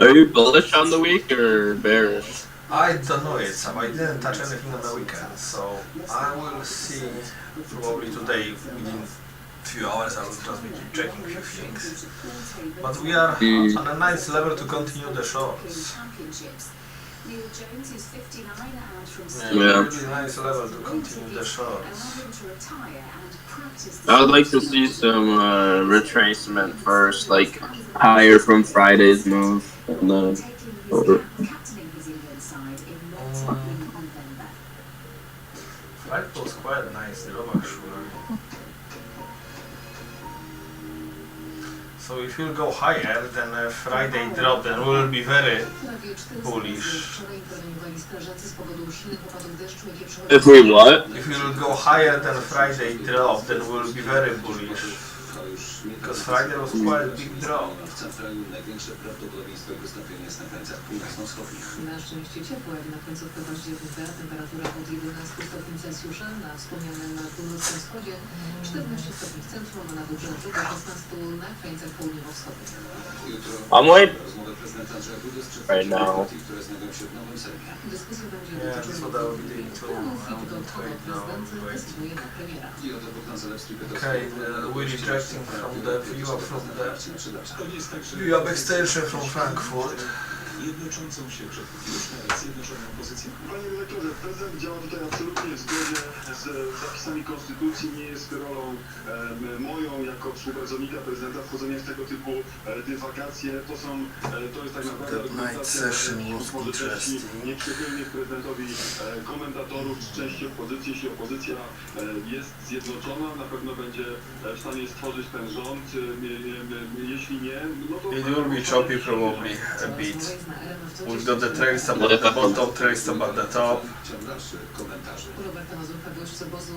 Are you bullish on the week or bearish? I don't know yet, Sam. I didn't touch anything on the weekend, so I will see probably today within few hours. I will just be checking a few things. But we are on a nice level to continue the shorts. Yeah, really nice level to continue the shorts. I would like to see some retracement first, like higher from Friday's move, and then. Friday was quite nice drop actually. So if you go higher than a Friday drop, then we will be very bullish. If we what? If you will go higher than Friday drop, then we will be very bullish. Because Friday was quite a big drop. Największe prawdopodobieństwo wystąpienia jest na krańcach północno-wschodnich. Na szczęście ciepło, jak na końcówkę października. Temperatura od 11 stopni Celsjusza na wspomnianym północnym wschodzie, 14 stopni w centrum, a na wybrzeżu do 16 na krańcach południowo-wschodnich. I'm waiting Rozmowa prezydenta Andrzeja Dudy z right now. partii, które znajdują się w Nowym Serbie. Dyskusja będzie that's what I would do too. I wouldn't wait now. decyduje na premiera. I oto Bogdan Zalewski pytał Okay, we're rejecting from the view from the the view of extension from Frankfurt. jednoczącą się przed już nawet zjednoczoną opozycją. Panie dyrektorze, prezydent działa tutaj absolutnie w zgodzie z zapisami konstytucji. Nie jest rolą moją jako współpracownika prezydenta wchodzenie w tego typu dywagacje. To jest tak naprawdę argumentacja może części nieprzychylnych prezydentowi komentatorów z części opozycji. Jeśli opozycja jest zjednoczona, na pewno będzie w stanie stworzyć ten rząd. Jeśli nie, no to... It will be choppy probably a bit. We've got the trail stop at the bottom, trail stop at the top. Roberta Mazurka, gość z obozu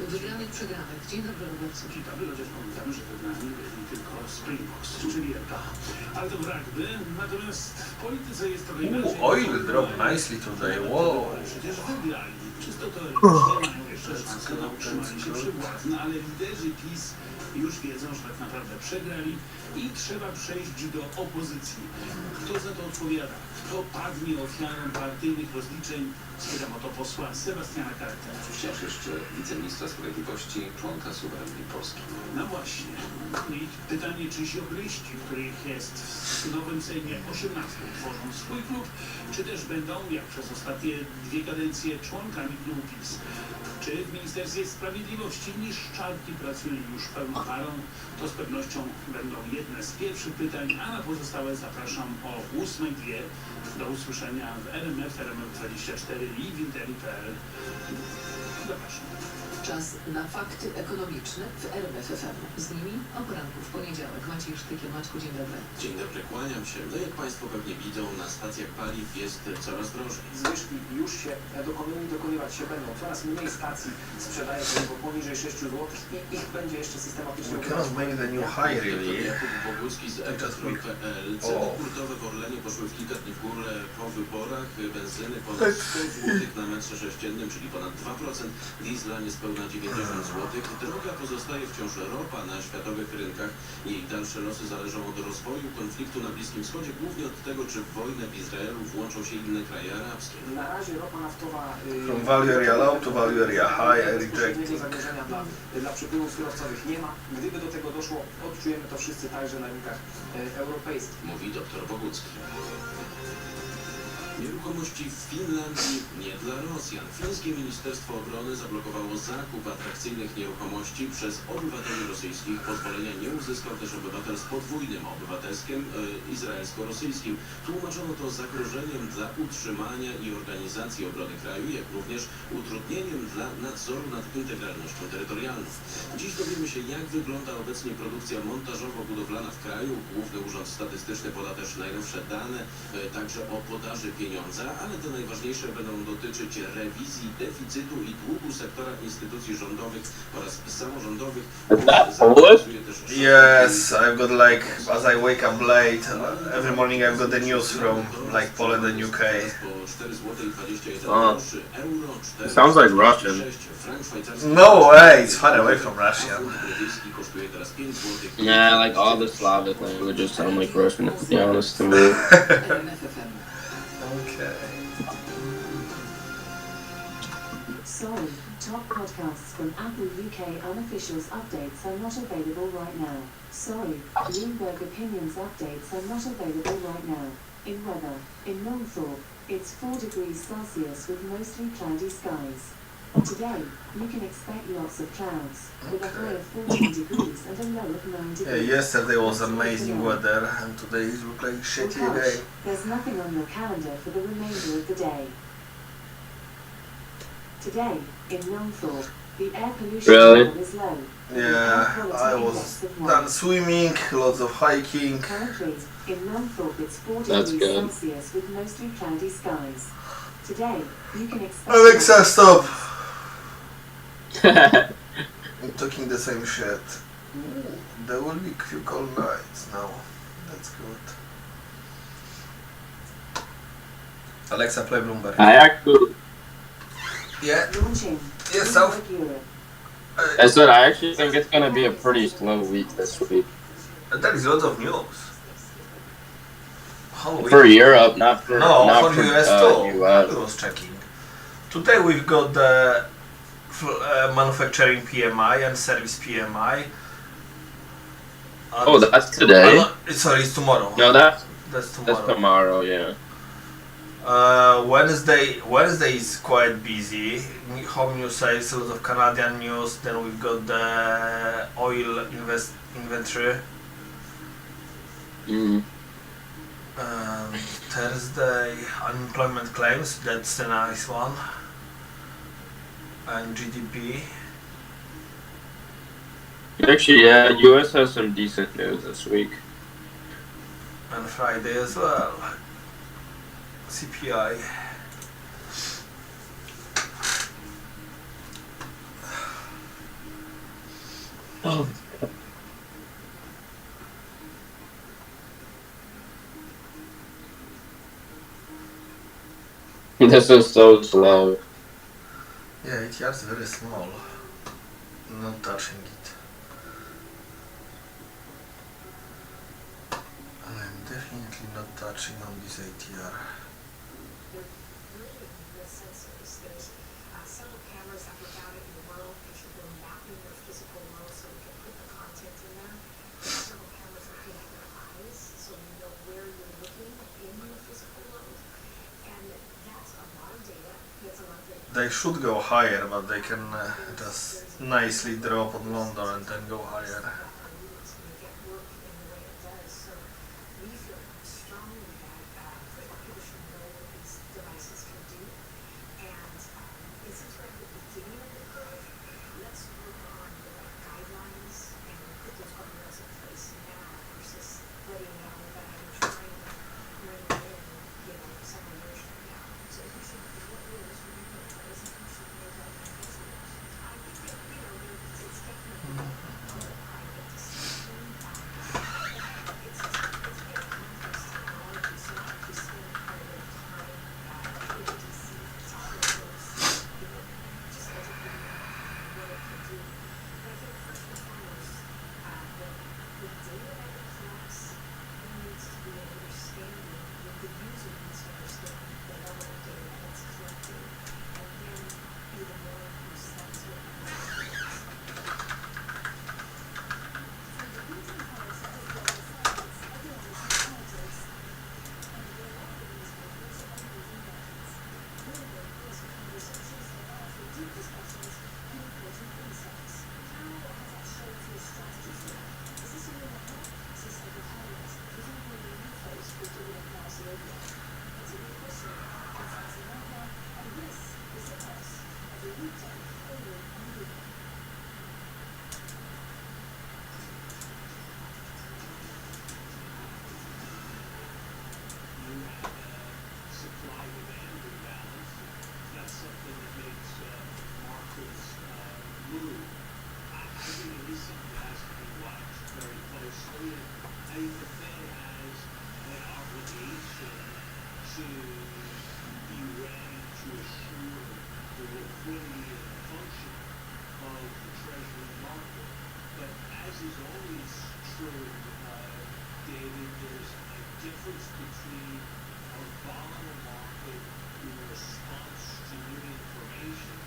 wygranych, przegranych. Dzień dobry, Robercie. Dzień dobry, chociaż pamiętamy, że wygrani byli tylko Springboks, czyli RK. Ale to rugby, natomiast w polityce jest trochę inaczej. Oil dropped nicely today, wow. Przecież wygrali. Czysto teoretycznie mają jeszcze szansę na utrzymanie się przy władzy, no ale liderzy PiS już wiedzą, że tak naprawdę przegrali i trzeba przejść do opozycji. Kto za to odpowiada? Kto padnie ofiarą partyjnych rozliczeń? Spytam o to posła Sebastiana Kartę. Wciąż jeszcze wiceministra sprawiedliwości, członka suwerennej Polski. No właśnie. I pytanie, czy ziobryści, których jest w nowym Sejmie 18, tworzą swój klub, czy też będą, jak przez ostatnie 2 kadencje, członkami klubu PiS. Czy w Ministerstwie Sprawiedliwości niszczarki pracują już pełną parą? To z pewnością będą jedne z pierwszych pytań, a na pozostałe zapraszam o 8:02 do usłyszenia w RMF 24 i w interi.pl. Zapraszam. Czas na fakty ekonomiczne w RMF FM. Z nimi o poranku w poniedziałek. Maciej Sztykiel. Maćku, dzień dobry. Dzień dobry, kłaniam się. No jak Państwo pewnie widzą, na stacjach paliw jest coraz drożej. Zwyżki już się dokonują i dokonywać się będą. Coraz mniej stacji sprzedaje paliwo poniżej 6 zł i ich będzie jeszcze systematycznie... We cannot make the new high really. Jakub Bogucki z Ekspert.pl. Ceny hurtowe w Orlenie poszły w kilka dni w górę po wyborach. Benzyny ponad 100 zł na metrze sześciennym, czyli ponad 2%. Diesla niespełna 90 zł. Droga pozostaje wciąż ropa na światowych rynkach. Jej dalsze losy zależą od rozwoju konfliktu na Bliskim Wschodzie, głównie od tego, czy w wojnę w Izraelu włączą się inne kraje arabskie. Na razie ropa naftowa... From value area low to value area high, rejecting. Zagrożenia dla przepływów surowcowych nie ma. Gdyby do tego doszło, odczujemy to wszyscy także na rynkach europejskich. Mówi dr Bogucki. Nieruchomości w Finlandii nie dla Rosjan. Fińskie Ministerstwo Obrony zablokowało zakup atrakcyjnych nieruchomości przez obywateli rosyjskich. Pozwolenia nie uzyskał też obywatel z podwójnym obywatelstwem izraelsko-rosyjskim. Tłumaczono to zagrożeniem dla utrzymania i organizacji obrony kraju, jak również utrudnieniem dla nadzoru nad integralnością terytorialną. Dziś dowiemy się, jak wygląda obecnie produkcja montażowo-budowlana w kraju. Główny Urząd Statystyczny poda też najnowsze dane, także o podaży pieniędzy pieniądze, ale te najważniejsze będą dotyczyć rewizji deficytu i długu sektora instytucji rządowych oraz samorządowych. Is that Polish? Yes, I've got like, as I wake up late, every morning I've got the news from like Poland and UK. Oh. It sounds like Russian. No way, it's far away from Russian. Yeah, like all the Slavic languages sound like Russian, to be honest to me. Okay. Sorry, top podcasts from Apple UK unofficials updates are not available right now. Sorry, Bloomberg opinions updates are not available right now. In weather, in Longthorpe, it's 4 degrees Celsius with mostly cloudy skies. Today, you can expect lots of clouds, with a high of 14 degrees and a low of 9 degrees. Yeah, yesterday was amazing weather and today it looks like shitty again. There's nothing on your calendar for the remainder of the day. Today, in Longthorpe, the air pollution level is low. Yeah, I was done swimming, lots of hiking. Currently, in Longthorpe it's 4 That's degrees good. Celsius with mostly cloudy skies. Today, you can expect... Alexa, stop! I'm talking the same shit. There will be few cold nights now. That's good. Alexa, play Bloomberg. I actually, Yeah. Launching. Yes, so. Bloomberg Europe. I said I actually think it's gonna be a pretty slow week this week. There is lots of news. Whole week. For Europe, not for No, for US too. I US. was checking. Today we've got the manufacturing PMI and service PMI. Oh, that's today? Sorry, it's tomorrow. No, That's that's tomorrow. tomorrow, yeah. Wednesday is quite busy. Home news sales, a lot of Canadian news. Then we've got the oil inventory. Mm. Thursday, unemployment claims. That's the nice one. And GDP. Actually, yeah, US has some decent news this week. And Friday as well. CPI. Oh. This is so slow. Yeah, ATR is very small. Not touching it. I'm definitely not touching on this ATR. Several cameras that look out at your world, basically mapping your physical world so we can put the content in there. There's several cameras looking at your eyes so you know where you're looking in your physical world. And that's a lot of data. That's a lot of data. They should go higher, but they can just nicely drop on London and then go higher. is always true, David. There's a difference between a volatile market in response to new information,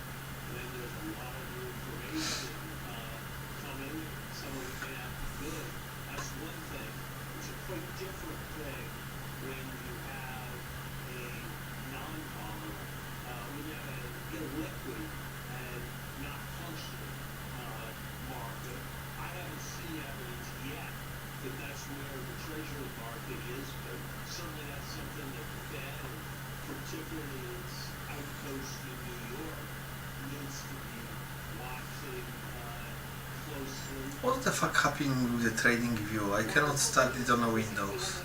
when there's a lot of new information coming, some of it may not be good. That's one thing. It's a quite different thing when you have a non-volatile, when you have an illiquid and not functioning market. I haven't seen evidence yet that that's where the treasury market is, but certainly that's something that the Fed, and particularly its outpost in New York, needs to be watching closely. What the fuck happening with the trading view? I cannot start it on the Windows.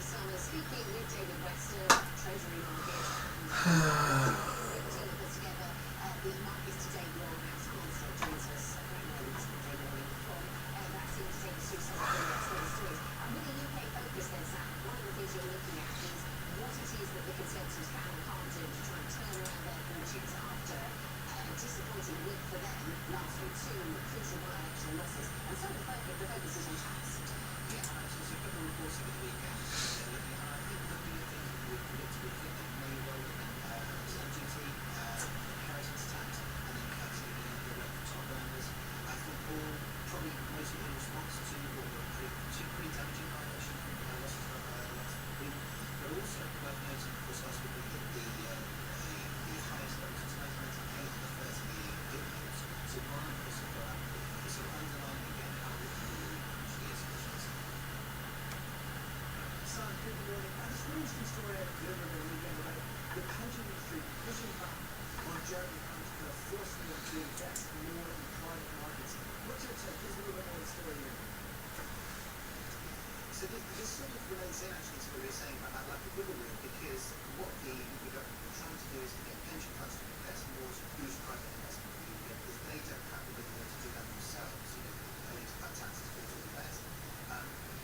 So this sort of relates in actually to what you're saying about that lack of wiggle room, because what the government is trying to do is to get pension funds to invest more to boost private investment in the UK, because they don't have the wiggle room to do that themselves. They need to cut taxes to invest.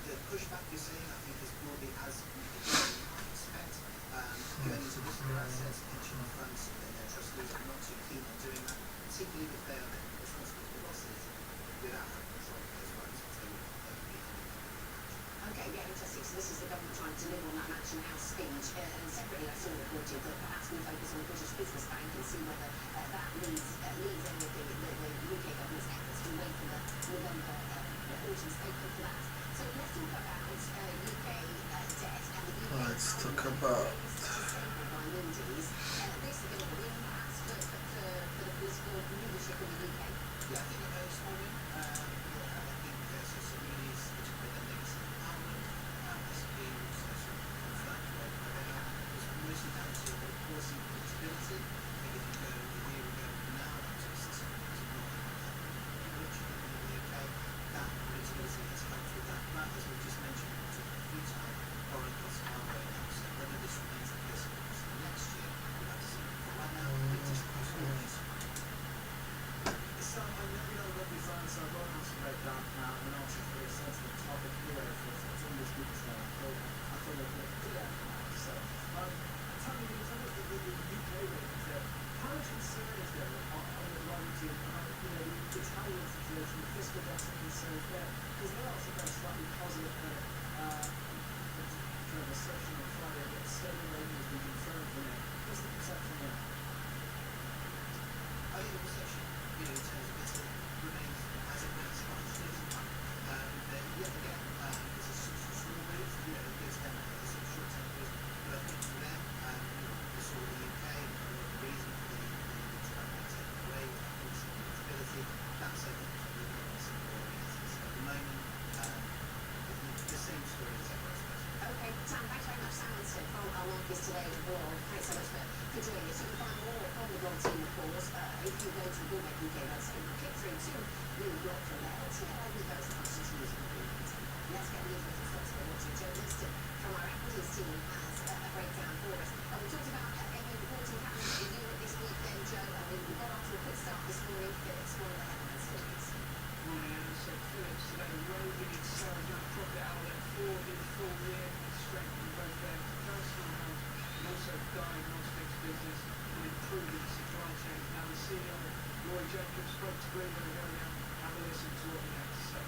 The pushback you're seeing, I think, is broadly as you might expect. Going into riskier assets, pension funds and their trustees are not too keen on doing that, particularly if they are then responsible for losses without having control of those funds, which they would be. Okay, yeah, interesting. So this is the government trying to deliver on that Mansion House speech. And separately, I saw reported that perhaps we focus on the British Business Bank and see whether that leads any of the UK government's efforts. We wait for the November autumn statement for that. So let's talk about UK debt and the UK. Let's talk about. By Moody's. This is going to be perhaps for the political leadership in the UK. Yeah, I think it goes for me. I think so Moody's, which are the next Parliament, has been also sort of confirmed where they are. It's mostly down to the policy predictability. I think if you go a year ago now, that was not rich in the UK. That predictability has helped with that. But as we've just mentioned, we've talked a few times, borrowing costs are going up. So whether this remains the case for next year, we'll have to see. For right now, it is possible. So I know rugby fans, so I've got an answer about that now, and also for a sensitive topic here for English speakers now. I thought I'd put it clear now. So, tell me, because I look at the UK ratings there, how much concern is there on the long team about, the Italian situation, the fiscal deficit concerns there? Because they also got a slightly positive kind of assertion on Friday that stable rating has been confirmed for them. What's the perception there? I think the perception, in terms of Italy, remains as it was last year. Yet again, it's a sort of small move, it gives them a sort of short-term boost, but I think for them, we saw the UK, the reason for the trying to take away with that policy predictability, that's open to the some more businesses. At the moment, the same story as ever, I suppose. Okay, Sam, thanks very much. Sam Winstead from our Marcus Today blog. Thanks so much for joining us. You can find more on the blog team, of course, if you go to the Bulldog UK website. You can click through to the blog from there. Let's hear how the various functions use the improvement. Let's get the individual stocks we're watching. Joe Liston from our equities team has a breakdown for us. We talked about any reporting happening in Europe this week then, Joe, and we got off to a quick start this morning. Phillips, one of the headline stories. Morning, Anna. So Phillips today roving its sales now profit outlook for the full year, strength in both their personal health and also diagnostics business and improving supply chain. Now the CEO, Roy Jacobs, spoke to Bloomberg earlier. Have a listen to what he had to say.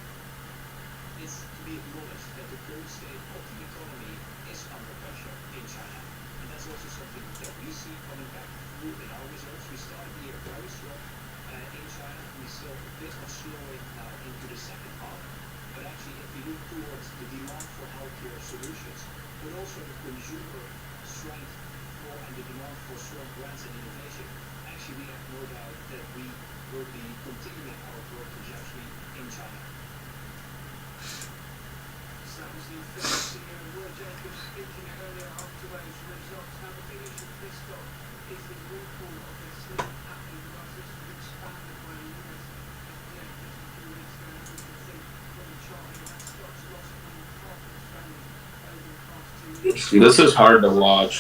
be acknowledged that the current state of the economy is under pressure in China. And that's also something that we see coming back through in our results. We started the year very strong in China. We saw a bit of slowing now into the second half. But actually, if we look towards the demand for healthcare solutions, but also the consumer strength for and the demand for strong brands and innovation, actually we have no doubt that we will be continuing our growth trajectory in China. So that was the official CEO Roy Jacobs speaking earlier on today's results. Now the big issue for this stock is the recall of the sleep apnea device. This was expanded by the US FDA just a few weeks ago. As you can see from the chart here, that stock's lost more than half of its value over the past 2 years. This is hard to watch.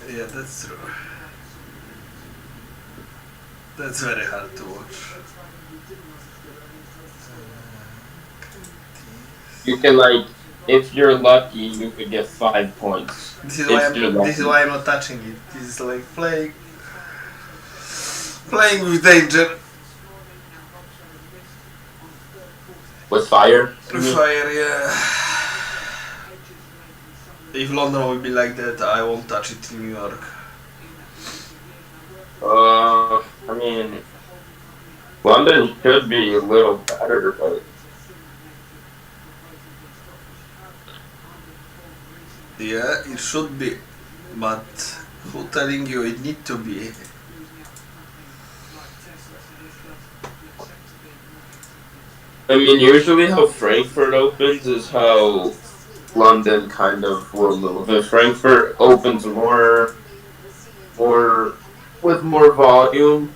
Yeah, that's true. That's very hard to watch. You can like, if you're lucky, you could get 5 points. This is If why I'm not touching it. This is like playing with danger. With fire? With fire, yeah. If London will be like that, I won't touch it in New York. I mean, London should be a little better, but yeah, it should be, but who telling you it need to be? I mean, usually how Frankfurt opens is how London kind of will move. If Frankfurt opens more with more volume,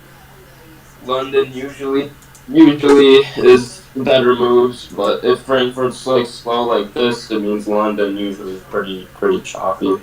London usually is better moves. But if Frankfurt's like slow like this, it means London usually is pretty choppy.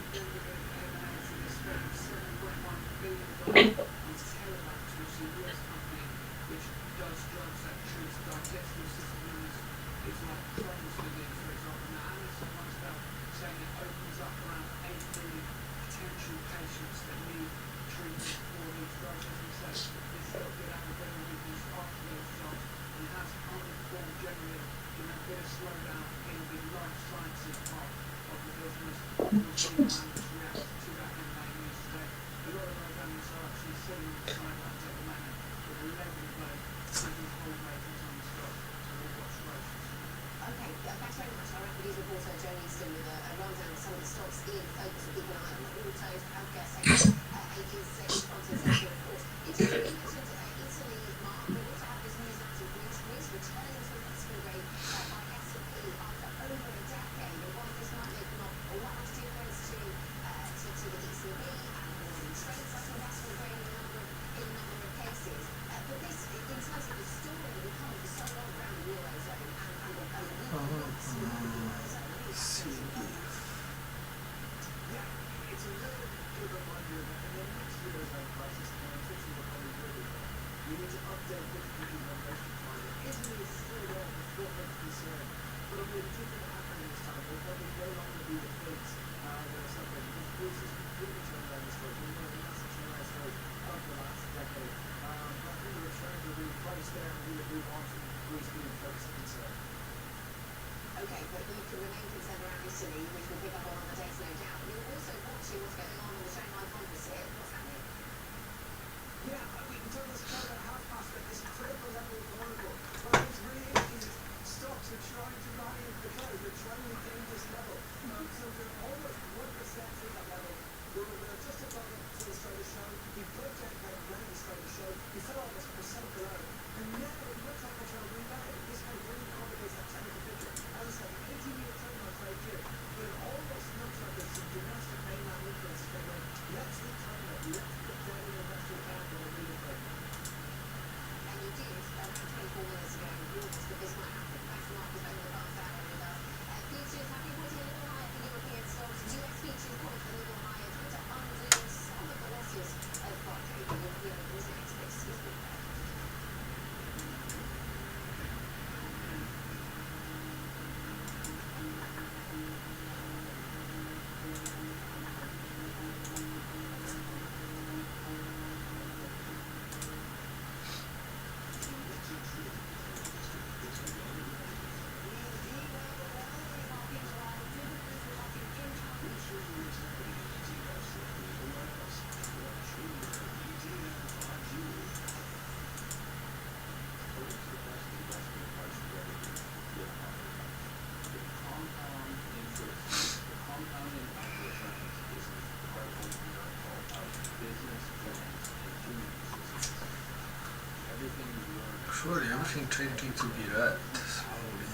Surely everything changing to be red slowly.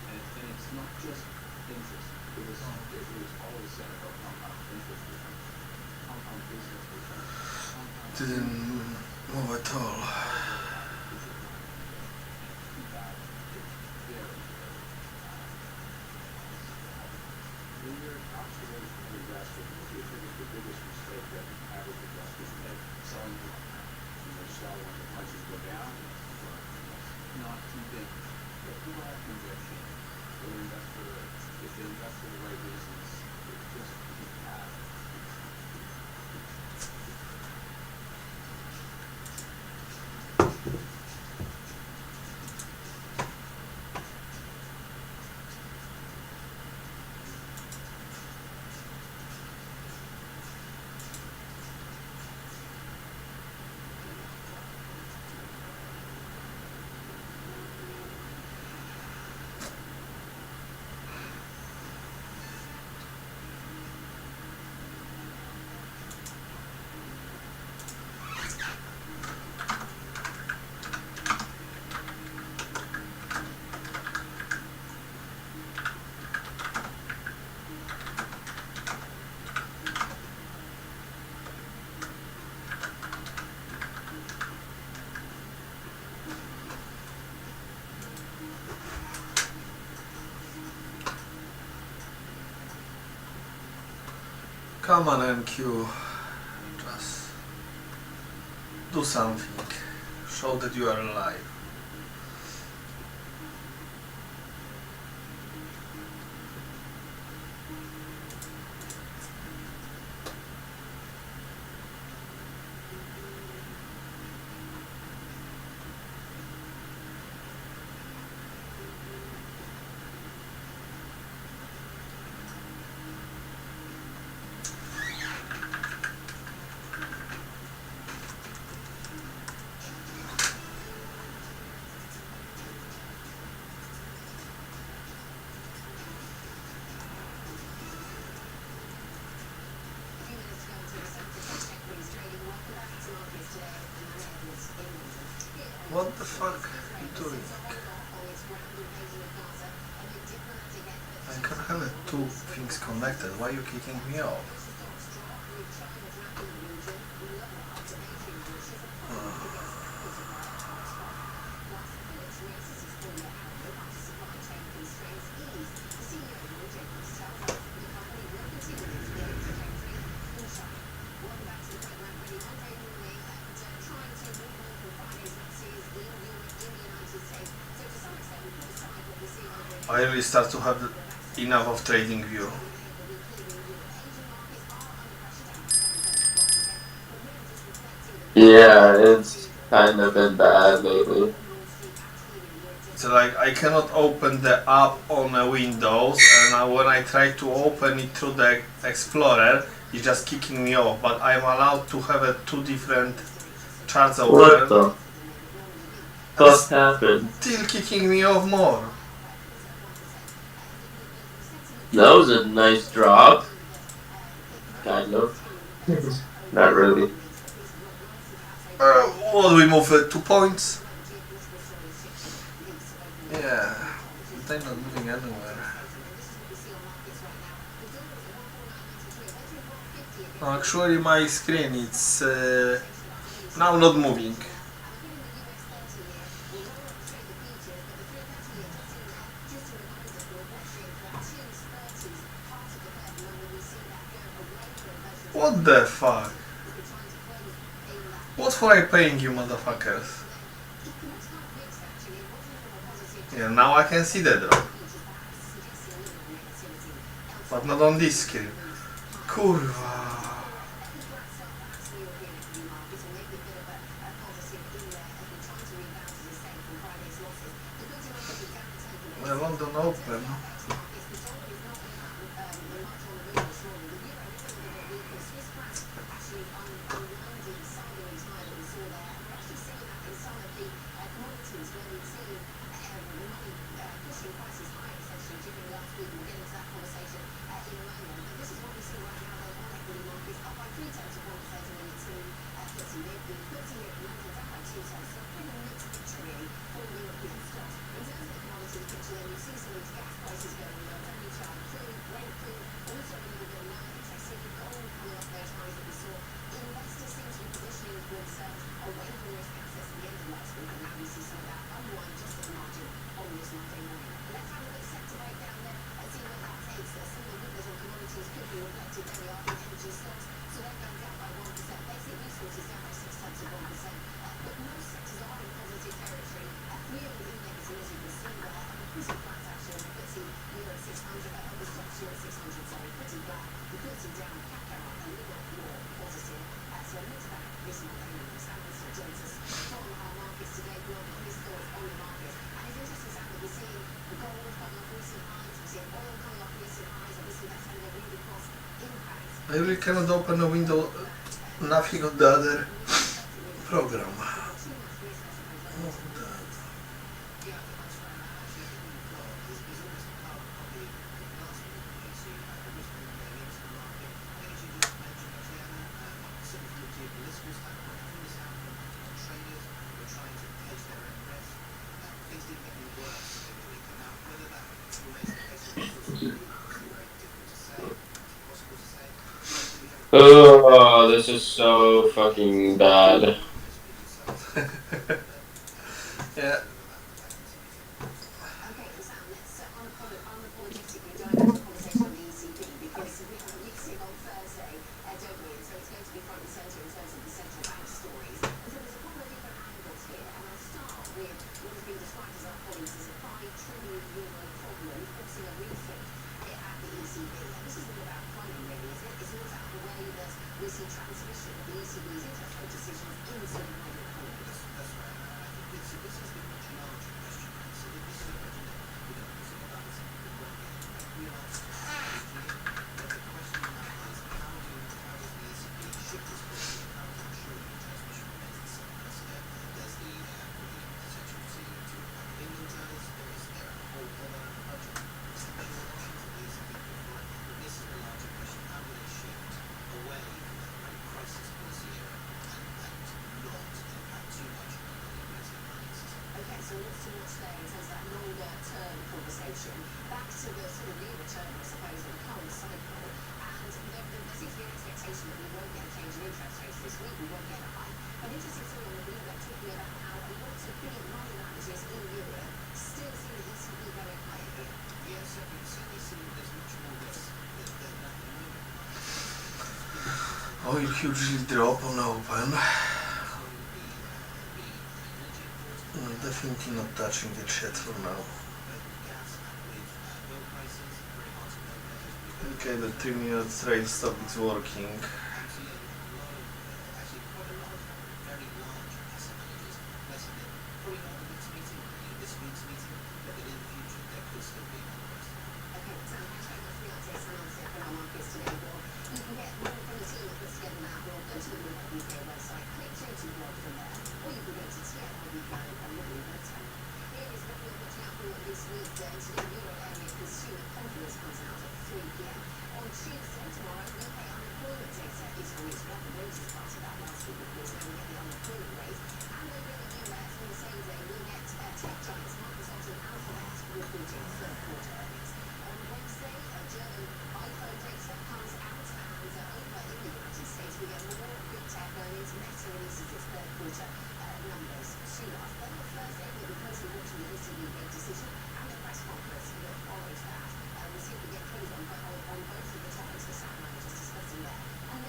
And it's not just interest, because it's always said about compound interest returns. Compound business returns. Didn't move at all. In your observation of investing, what do you think is the biggest mistake that average investors make? Selling them. They sell when the prices go down, or not too big. But who have conviction? The investor, if they invest for the right reasons, it's just path. Come on, MQ. Just do something. Show that you are alive. What the fuck are you doing? I can have two things connected. Why are you kicking me off? I really start to have enough of trading view. Yeah, it's kind of been bad lately. So like I cannot open the app on a Windows, and when I try to open it through the Explorer, it's just kicking me off. But I'm allowed to have two different charts What open. the fuck happened? Still kicking me off more. That was a nice drop. Kind of. Not really. What we move 2 points? Yeah, they're not moving anywhere. Actually, my screen it's now not moving. What the fuck? What for I paying you, motherfuckers? Yeah, now I can see the drop. But not on this screen. Kurwa. Well, London Open. I really cannot open a window, nothing of the other program. Oh, this is so fucking bad. Yeah. Oil hugely drop on open. No, definitely not touching it yet for now. Okay, the 3-minute trail stop is working.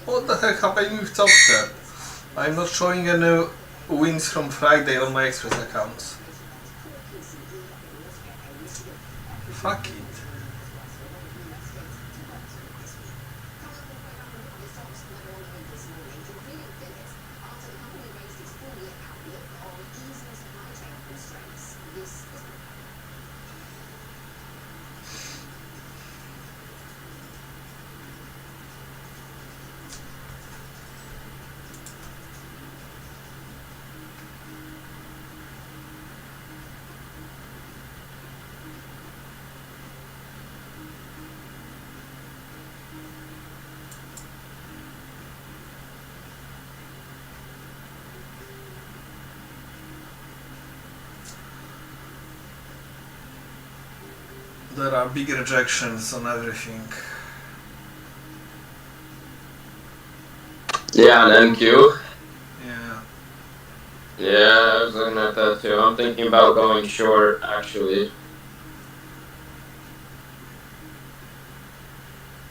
What the heck happened with Top Step? I'm not showing any wins from Friday on my Express accounts. Fuck it. There are big rejections on everything. Yeah, and NQ. Yeah. Yeah, I was looking at that too. I'm thinking about going short, actually.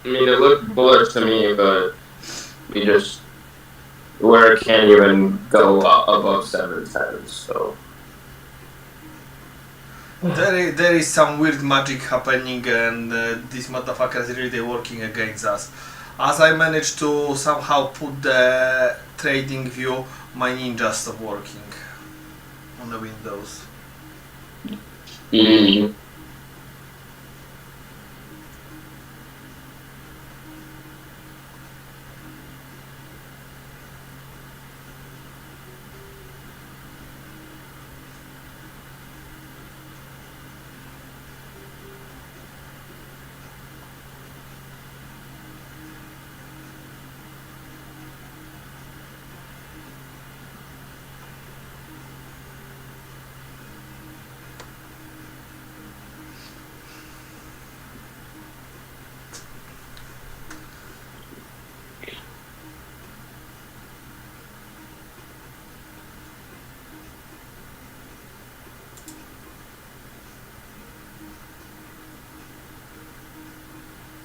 I mean, it looked bullish to me, but we just where it can't even go above 710. So There is some weird magic happening, and these motherfuckers really working against us. As I managed to somehow put the trading view, my ninja stopped working on the Windows. mm.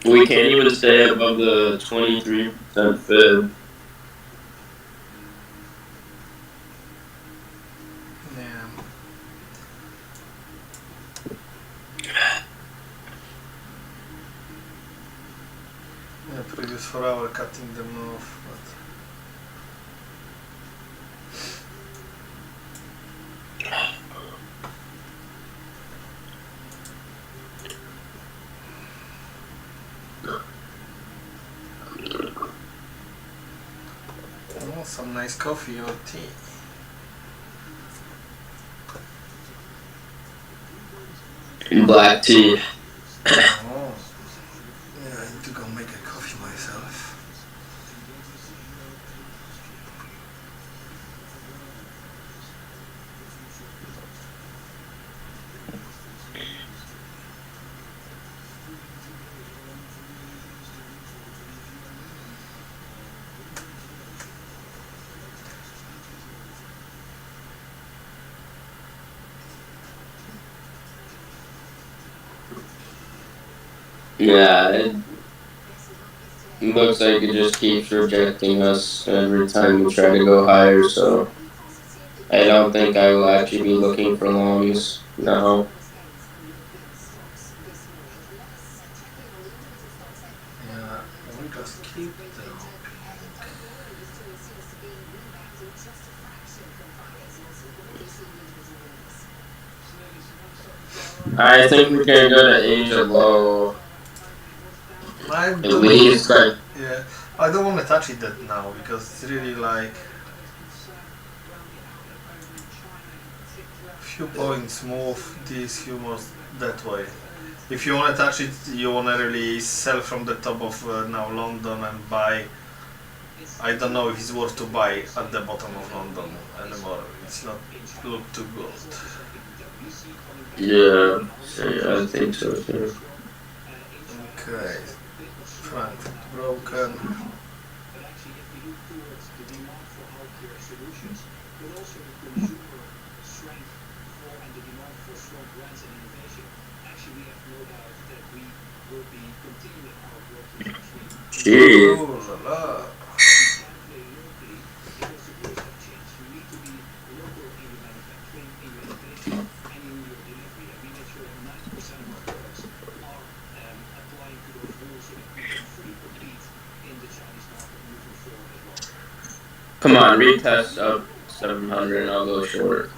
We can't even stay above the 23% fib. Yeah. Yeah, previous 4 hour cutting them off, but oh, some nice coffee or tea. Black tea. Oh. Yeah, I need to go make a coffee myself. Yeah, it looks like it just keeps rejecting us every time we try to go higher, so I don't think I will actually be looking for longs. No. Yeah, we just keep dropping. I think we can go to Asia low. I At don't least, like, yeah, I don't want to touch it that now because it's really like few points move this humors that way. If you want to touch it, you want to really sell from the top of now London and buy. I don't know if it's worth to buy at the bottom of London anymore. It's not look too good. yeah, I think so too. Okay, Frankfurt broken. Gee. Ooh la la. Come on, retest up 700 and I'll go short.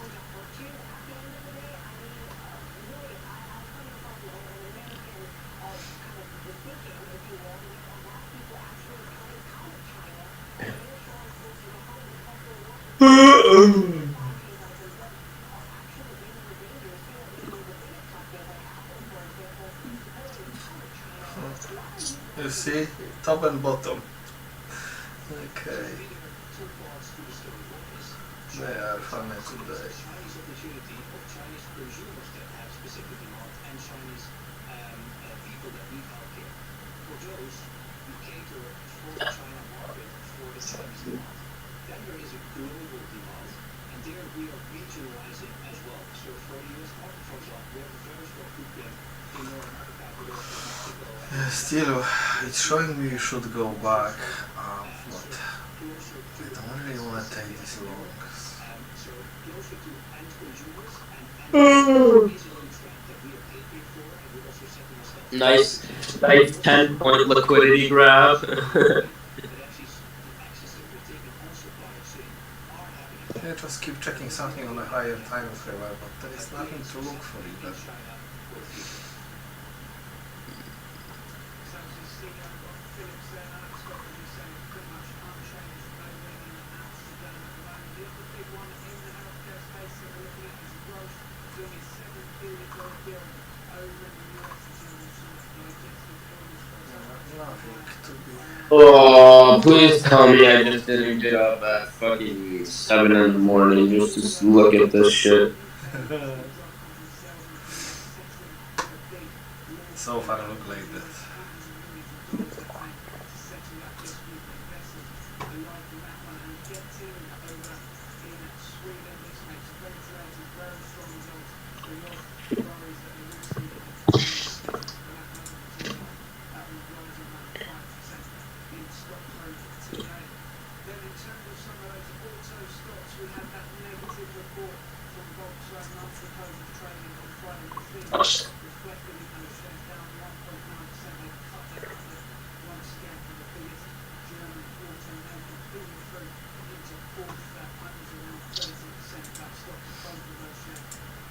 You see, top and bottom. Okay. They are funny today. there we are regionalizing as well. So for the US market, for example, we have a very strong footprint in North America, but also in Mexico and Still, it's showing me you should go back. But closer to I don't really want to take this long. so closer to end consumers and end users is a new trend that we are catering for, and we're also setting ourselves targets Nice, nice 10-point liquidity grab. that actually the actions that we're taking on supply chain are happening I just keep checking something on a higher time frame, but there is nothing to look for in either. China for the future. Samsung CEO Philips stock, as you say, pretty much unchanged over in Amsterdam at the moment. The other big one in the healthcare space that we're looking at is Roche doing its $7 billion deal over in the US to deal with some digestive illness, for example. Nothing to be. Oh, please tell me I just didn't get up at fucking 7 in the morning just to look at this shit. Drug company sales in the US settling for a big So far, look like that. hundreds of millions of dollars they're paying to settle that dispute. The investors are liking that one. And getting over in Sweden, this makes ventilators very strong results. The Roche worries that they will see a decline in business for that one in particular. That one rising around 5% in stock growth today. Then in terms of some of those auto stocks, we had that negative report from Volkswagen after the close of trading on Friday. The theme reflected in those shares down 1.9%. They cut their outlook once again for the biggest German automaker, feeding through into Porsche. That one was around 30%. That stock, both of those shares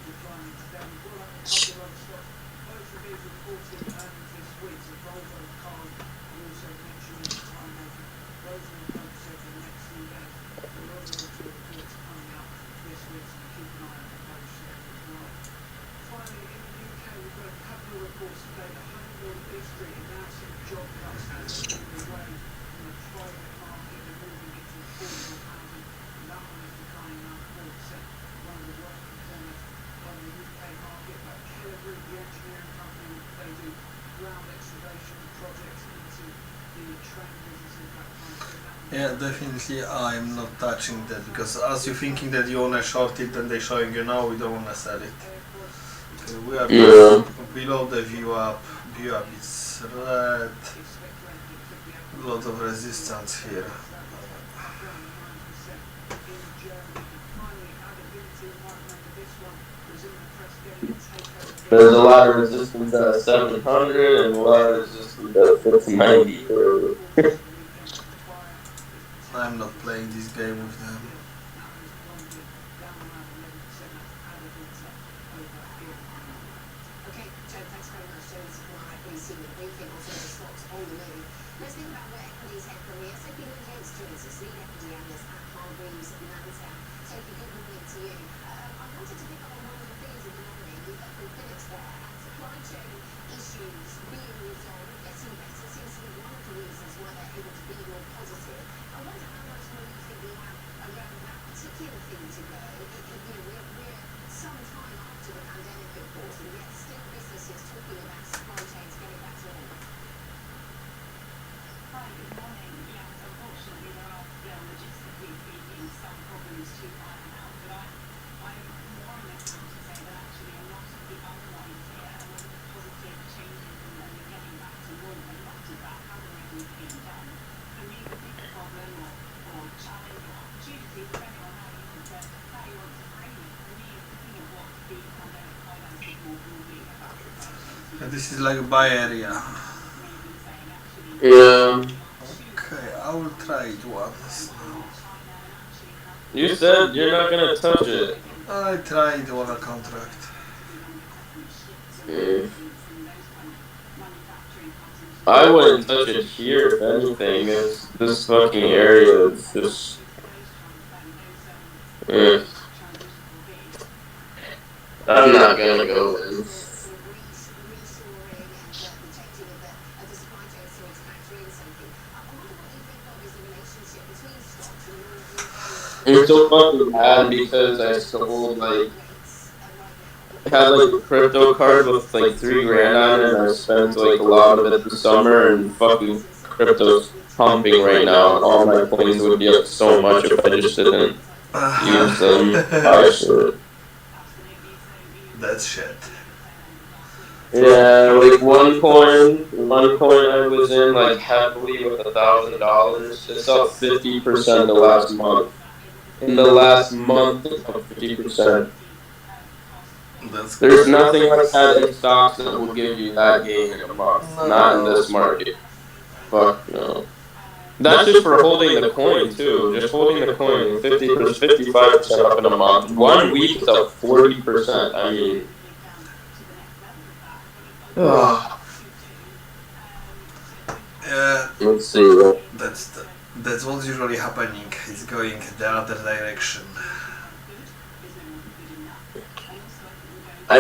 declining today. We brought up a couple of other stocks. Both of these reporting earnings this week. So Volvo Cars, we also mentioned in the time making. Those will hope so for the next few days. There are other auto reports coming out this week, so keep an eye on those shares as well. Finally, in the UK, we've got a couple of reports today. The Home Builder Industry announcing job cuts as they move away from the private market and moving into affordable housing. And that one is declining around 4%. One of the worst performers on the UK market. But Keller Group, the engineering company, they do ground excavation projects into the train businesses, that kind of thing. That one Yeah, definitely I'm not touching that because as you're thinking that you wanna short it and they're showing you now we don't wanna sell it. Okay, we are Yeah. below the view up. View up is red. A lot of resistance here. There's a lot of resistance at 700 and a lot of resistance at 693. I'm not playing this game with them. Okay, Joe, thanks very much. Joe is from our equity senior briefing on some of the stocks on the move. Let's think about where equities head from here. Sophie Yates joins us, lead equity analyst at Hargreaves Lansdown. Sophie, good morning to you. I wanted to pick up on one of the things in the morning from Philips there. Supply chain issues being resolved, getting better, seems to be one of the reasons why they're able to be more positive. I wonder how much more you think we have around that particular thing to go. We're some time after the pandemic, of course, and yet still businesses talking about supply chains getting back to normal. Hi, good morning. Yes, unfortunately there are logistically speaking some problems to iron out, but I'm more in this camp to say that actually a lot of the underlying here, a lot of the positive changes and the getting back to normal, a lot of that has already been done. For me, the big problem or challenge or opportunity, depending on how you want to frame it, for me is looking at what the pandemic highlighted more broadly about supply chains. This is like a buy area. Yeah. Okay, I will try it once now. You said you're not gonna touch it. I tried one contract. Mm. I wouldn't touch it here if anything. This fucking area is just. Mm. I'm not gonna go in. It's so fucking bad because I sold I had like a crypto card with like 3 grand on it and I spent like a lot of it this summer and fucking crypto's pumping right now and all my coins would be up so much if I just didn't. use them. Actually. That's shit. Yeah, like one coin I was in like heavily with $1,000. It's up 50% the last month. In the last month, it's up 50%. That's There's good. nothing like that in stocks that will give you that gain in a month. Not in No. this market. Fuck no. That's just for holding the coin too. Just holding the coin, 50%, 55% up in a month. 1 week, it's up 40%. I mean, let's see. That's what's usually happening. It's going the other direction. I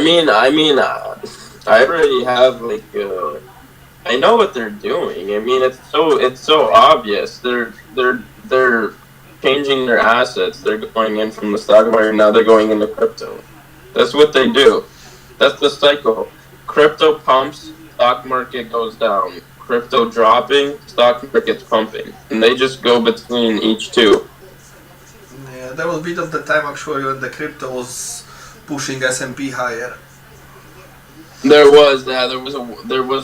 already have like I know what they're doing. I mean, it's so obvious. They're changing their assets. They're going in from the stock market, now they're going into crypto. That's what they do. That's the cycle. Crypto pumps, stock market goes down. Crypto dropping, stock market's pumping, and they just go between each two. Yeah, there was a bit of the time actually when the crypto was pushing S&P higher. There was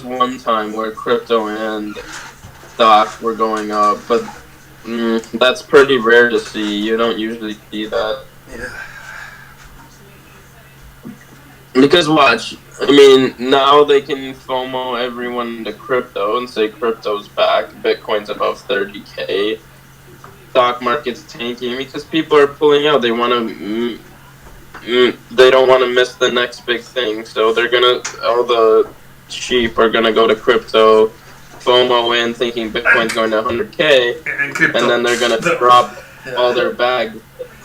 one time where crypto and stock were going up, but that's pretty rare to see. You don't usually see that. Yeah. Because watch, I mean, now they can FOMO everyone into crypto and say crypto's back, Bitcoin's above 30K, stock market's tanking because people are pulling out. They don't want to miss the next big thing, so all the sheep are gonna go to crypto, FOMO in, thinking Bitcoin's going to 100K, and then they're gonna drop all their bag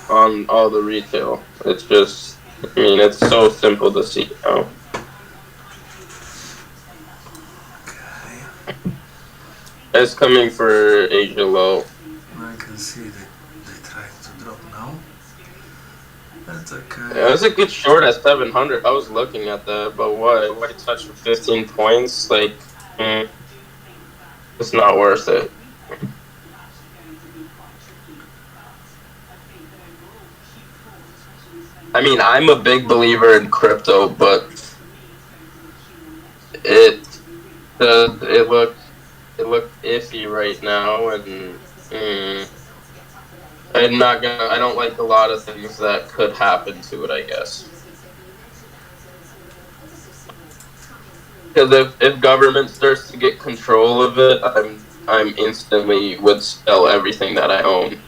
on all the retail. It's just, I mean, it's so simple to see now. It's coming for Asia low. I can see that they trying to drop now. That's okay. Yeah, it was a good short at 700. I was looking at that, but what? Why touch for 15 points? Like, it's not worth it. I mean, I'm a big believer in crypto, but it it looked iffy right now, and I don't like a lot of things that could happen to it, I guess. Because if government starts to get control of it, I'm instantly would sell everything that I own.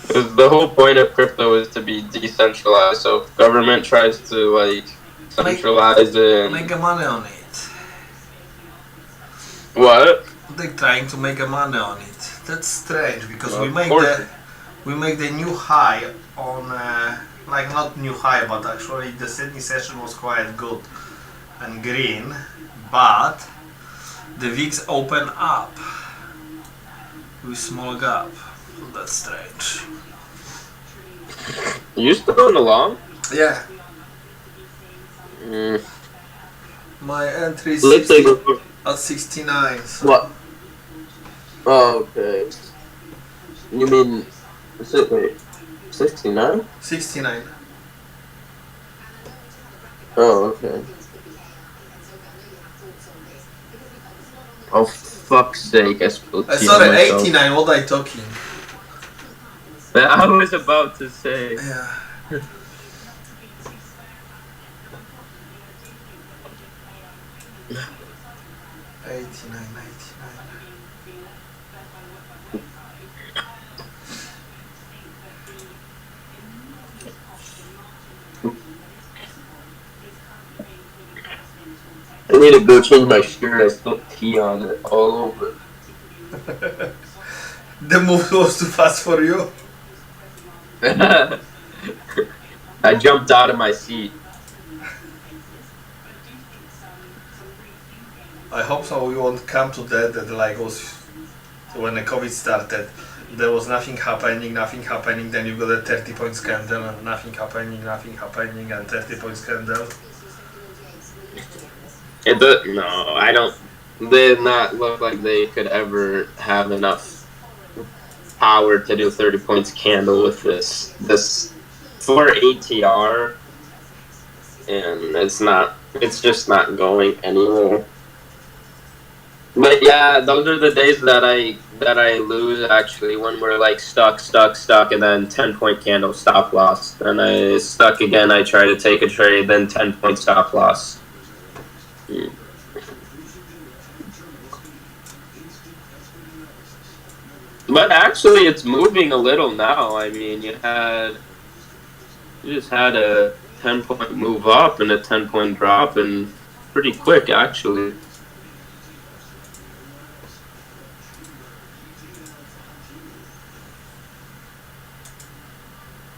Because the whole point of crypto is to be decentralized. So if government tries to like centralize it, and make money on it. What? They're trying to make money on it. That's strange because Well, we make the new high on like not new high, but actually the Sydney session was quite good and green, but the VIX open up with small gap. That's strange. You still on the long? Yeah. Mm. My entry is Let's take a at 69. So. What? Oh, okay. You mean, wait, 69? 69. Oh, okay. Oh, fuck's sake, I spilled tea on Sorry, myself. 89, what are you talking? I was about to say. Yeah. 89. I need to go change my shirt. I spilled tea on it all over. The move was too fast for you. I jumped out of my seat. I hope so. We won't come to that like was when the COVID started. There was nothing happening. Then you got a 30 points candle and nothing happening, and 30 points candle. No, I don't. They did not look like they could ever have enough power to do 30 points candle with this for ATR, and it's just not going anywhere. But yeah, those are the days that I lose actually, when we're like stuck, and then 10-point candle stop loss. Then I stuck again. I try to take a trade, then 10-point stop loss. But actually, it's moving a little now. I mean, you just had a 10-point move up and a 10-point drop, and pretty quick actually.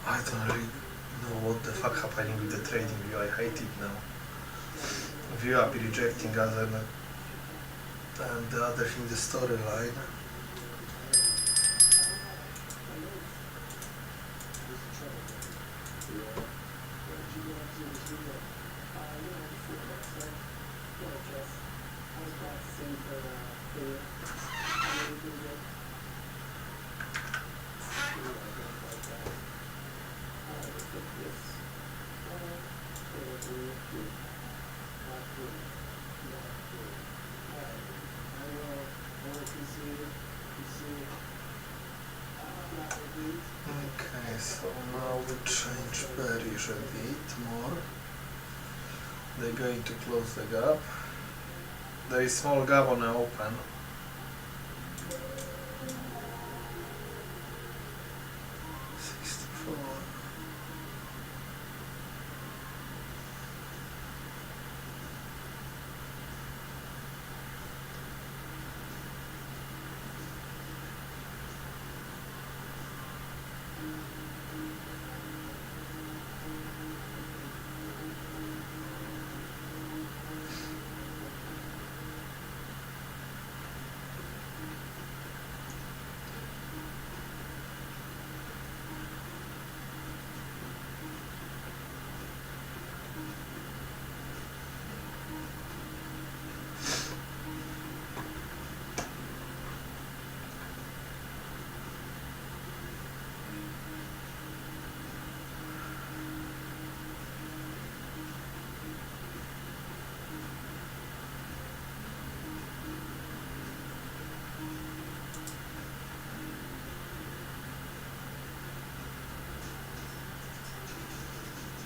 I don't really know what the fuck happening with the trading view. I hate it now. View up rejecting us, and the other thing, the storyline. Okay, so now we change bearish a bit more. They're going to close the gap. There is small gap on the open.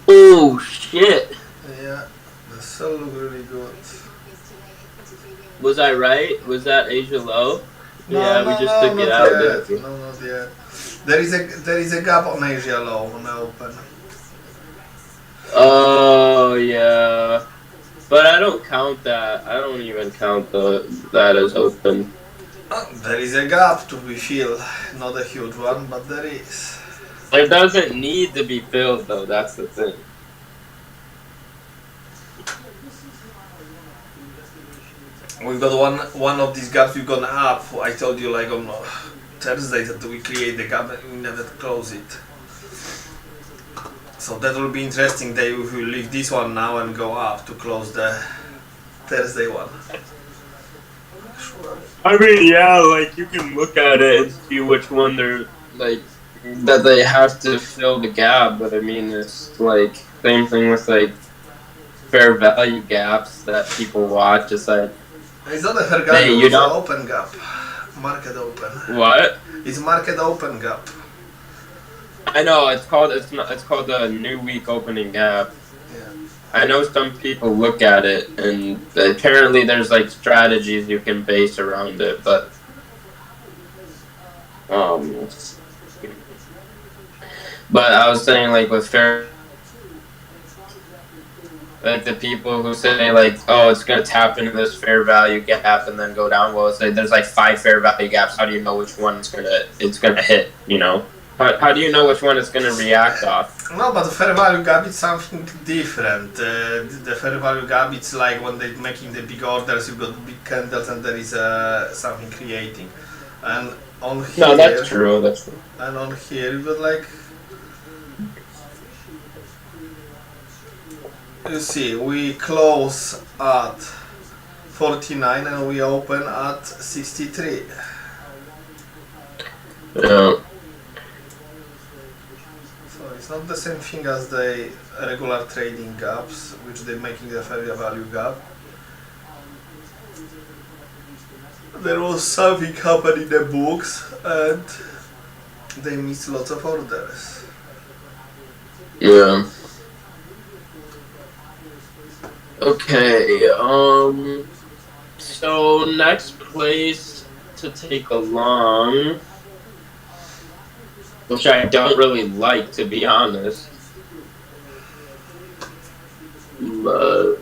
Oh shit! Yeah, the sell look really good. Was I right? Was that Asia low? No, Yeah, no, we just no, took it not out, yet. didn't we? No, not yet. There is a gap on Asia low on the open. Oh yeah, but I don't count that. I don't even count that as open. There is a gap to be filled, not a huge one, but there is. It doesn't need to be filled though. That's the thing. We've got one of these gaps we've gone up. I told you like on Thursday that we create the gap and we never close it. So that will be interesting day if we leave this one now and go up to close the Thursday one. I mean, yeah, like you can look at it and see which one they're like that they have to fill the gap, but I mean it's like same thing with like fair value gaps that people watch. It's like it's not a fair value, you it's an don't open gap. Market open. What? It's market open gap. I know it's called the new week opening gap. Yeah. I know some people look at it and apparently there's like strategies you can base around it, but I was saying like with fair, like the people who say like, oh, it's gonna tap into this fair value gap and then go down. Well, it's like there's like 5 fair value gaps. How do you know which one it's gonna hit? You know, how do you know which one it's gonna react off? No, but the fair value gap is something different. The fair value gap, it's like when they're making the big orders, you've got big candles and there is something creating. And on here, no, that's true. That's true. And on here, you've got like, you see, we close at 49 and we open at 63. Yeah. So it's not the same thing as the regular trading gaps, which they're making the fair value gap. There was something happened in the books and they missed lots of orders. Yeah. Okay. So next place to take along, which I don't really like, to be honest. But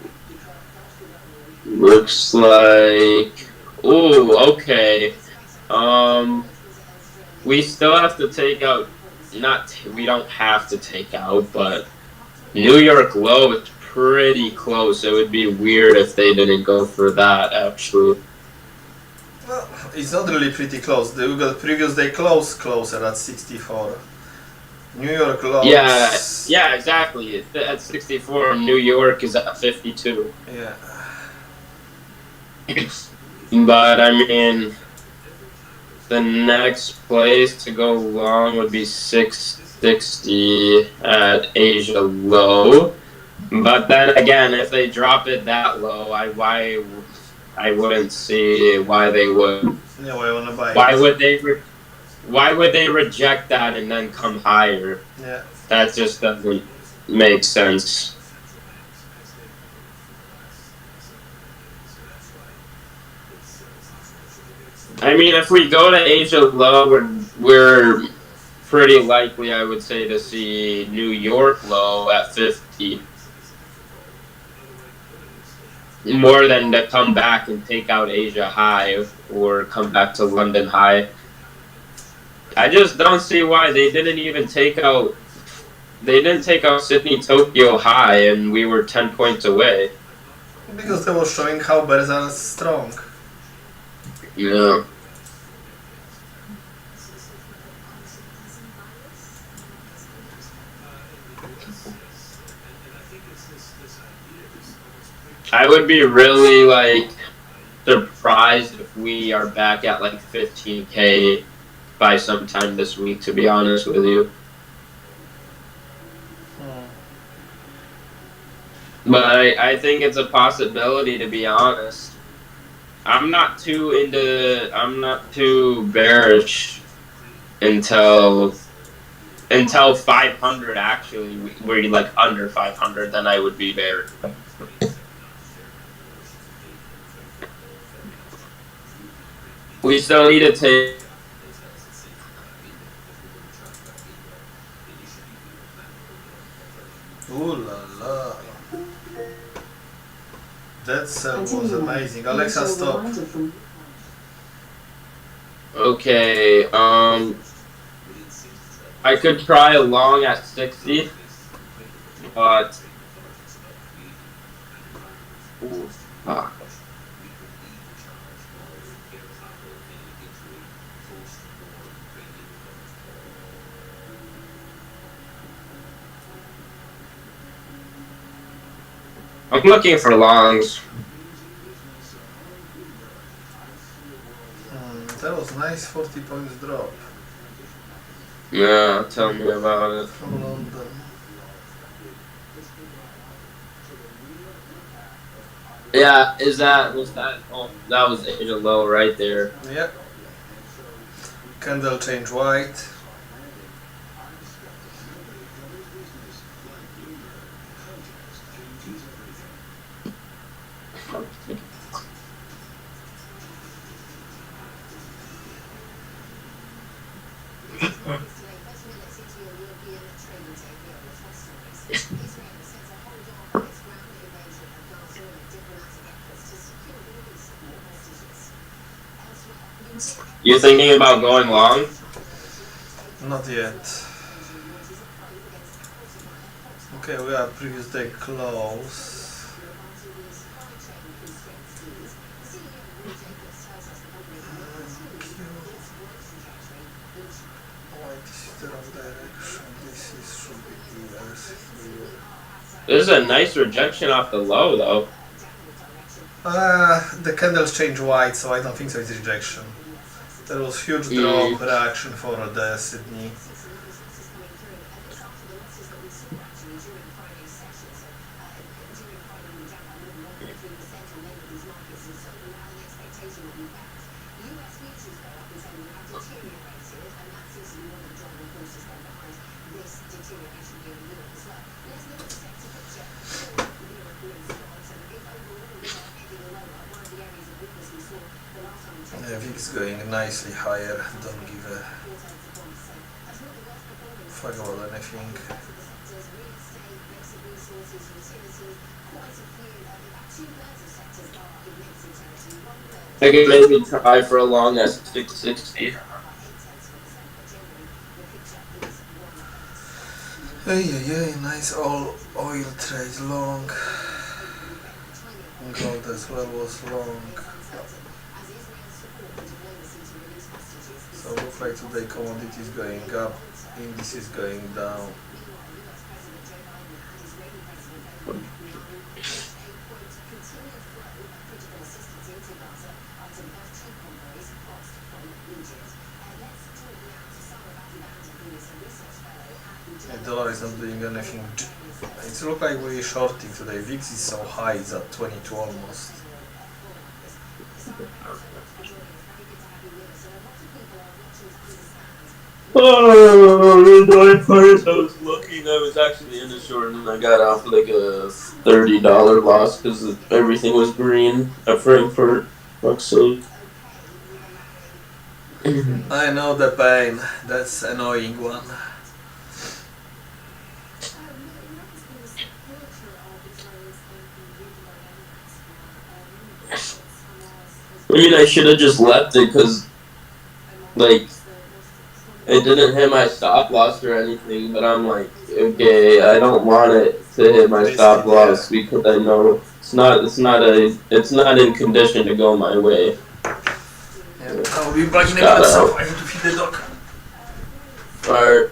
looks like. Ooh, okay. Um, we still have to take out. We don't have to take out, but New York low is pretty close. It would be weird if they didn't go for that. Actually, Well, it's not really pretty close. We got previous day closer at 64. New York lows. yeah, exactly. At 64, New York is at 52. Yeah. But I mean, the next place to go long would be 660 at Asia low. But then again, if they drop it that low, I wouldn't see why they would. Yeah, I wanna buy Why it. would they? Why would they reject that and then come higher? Yeah. That just doesn't make sense. I mean, if we go to Asia low, we're pretty likely, I would say, to see New York low at 50. More than to come back and take out Asia high or come back to London high. I just don't see why they didn't even take out. They didn't take out Sydney Tokyo high, and we were 10 points away. Because they were showing how bears are strong. Yeah. I would be really surprised if we are back at 15K by sometime this week, to be honest with you. But I think it's a possibility, to be honest. I'm not too bearish until 500. Actually, we're under 500, then I would be bearish. We still need to take. Ooh la la. That sell was amazing. Alexa, stop. Okay, I could try a long at 60, but ooh, fuck. I'm looking for longs. That was nice 40 points drop. Yeah, tell me about it. From London. Yeah, oh, that was Asia low right there. Yep. Candle change white. You thinking about going long? Not yet. Okay, we are previous day close. This is the wrong direction. This is should be here. This is a nice rejection off the low, though. The candles change white, so I don't think so. It's rejection. There was huge drop Mm. reaction for the Sydney. Yeah, VIX going nicely higher. Don't give a fuck about anything. I could maybe try for a long at 660. Hey, nice all oil trade long. Gold as well was long. So look like today commodities going up, indices going down. The dollar is not doing anything. It looks like we're shorting today. VIX is so high, it's at 22 almost. Oh, first I was looking. I was actually in the short, and I got off like a $30 loss because everything was green at Frankfurt. Fuck's sake. I know the pain. That's annoying one. I mean, I should have just left it because, like, it didn't hit my stop loss or anything. But I'm like, okay, I don't want it to hit my stop loss because I know it's not in condition to go my way. Yeah, I'll be back in a minute, so I need to feed the dog. Alright.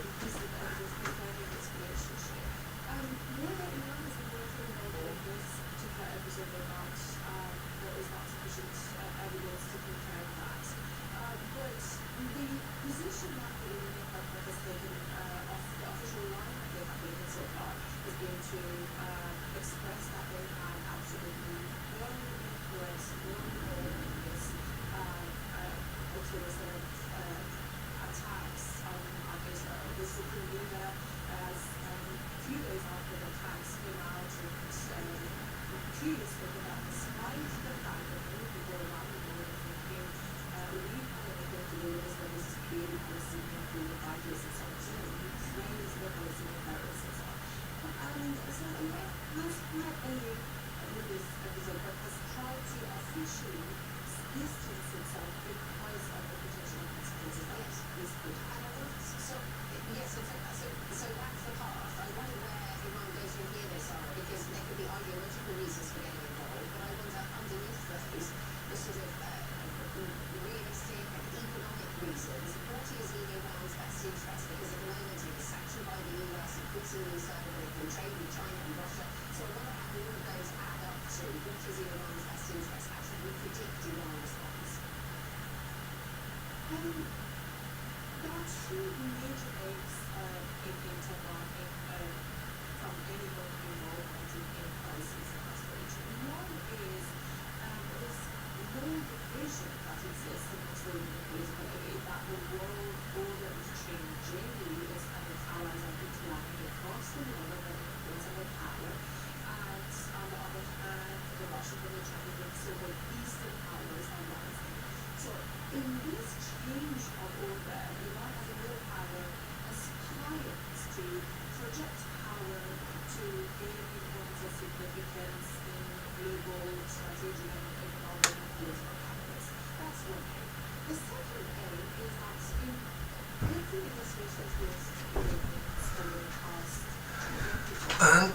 And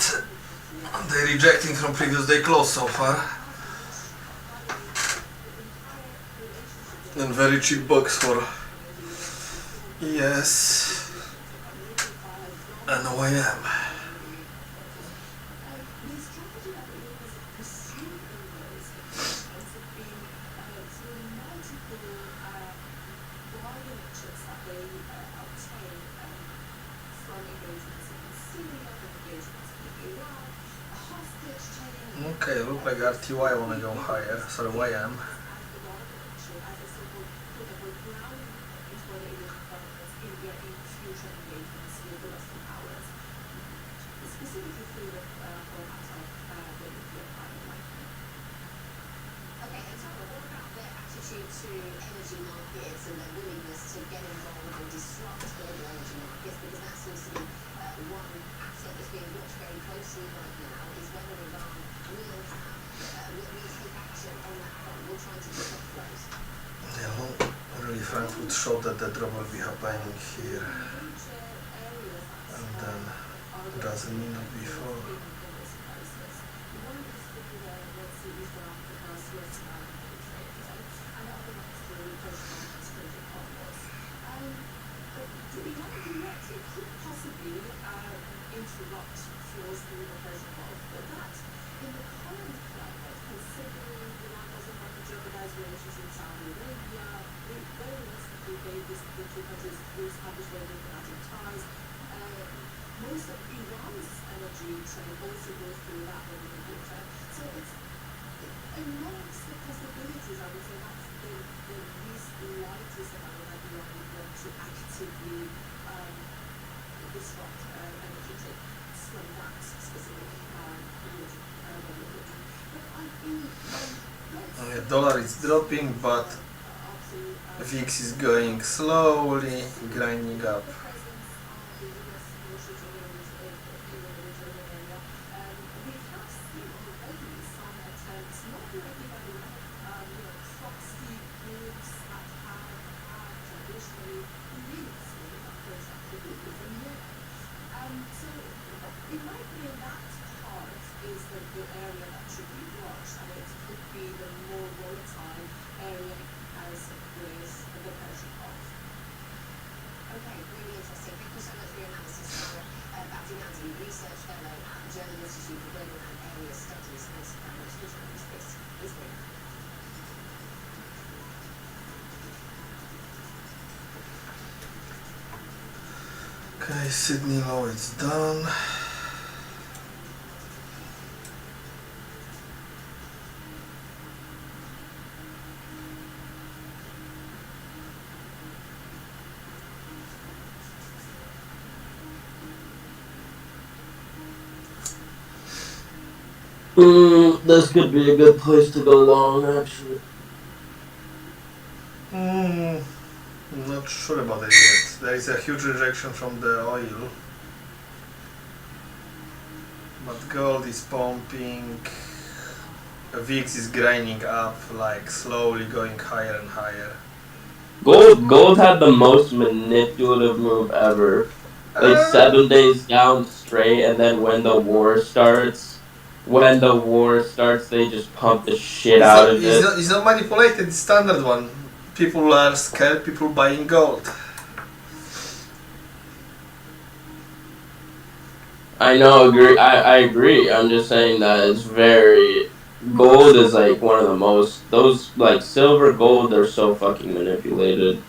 they're rejecting from previous day close so far. And very cheap box for ES and OIM. Okay, look like RTY wanna go higher. Sorry, YM. Okay, and Tara, what about their attitude to energy markets and their willingness to get involved and disrupt global energy markets? Because that seems to be one asset that's being watched very closely right now, is whether Iran will take action on that front, will try to disrupt flows. Yeah, well, really Frankfurt showed that the drop will be happening here and then just a minute before. Dollar is dropping, but VIX is going slowly, grinding up. Okay, Sydney low, it's done. This could be a good place to go long, actually. I'm not sure about it yet. There is a huge rejection from the oil. But gold is pumping. VIX is grinding up, like slowly going higher and higher. Gold had the most manipulative move ever. Like 7 days down straight, and then when the war starts, they just pump the shit out of it. It's not manipulated, it's standard one. People are scared, people buying gold. I know, I agree. I'm just saying that it's very. Gold is like one of the most. Those, like, silver, gold, they're so fucking manipulated.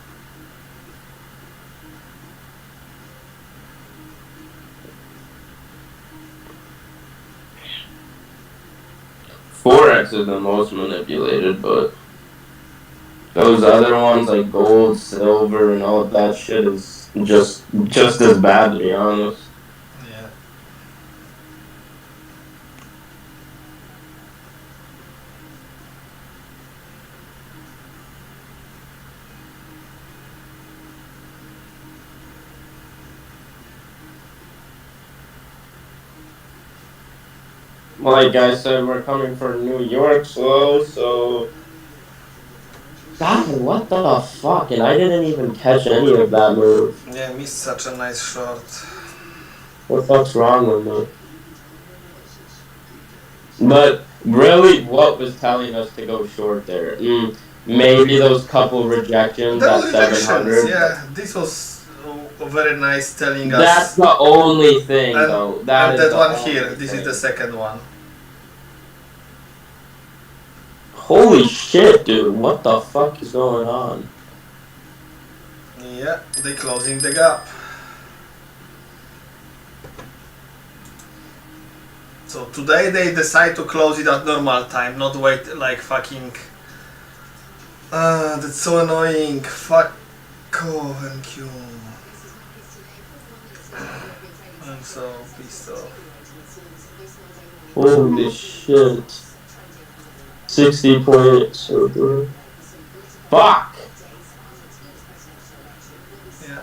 Forex is the most manipulated, but those other ones like gold, silver, and all of that shit is just as bad, to be honest. Yeah. Like I said, we're coming for New York slow, so. God, what the fuck? And I didn't even catch any of that move. Yeah, missed such a nice short. What the fuck's wrong with me? But really, what was telling us to go short there? Maybe those couple rejections at 700. Yeah, this was very nice telling us. That's the only thing, though. That one here, this is the second one. Holy shit, dude. What the fuck is going on? Yeah, they closing the gap. So today they decide to close it at normal time, not wait like fucking. That's so annoying. Fuck off and you. I'm so pissed off. Holy shit. 60 points. Fuck! Yeah.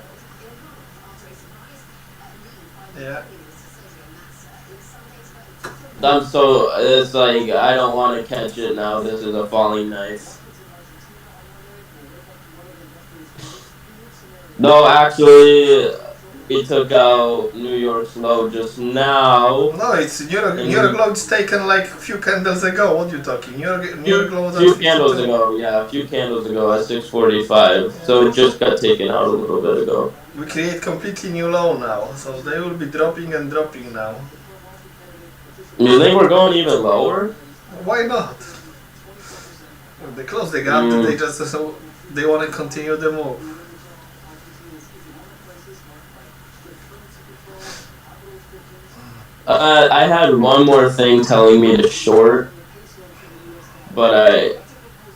Yeah. It's like, I don't want to catch it now. This is a falling knife. No, actually, we took out New York's low just now. No, it's New York low. It's taken like a few candles ago. What are you talking? New York low was at 52. Few candles ago, yeah, a few candles ago at 6:45. So it just got taken out a little bit ago. We create completely new low now, so they will be dropping and dropping now. You think we're going even lower? Why not? When they close the gap, they just they want to continue the move. I had one more thing telling me to short, but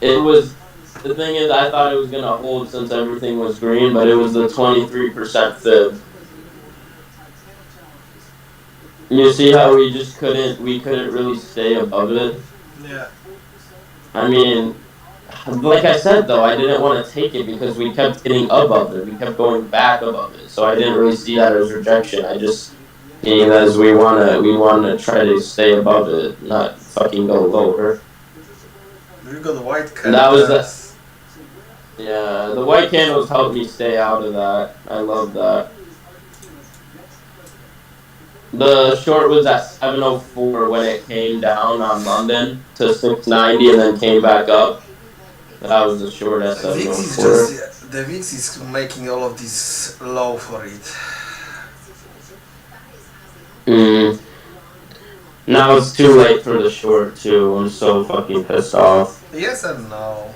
the thing is, I thought it was gonna hold since everything was green, but it was the 23% fib. You see how we couldn't really stay above it? Yeah. I mean, like I said though, I didn't want to take it because we kept getting above it. We kept going back above it. So I didn't really see that as rejection. I just seen it as we wanna try to stay above it, not fucking go lower. You got the white candles. Yeah, the white candles helped me stay out of that. I love that. The short was at 704 when it came down on London to 690 and then came back up. That was the short at 704. The VIX is making all of this low for it. Now it's too late for the short too. I'm so fucking pissed off. Yes and no.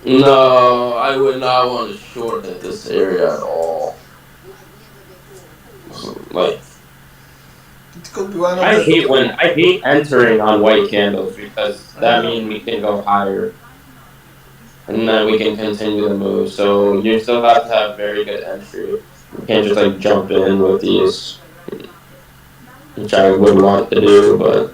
No, I would not want to short at this area at all. Like, it could be one of I hate entering on white candles because that means we can go higher. And then we can continue the move. So you still have to have very good entry. You can't just like jump in with these, which I would want to do, but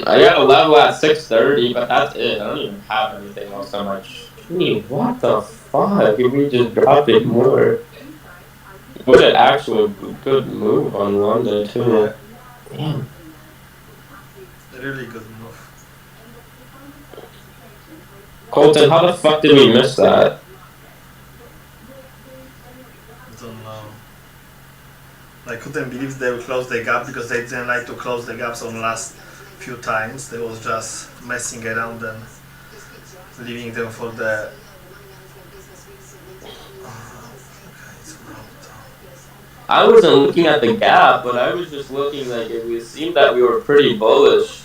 I got a level at 630, but that's it. I don't even have anything else so much. Gee, what the fuck? If we just drop it more. What an actual good move on London too. Damn. Really good move. Koltun, how the fuck did we miss that? I don't know. I couldn't believe they would close the gap because they didn't like to close the gaps on last few times. They was just messing around and leaving them for the. I wasn't looking at the gap, but I was just looking like it seemed that we were pretty bullish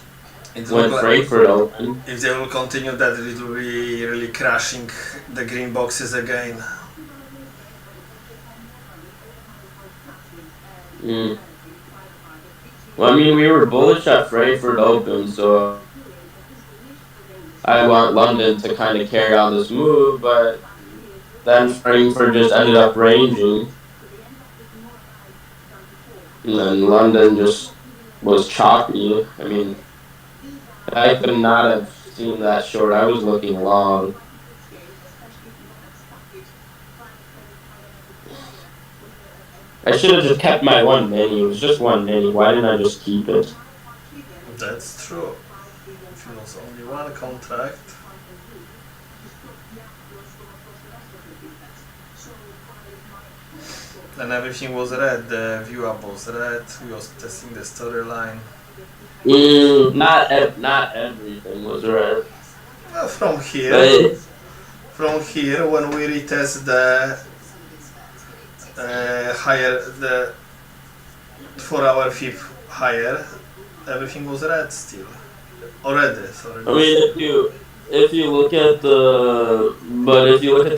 when Frankfurt opened. If they will continue that, it will be really crashing the green boxes again. Well, I mean, we were bullish at Frankfurt open, so I want London to kind of carry on this move, but then Frankfurt just ended up ranging. And then London just was choppy. I mean, I could not have seen that short. I was looking long. I should have just kept my one mini. It was just one mini. Why didn't I just keep it? That's true. If it was only one contract. And everything was red, the viewables red, we was testing the storyline. Not everything was red. From here, when we retest the higher, the 4-hour fib higher, everything was red still. Already, sorry. I mean, if you look at the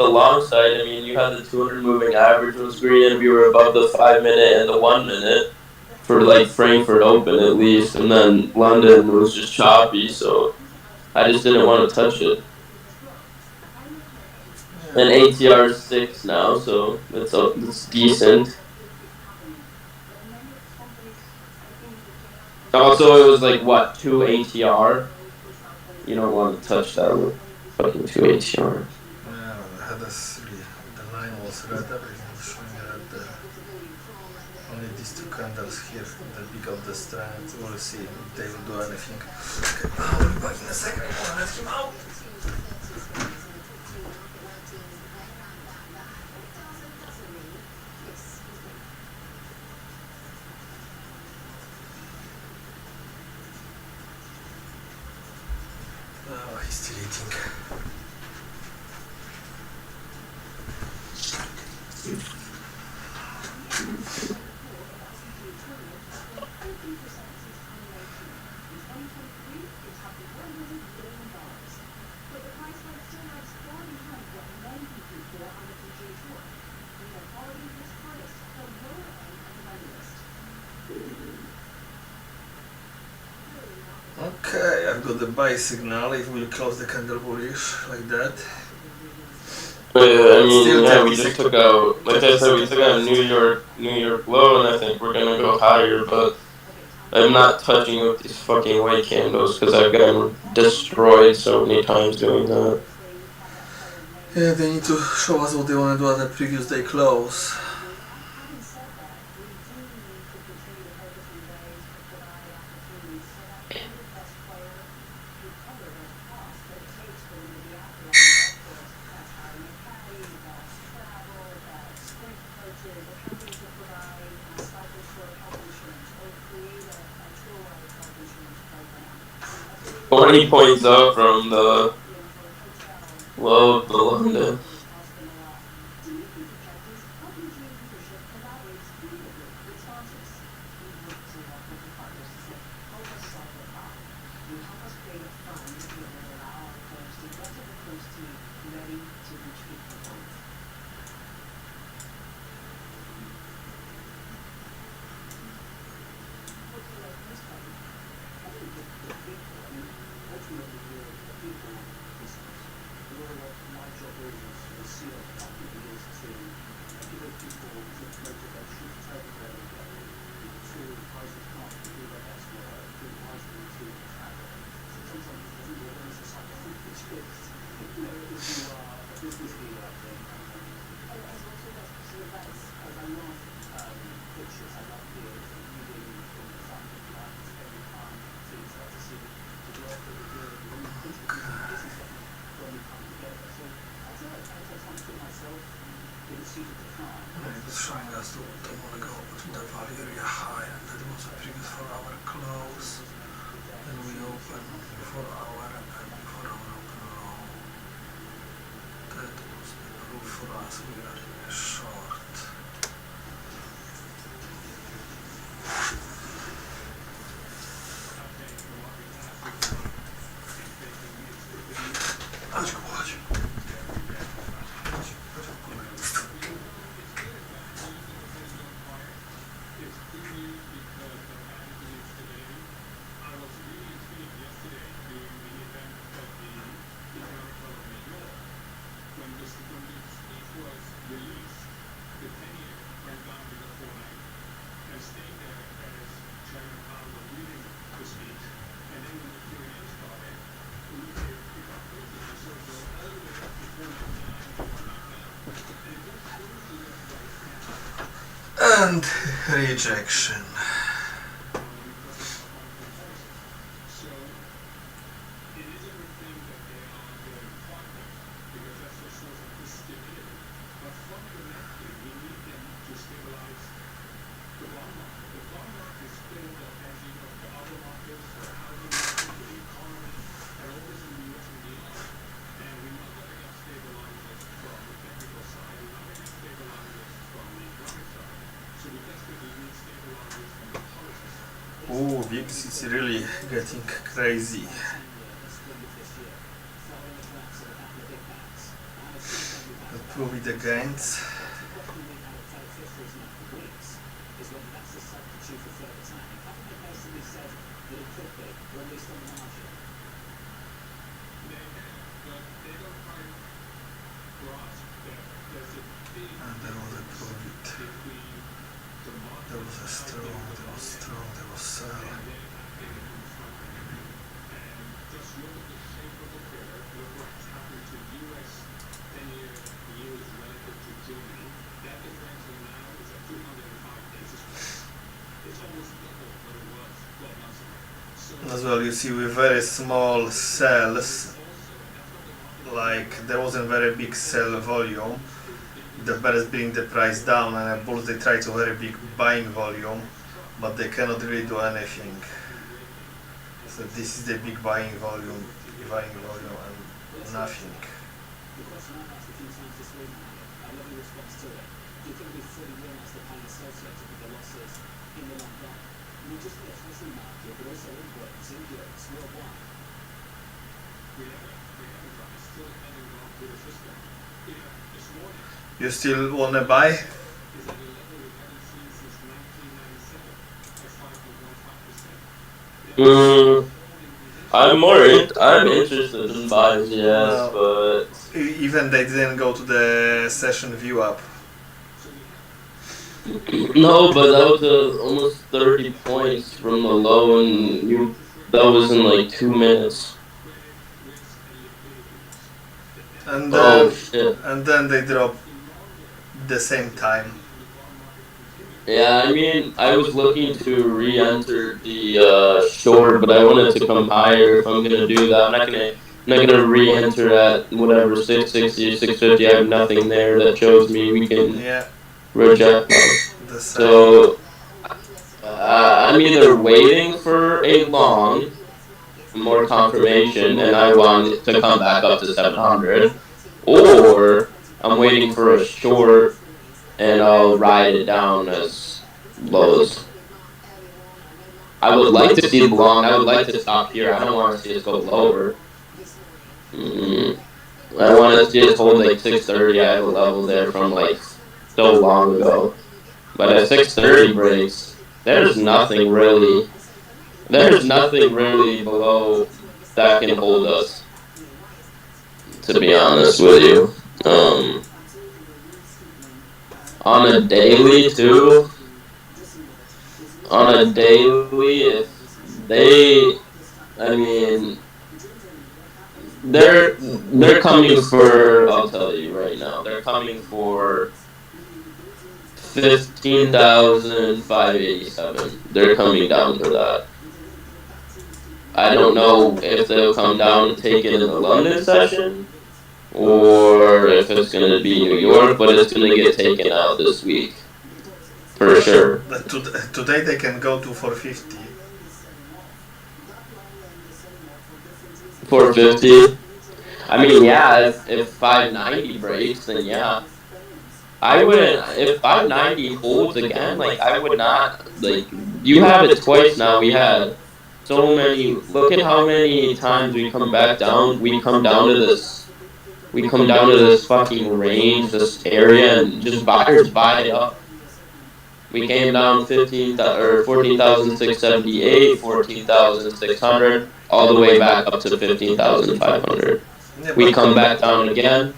long side, I mean, you had the 200 moving average was green, and we were above the 5 minute and the 1 minute for like Frankfurt Open at least, and then London was just choppy, so I just didn't want to touch it. And Yeah, ATR is 6 now, so it's decent. Also, it was like what 2 ATR. You don't want to touch that with fucking 2 ATR. yeah, I had this really, the line was red, everything was showing red there. Only these two candles here, the peak of the strength, we'll see if they will do anything. Okay, I'll be back in a second, I wanna let him out. Oh, he's still eating. Okay, I've got the buy signal. If we'll close the candle bullish like that. I mean, yeah, we just took out, like I said, we took out New York low, and I think we're gonna go higher, but I'm not touching with these fucking white candles because I've gotten destroyed so many times doing that. Yeah, they need to show us what they want to do at the previous day close. Twenty points up from the low of the London. It was showing us to want to go to the value area high, and that was a previous 4-hour close. Then we open 4-hour and then 4-hour open low. That was the rule for us. We are in a short. Chodź, chodź. And rejection. Ooh, VIX is really getting crazy. will be the gains. And there was a profit. There was a strong, there was sell. As well, you see with very small sells, like there wasn't very big sell volume. The bears bring the price down, and bulls they try to very big buying volume, but they cannot really do anything. So this is the big buying volume, and nothing. You still wanna buy? I'm interested in buys, yes, No. but Even they didn't go to the session view up. no, but that was almost 30 points from the low, and that was in like 2 minutes. And Oh then, shit. and then they drop the same time. Yeah, I mean, I was looking to re-enter the short, but I wanted to come higher. If I'm gonna do that, I'm not gonna re-enter at whatever 660 or 650. I have nothing there that shows me we can Yeah, reject them. the same. So I'm either waiting for a long, more confirmation, and I want it to come back up to 700, or I'm waiting for a short, and I'll ride it down as low as. I would like to see the long. I would like to stop here. I don't want to see us go lower. I want to see us hold like 630. I have a level there from like so long ago. But at 630 breaks, there's nothing really. There's nothing really below that can hold us. To be honest with you, on a daily too. On a daily, if they, I mean, they're coming for. I'll tell you right now, they're coming for 15,587. They're coming down for that. I don't know if they'll come down and take it in the London session, or if it's going to be New York, but it's going to get taken out this week. For sure. But today they can go to 450. 450? I mean, yeah, if 590 breaks, then yeah. I wouldn't, if 590 holds again, like, I would not, like, you have it twice now. We had so many, look at how many times we come back down, we come down to this fucking range, this area, and just buyers buy it up. We came down 14,678, 14,600, all the way back up to 15,500. We come back down again.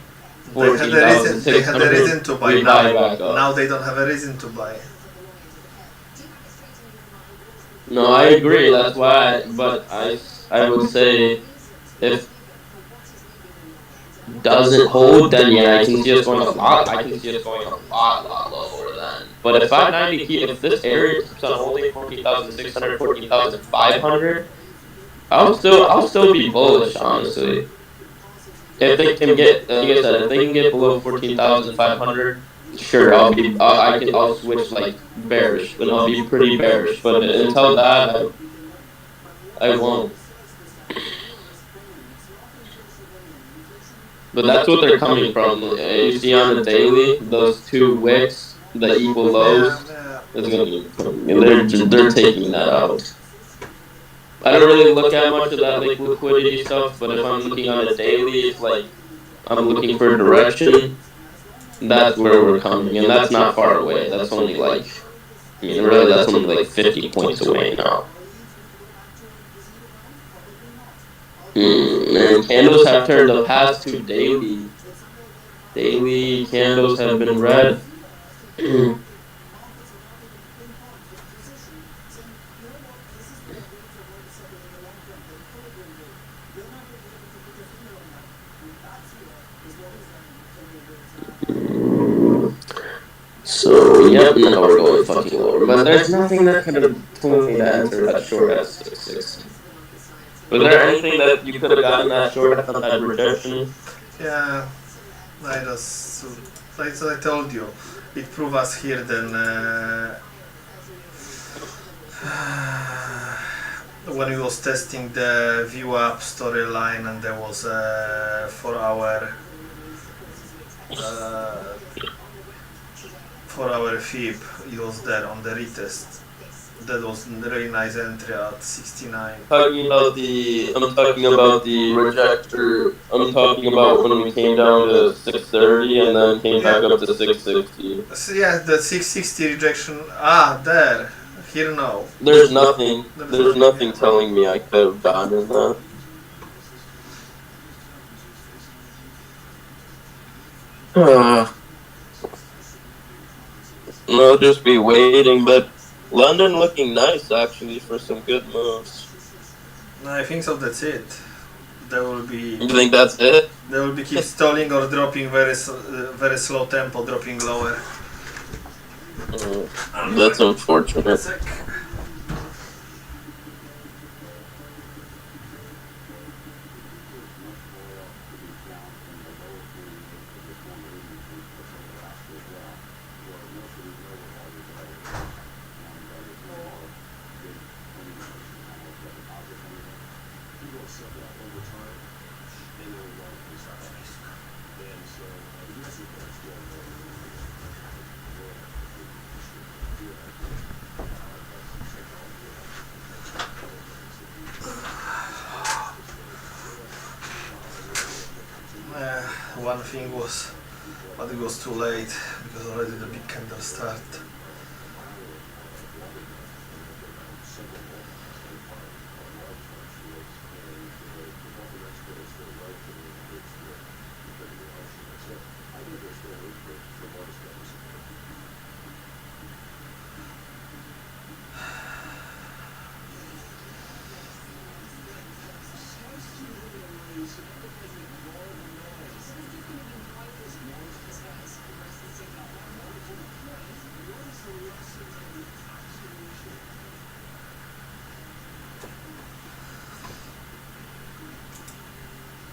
They had a reason to buy. We buy back up. Now they don't have a reason to buy. No, I agree. That's why. But I would say if doesn't hold, then yeah, I can see us going a lot. I can see us going a lot lower then. But if 590, if this area keeps on holding 14,600, 14,500, I'll still be bullish, honestly. If they can get, like I said, if they can get below 14,500, sure, I'll switch like bearish, and I'll be pretty bearish. But until that, I won't. But that's what they're coming from. You see on the daily, those two wicks, the equal lows, it's gonna be. They're taking that out. I don't really look at much of that like liquidity stuff, but if I'm looking on a daily, if like I'm looking for direction, That's where we're coming, and that's not far away. That's only like, I mean, really, that's only like 50 points away now. And candles have turned the past to daily. Daily candles have been red. So, yep, now we're going fucking lower. But there's nothing that could have told me to enter that short at 660. Was there anything that you could have gotten that short at that rejection? Yeah, I just, like I told you, it proved us here then when we was testing the view up storyline and there was a 4 hour 4 hour fib, it was there on the retest. That was really nice entry at 69. I'm talking about the rejector. I'm talking about when we came down to 630 and then came back up to 660. So yeah, the 660 rejection. There. Here no. There's nothing. There's nothing yeah. telling me I could have gotten that. I'll just be waiting, but London looking nice actually for some good moves. No, I think so. That's it. There will be. You think that's it? They will be keep stalling or dropping very slow tempo, dropping lower. That's unfortunate. One thing was, but it was too late because already the big candle started.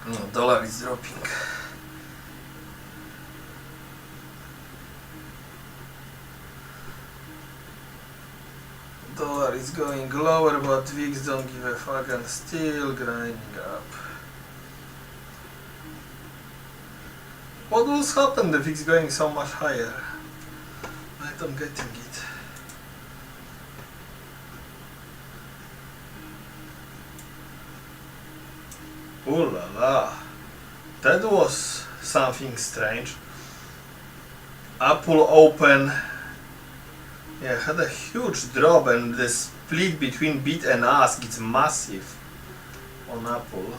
No, dollar is dropping. Dollar is going lower, but VIX don't give a fuck and still grinding up. What will happen? The VIX going so much higher? I don't getting it. Ooh la la. That was something strange. Apple open, yeah, had a huge drop and the split between bid and ask is massive on Apple.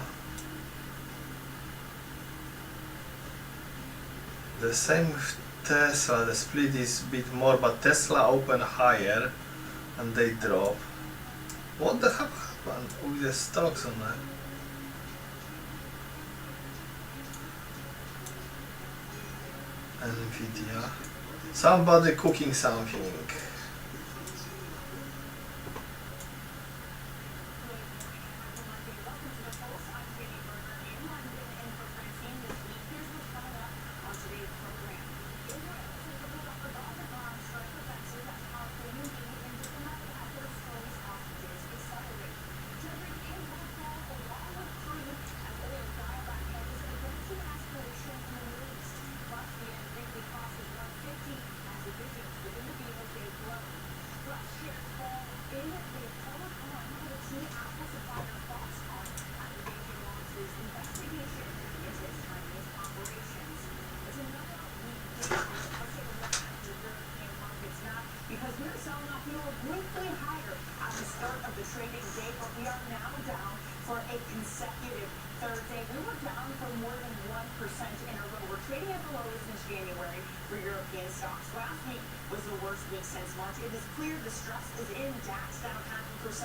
The same with Tesla, the split is a bit more, but Tesla open higher and they drop. What the hell happened with the stocks on that? Nvidia. Somebody cooking something. because we were selling off, we were briefly higher at the start of the trading day, but we are now down for a consecutive third day. We were down for more than 1% in a row. We're trading at the lowest since January for European stocks. Last week was the worst week since March. It is clear the stress is in. DAX down 0.5%.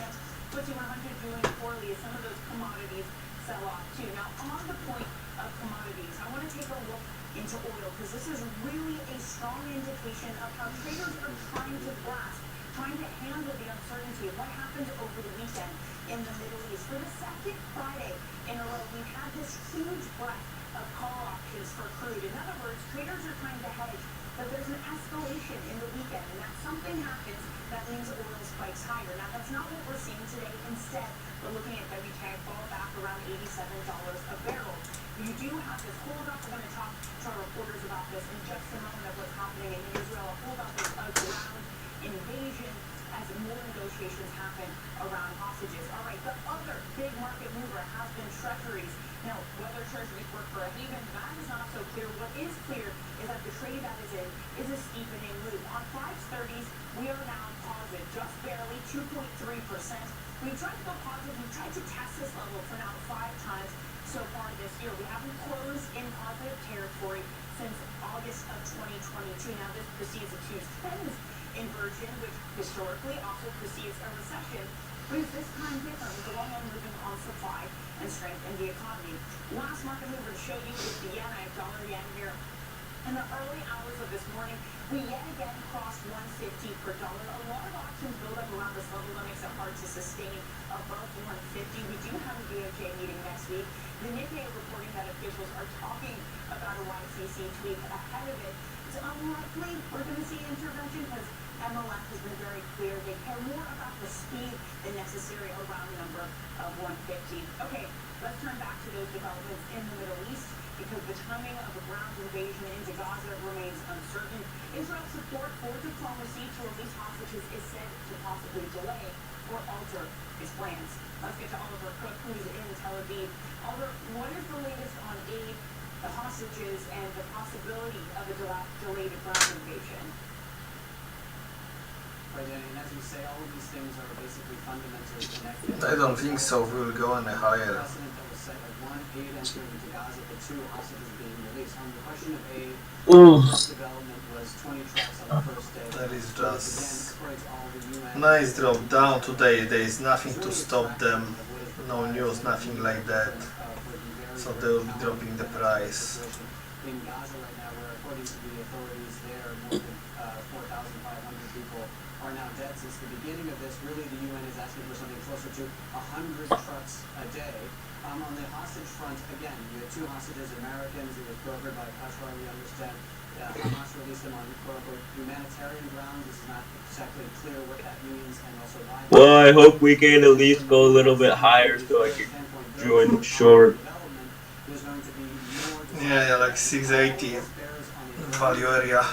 FTSE 100 doing poorly as some of those commodities sell off too. Now, on the point of commodities, I want to take a look into oil because this is really a strong indication of how traders are trying to grasp, trying to handle the uncertainty of what happened over the weekend in the Middle East. For the second Friday in a row, we've had this huge breadth of call options for crude. In other words, traders are trying to hedge that there's an escalation in the weekend and that something happens that means oil spikes higher. Now, that's not what we're seeing today. Instead, we're looking at WTI fall back around $87 a barrel. You do have this holdup. We're going to talk to our reporters about this in just a moment of what's happening in Israel. A holdup is a ground invasion as more negotiations happen around hostages. All right, the other big market mover has been treasuries. Now, whether treasuries work for a haven, that is not so clear. What is clear is that the trade that is in is a steepening move. On 530s, we are now positive, just barely 2.3%. We've tried to go positive. We've tried to test this level for now 5 times so far this year. We haven't closed in positive territory since August of 2022. Now, this precedes a 210s inversion, which historically also precedes a recession. But is this time different with the long end moving on supply and strength in the economy? Last market mover to show you is the yen. I have dollar yen here. In the early hours of this morning, we yet again crossed 150 per dollar. A lot of options build up around this level that makes it hard to sustain above 150. We do have a BOJ meeting next week. The Nikkei reporting that officials are talking about a YCC tweak ahead of it. It's unlikely we're going to see intervention because MLF has been very clear. They care more about the speed than necessary around the number of 150. Okay, let's turn back to those developments in the Middle East because the timing of a ground invasion into Gaza remains uncertain. Israel's support for diplomacy to release hostages is said to possibly delay or alter its plans. Let's get to Oliver Cook, who's in Tel Aviv. Oliver, what is the latest on aid, the hostages, and the possibility of a delayed ground invasion? Right, and as you say, all of these things are basically fundamentally connected. I don't think so. We will go any higher. Precedent that was set, like one, aid entering into Gaza, but two, hostages being released. On the question of aid, first development was 20 trucks on the first day. That is Again, just according to all the UN. nice drop down today. There is nothing to stop them. No news, nothing like that. So they will be dropping the price. In Gaza right now, where according to the authorities there, more than 4,500 people are now dead since the beginning of this. Really, the UN is asking for something closer to 100 trucks a day. On the hostage front, again, you had 2 hostages, Americans. It was brokered by Qatar, we understand. Hamas released them on quote-unquote humanitarian grounds. This is not exactly clear what that means and also why. Well, I hope we can at least go a little bit higher so I can join short. Yeah, like 680 value area.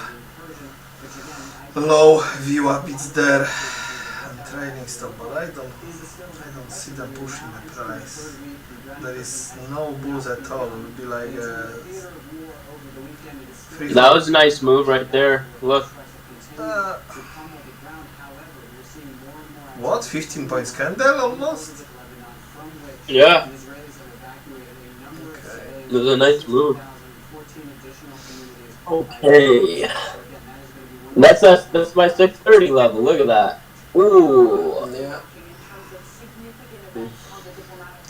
Low view up, it's there. And trading stop, but I don't see them pushing the price. There is no boost at all. It would be like That was a nice move right there. Look. What? 15 points candle almost? Yeah. Okay. It was a nice move. Okay. That's my 630 level. Look at that. Ooh. Yeah.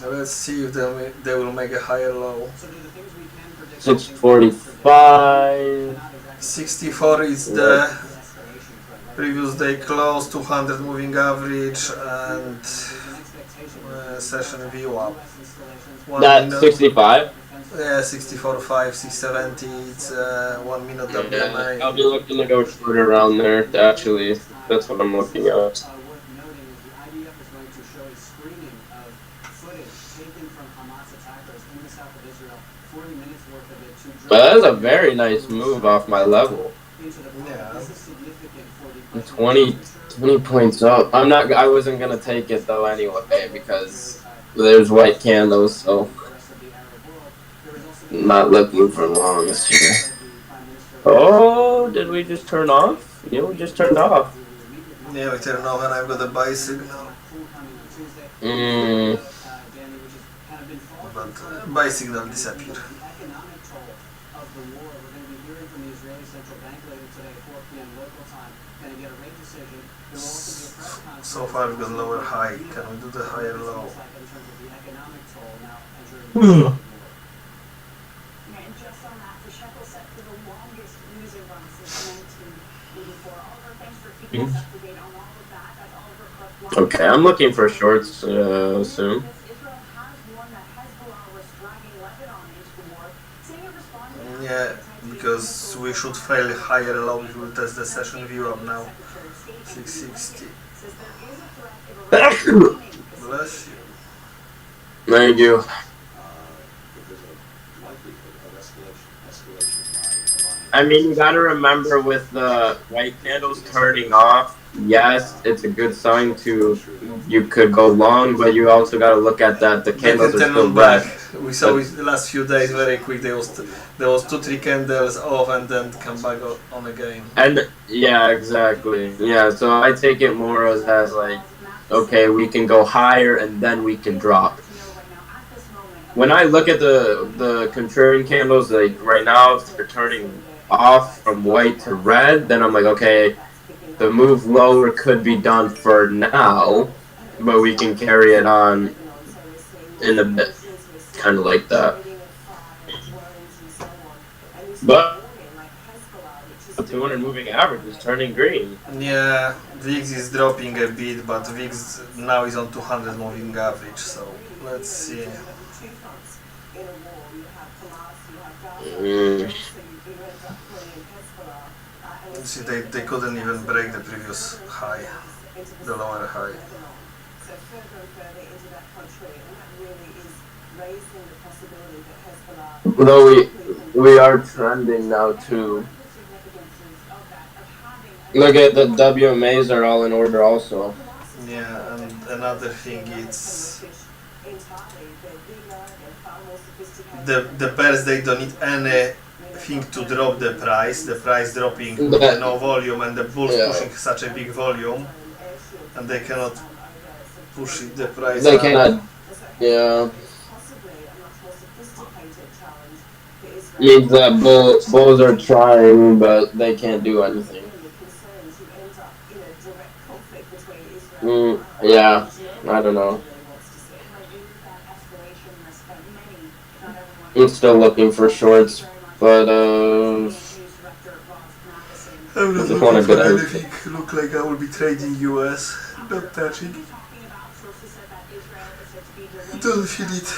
Let's see if they will make a higher low. 645. 64 is the previous day close, 200 moving average, and session view up. That's 65? Yeah, 64.5, 670, it's 1 minute WMA. I'll be looking to go shorter around there, actually. That's what I'm looking at. But that was a very nice move off my level. Yeah. 20 points up. I wasn't gonna take it though anyway because there's white candles, so not looking for longs here. Oh, did we just turn off? Yeah, we just turned off. Yeah, we turn off and I've got a buy signal. But buy signal disappear. So far we've got lower high. Can we do the higher low? Yeah, and just on that, the shekel set for the longest losing run since 1984. Oliver, thanks for keeping us up to date on all of that. That's Oliver Cliff. Okay, I'm looking for shorts soon. Israel has warned that Hezbollah was dragging Lebanon into the war, saying it responded. Yeah, because we should fail higher low if we test the session view up now. 660. Bless you. Thank you. I mean, you gotta remember with the white candles turning off, yes, it's a good sign to, you could go long, but you also gotta look at that the candles are still red. We saw it the last few days very quick. There was 2-3 candles off and then come back on again. And yeah, exactly. Yeah, so I take it more as like, okay, we can go higher and then we can drop. When I look at the contrarian candles, like right now, if they're turning off from white to red, then I'm like, okay, the move lower could be done for now, but we can carry it on in a bit, kind of like that. But the 200 moving average is turning green. Yeah, VIX is dropping a bit, but VIX now is on 200 moving average, so let's see. See, they couldn't even break the previous high, the lower high. Though we are trending now too. Look at the WMAs are all in order also. Yeah, and another thing is the bears, they don't need anything to drop the price dropping with no volume, and the bulls pushing such a big volume, and they cannot push the price They up. cannot, yeah. Means that bulls are trying, but they can't do anything. Yeah, I don't know. I'm still looking for shorts, but I'm not just want looking a for good anything. Look like I will be trading US, not touching. Don't feel it.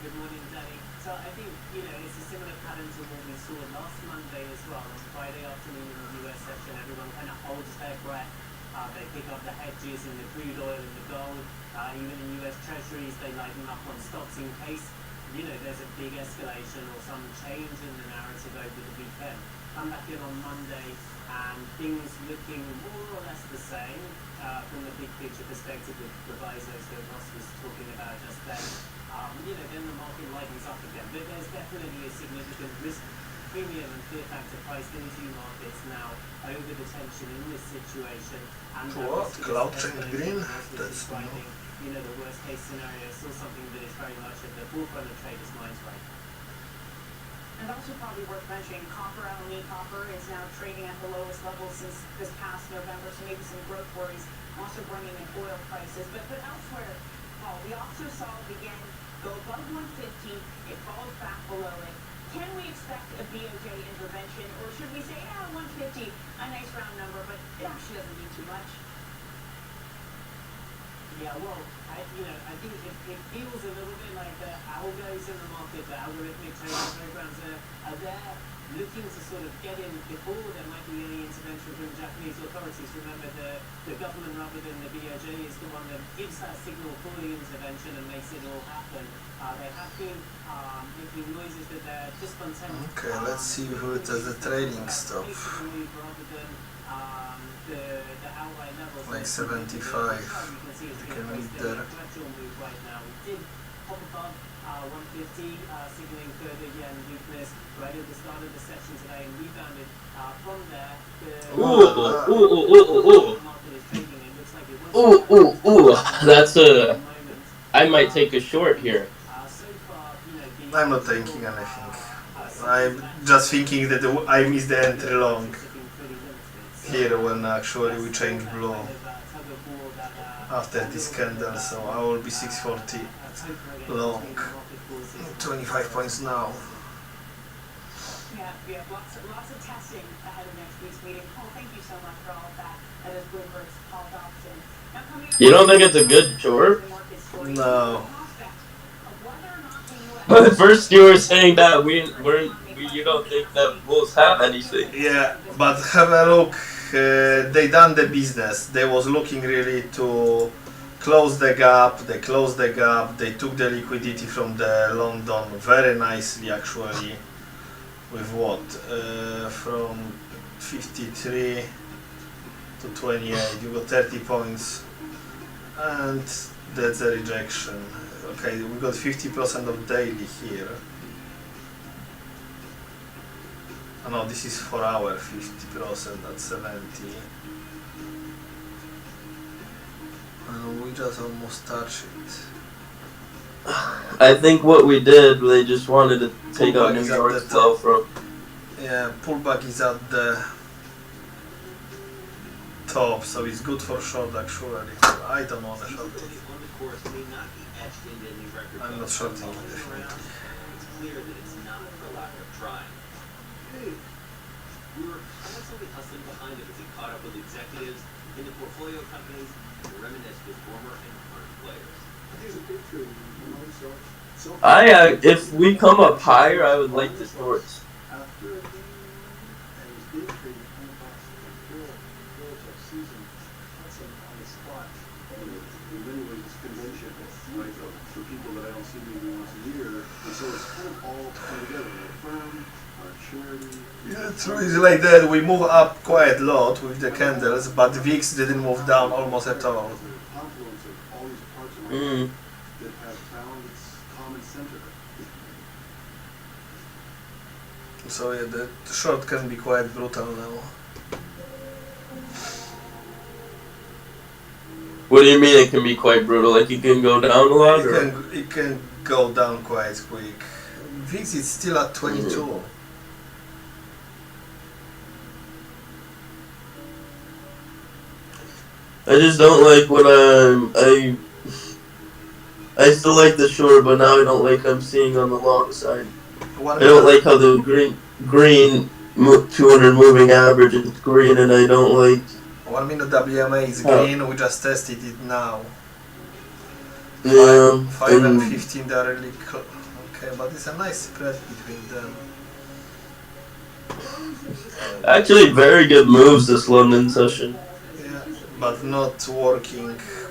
Good morning, Danny. So I think, it's a similar pattern to what we saw last Monday as well. On Friday afternoon in the US session, everyone kind of holds their breath. They pick up the hedges in the crude oil and the gold. Even in US treasuries, they lighten up on stocks in case, there's a big escalation or some change in the narrative over the weekend. Come back in on Monday and things looking more or less the same from the big picture perspective with provisos that Ross was talking about just then. Then the market lightens up again. But there's definitely a significant risk premium and fear factor priced into markets now over the tension in this situation. And What? Cloud change green? That's new. The worst case scenario is still something that is very much at the forefront of traders' minds right now. And also probably worth mentioning, copper, LME copper is now trading at the lowest level since this past November, so maybe some growth worries also bringing in oil prices. But elsewhere, Paul, we also saw it begin go above 150, it falls back below it. Can we expect a BOJ intervention, or should we say, 150, a nice round number, but it actually doesn't mean too much? Yeah, well, I think it feels a little bit like the algos in the market, the algorithmic trading programs are there. looking to sort of get in before there might be any intervention from the Japanese authorities. Remember, the government rather than the BOJ is the one that gives that signal for the intervention and makes it all happen. They have been making noises that they're discontent. Okay, let's see who does the trading stuff. Rather than the outright levels. Like 75. You can read there. Move right now. We did pop above 150, signaling further yen weakness right at the start of the session today and rebounded from there. That's a. I might take a short here. I'm not taking anything. I'm just thinking that I missed the entry long here when actually we changed blue after this candle, so I will be 640 long. 25 points now. Yeah, we have lots of testing ahead of next week's meeting. Paul, thank you so much for all of that. That is Bloomberg's Paul Dobson. Now coming up, You don't think it's a good short? No. But at first you were saying that you don't think that Bulls have anything. Yeah, but have a look. They done the business. They was looking really to close the gap. They closed the gap. They took the liquidity from the London very nicely, actually. With what? From 53 to 28. You got 30 points, and that's a rejection. Okay, we got 50% of daily here. Oh no, this is 4 hour 50% at 70. And we just almost touched it. I think what we did, they just wanted to take out New York's flow from. Yeah, pullback is at the top, so it's good for short actually. I don't want to short it. I'm not shorting it. It's clear that it's not for lack of trying. We were constantly hustling behind it as he caught up with executives in the portfolio companies and reminisced with former and current players. If we come up higher, I would like the shorts. For people that I don't see maybe once a year, and so it's kind of all coming together. Our firm, our charity. Yeah, it's really like that. We move up quite a lot with the candles, but VIX didn't move down almost at all. Confluence of all these parts of our life that have found its common center. So yeah, the short can be quite brutal now. What do you mean it can be quite brutal? Like it can go down a lot? It can go down quite quick. VIX is still at 22. I just don't like what I still like the short, but now I don't like I'm seeing on the long side. I don't like how the green 200 moving average is green, and I don't like. 1 minute WMA is green. We just tested it now. Yeah. 5 and 15 they are really okay, but it's a nice spread between them. Actually, very good moves this London session. Yeah, but not working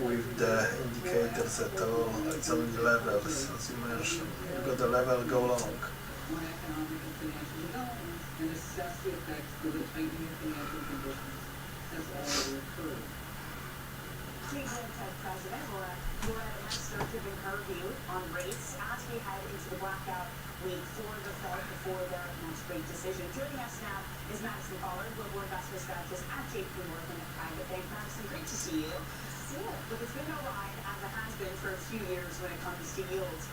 with the indicators at all. It's only levels, as you mentioned. You got the level, go long. President, Loretta Lester giving her view on rates as we head into the blackout week for the Fed before their next rate decision. Joining us now is Madison Pollard, global investment strategist at JP Morgan Private Bank. Madison, great to see you. Look, it's been a ride, as it has been for a few years when it comes to yields.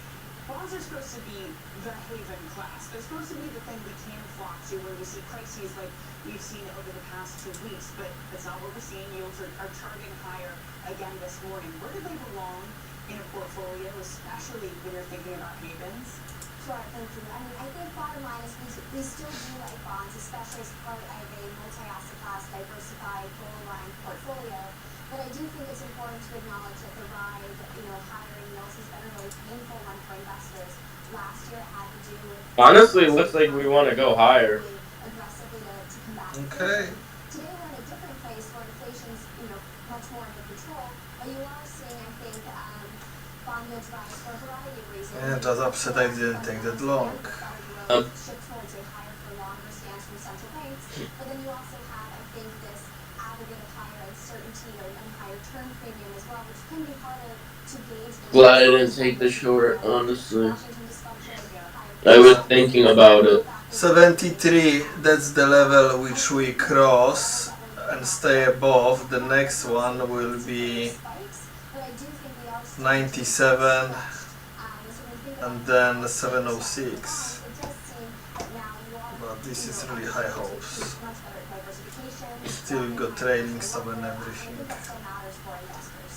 Bonds are supposed to be the haven class. They're supposed to be the thing we can flock to when we see crises like we've seen over the past 2 weeks, but that's not what we're seeing. Yields are charting higher again this morning. Where do they belong in a portfolio, especially when you're thinking about havens? Sure, thank you. I mean, I think bottom line is we still do like bonds, especially as part of a multi-asset class, diversified, full-line portfolio. But I do think it's important to acknowledge that the ride, higher in yields has been a really painful one for investors. Last year it had to do with... Honestly, it looks like we want to go higher. Okay. Today we're in a different place where inflation's, much more under control, but you are seeing, I think, bond yields rise for a variety of reasons. Yeah, just upset I didn't take that long. Shift towards a higher for longer stance from central banks, but then you also have, I think, this aggregate of higher uncertainty and higher term premium as well, which can be harder to gauge. Glad I didn't take the short, honestly. Washington dysfunction, I was thinking about it. 73, that's the level which we cross and stay above. The next one will be 97 and then 706. But this is really high hopes. Still got trailing stop and everything.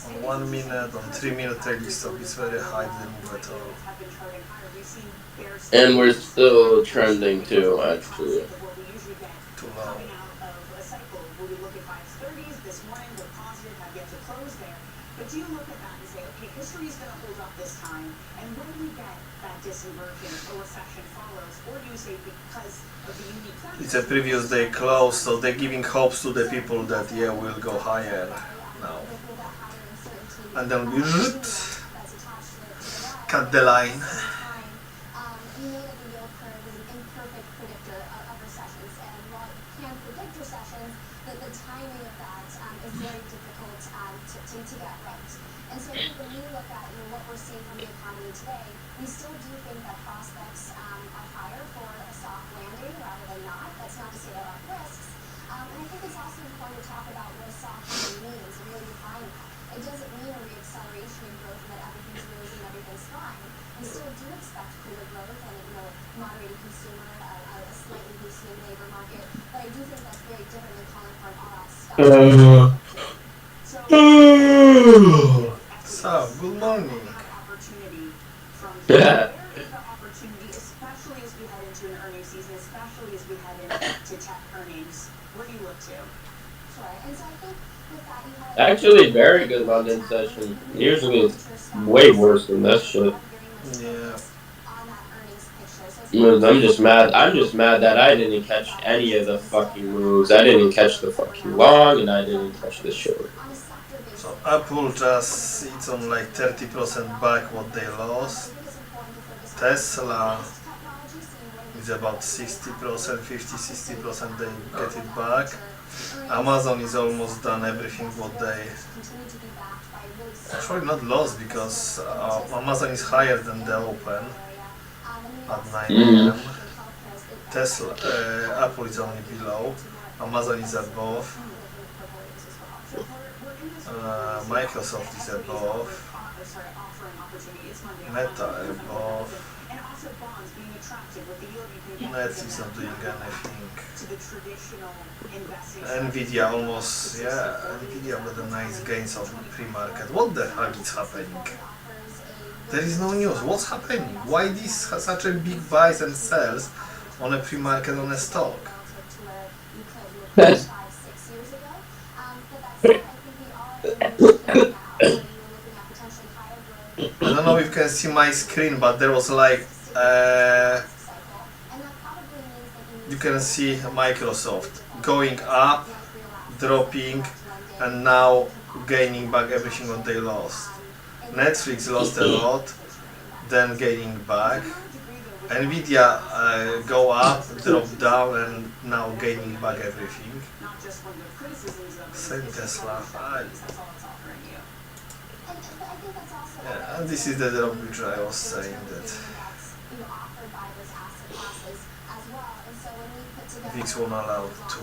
On 1 minute, on 3 minute trailing stop is very high, didn't move at all. And we're still trending too, actually. Too low. But do you look at that and say, okay, history is going to hold up this time, and when we get that disinversion, a recession follows, or do you say because of the unique factors? It's a previous day close, so they're giving hopes to the people that yeah, we'll go higher now. And then we cut the line. We know that the yield curve is an imperfect predictor of recessions, and while it can predict recessions, the timing of that is very difficult to get right. And so I think when we look at what we're seeing from the economy today, we still do think that prospects are higher for a soft landing rather than not. That's not to say there aren't risks. And I think it's also important to talk about what a soft landing means and really define that. It doesn't mean a reacceleration in growth and that everything's rosy and everything's fine. We still do expect cooler growth and moderated consumer, a slightly loosening labor market, but I do think that's very different than calling for an all-out stop. So, good morning. Yeah. Opportunity, especially as we head into an earnings season, especially as we head into tech earnings. Where do you look to? Sure, and so I think with that you have Actually, very good London session. Usually it's way worse than this shit. Yeah. I'm just mad. I'm just mad that I didn't catch any of the fucking moves. I didn't catch the fucking long, and I didn't catch the short. So Apple just it's on like 30% back what they lost. Tesla is about 60%, 50-60% they get it back. Amazon is almost done everything what they actually not lost because Amazon is higher than the open at 9 a.m. Tesla, Apple is only below, Amazon is above, Microsoft is above, Meta above, Netflix not doing anything. Nvidia almost, yeah, Nvidia with a nice gains of pre-market. What the heck is happening? There is no news. What's happening? Why this has such a big buys and sells on a pre-market on a stock? I don't know if you can see my screen, but there was like you can see Microsoft going up, dropping, and now gaining back everything what they lost. Netflix lost a lot, then gaining back. Nvidia go up, drop down, and now gaining back everything. Same Tesla. Yeah, and this is the drop which I was saying that VIX won't allow to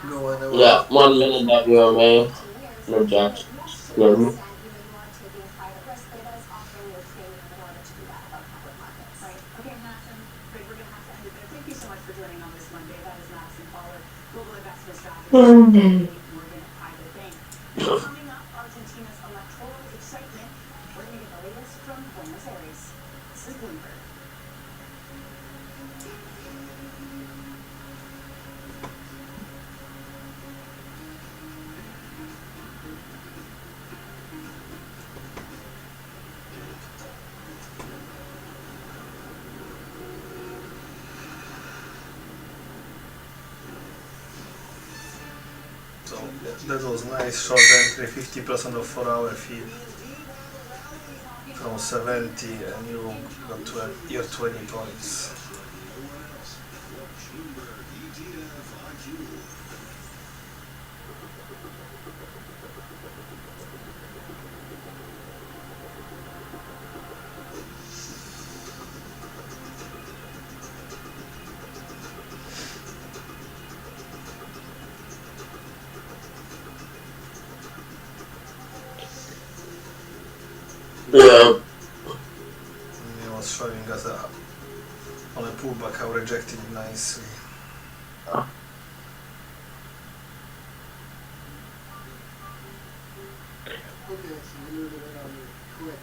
go anywhere. Yeah, 1 minute WMA. Rejection. Slim. Coming up, Argentina's electoral excitement. We're going to get the latest from Buenos Aires. This is Bloomberg. That was nice short entry, 50% of 4-hour fee from 70, and you got your 20 points. Yeah. And he was showing us on a pullback how rejected nicely. Okay, so you're moving in on your quick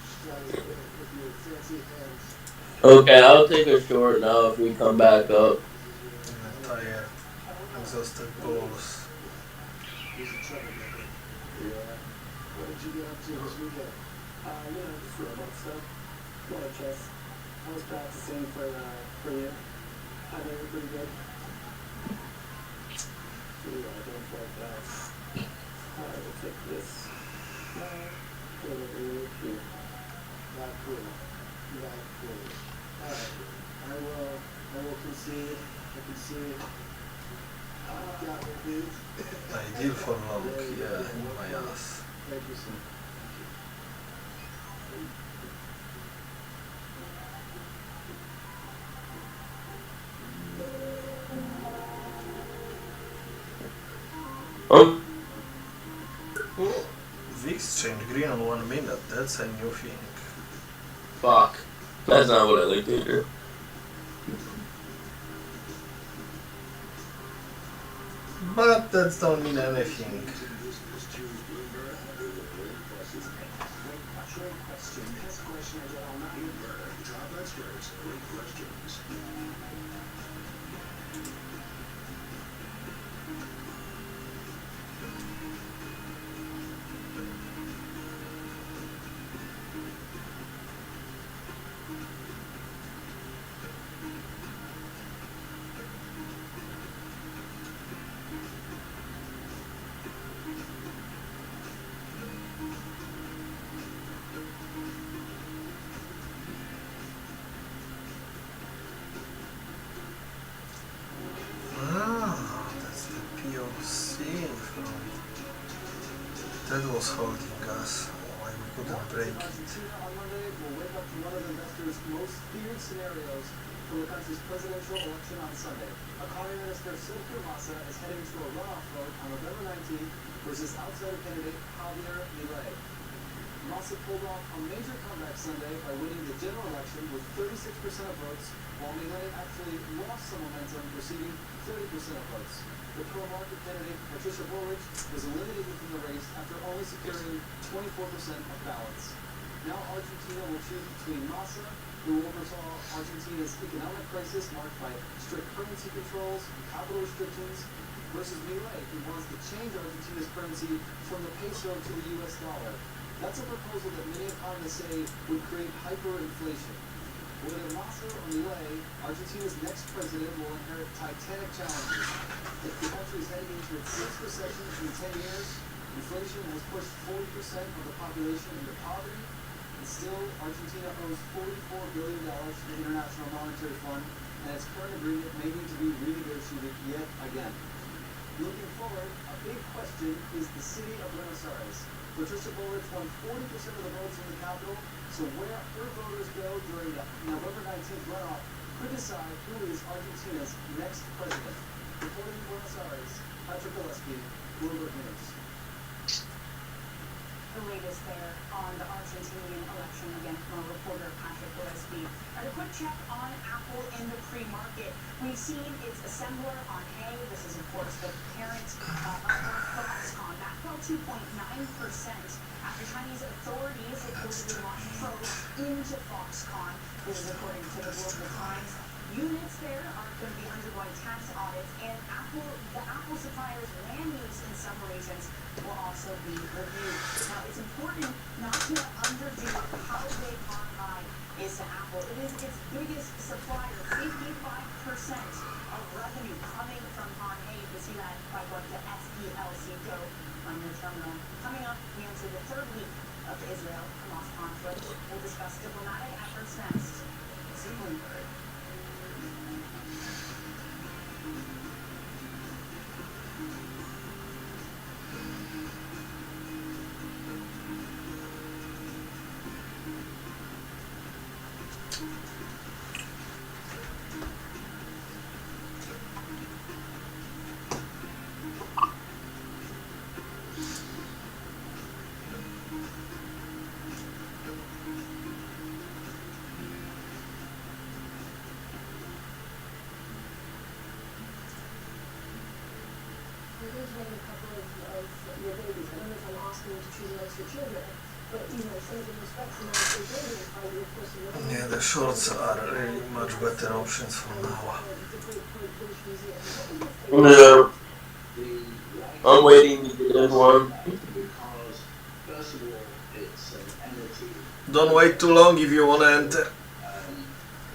strike with your fancy hands. Okay, I'll take a short now if we come back up. Tired, exhausted balls. He's a troublemaker. Yeah. What did you get up to this weekend? Just robot stuff. More chess. I was practicing for you. I think you're pretty good. Ooh, I don't like that. I will take this. Put it over here. Not cool. Not cool. Alright. I will concede. I concede. Got me, dude. Ideal for long, yeah, in my ass. Thank you, sir. VIX change green on 1 minute, that's a new thing. Fuck. That's not what I like to hear. But that don't mean anything. That's the POC from... That was holding us. Why we couldn't break it. Argentina on Monday will wake up to one of investors' most feared scenarios for the country's presidential election on Sunday. Economy Minister Sergio Massa is heading to a runoff vote on November 19th versus outsider candidate Javier Milei. Massa pulled off a major comeback Sunday by winning the general election with 36% of votes, while Milei actually lost some momentum, receiving 30% of votes. The pro-market candidate Patricia Bullrich was eliminated from the race after only securing 24% of ballots. Now Argentina will choose between Massa, who oversaw Argentina's economic crisis marked by strict currency controls and capital restrictions, versus Milei, who wants to change Argentina's currency from the peso to the US dollar. That's a proposal that many economists say would create hyperinflation. Whether Massa or Milei, Argentina's next president will inherit titanic challenges. The country is heading into its 6th recession in 10 years. Inflation has pushed 40% of the population into poverty. And still, Argentina owes $44 billion to the International Monetary Fund, and its current agreement may need to be renegotiated yet again. Looking forward, a big question is the city of Buenos Aires. Patricia Bullrich won 40% of the votes in the capital, so where her voters go during the November 19th runoff could decide who is Argentina's next president. Reporting in Buenos Aires, Patrick Gillespie, Bloomberg News. The latest there on the Argentinian election, again from our reporter Patrick Gillespie. And a quick check on Apple in the pre-market. We've seen its assembler on hay. This is, of course, the parent of Foxconn. That fell 2.9% after Chinese authorities reportedly launched probes into Foxconn. This is according to the Global Times. Units there are going to be undergoing tax audits, and the Apple supplier's land use in some regions will also be reviewed. Now, it's important not to underdo how big Hon is to Apple. It is its biggest supplier, 55% of revenue coming from Hon. You can see that by going to SEL discuss diplomatic efforts next. See Bloomberg. You're going to name a couple of your babies. I don't know if I'm asking you to choose amongst your children, but some of the most recognized babies are you, of course, Yeah, the shorts are really much better options for now. the Great British Museum. What was your favorite? Yeah, I'm waiting to get into one. Because, first of all, it's an energy. Don't wait too long if you want to enter.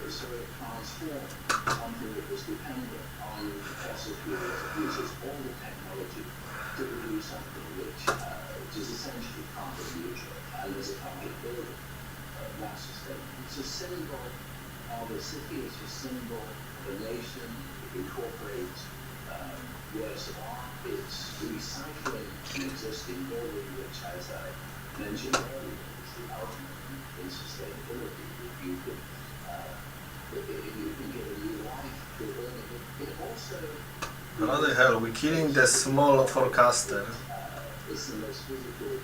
So it transformed something that was dependent on fossil fuels, uses all the technology to produce something which is essentially carbon neutral and is a public building. That's a statement. It's a symbol of a city, it's a symbol of a nation. It incorporates works of art. It's recycling an existing building, which, as I mentioned earlier, is the ultimate in sustainability. If you can give a new life to a building, it also. Bloody hell, we're killing the small forecaster It's the most physical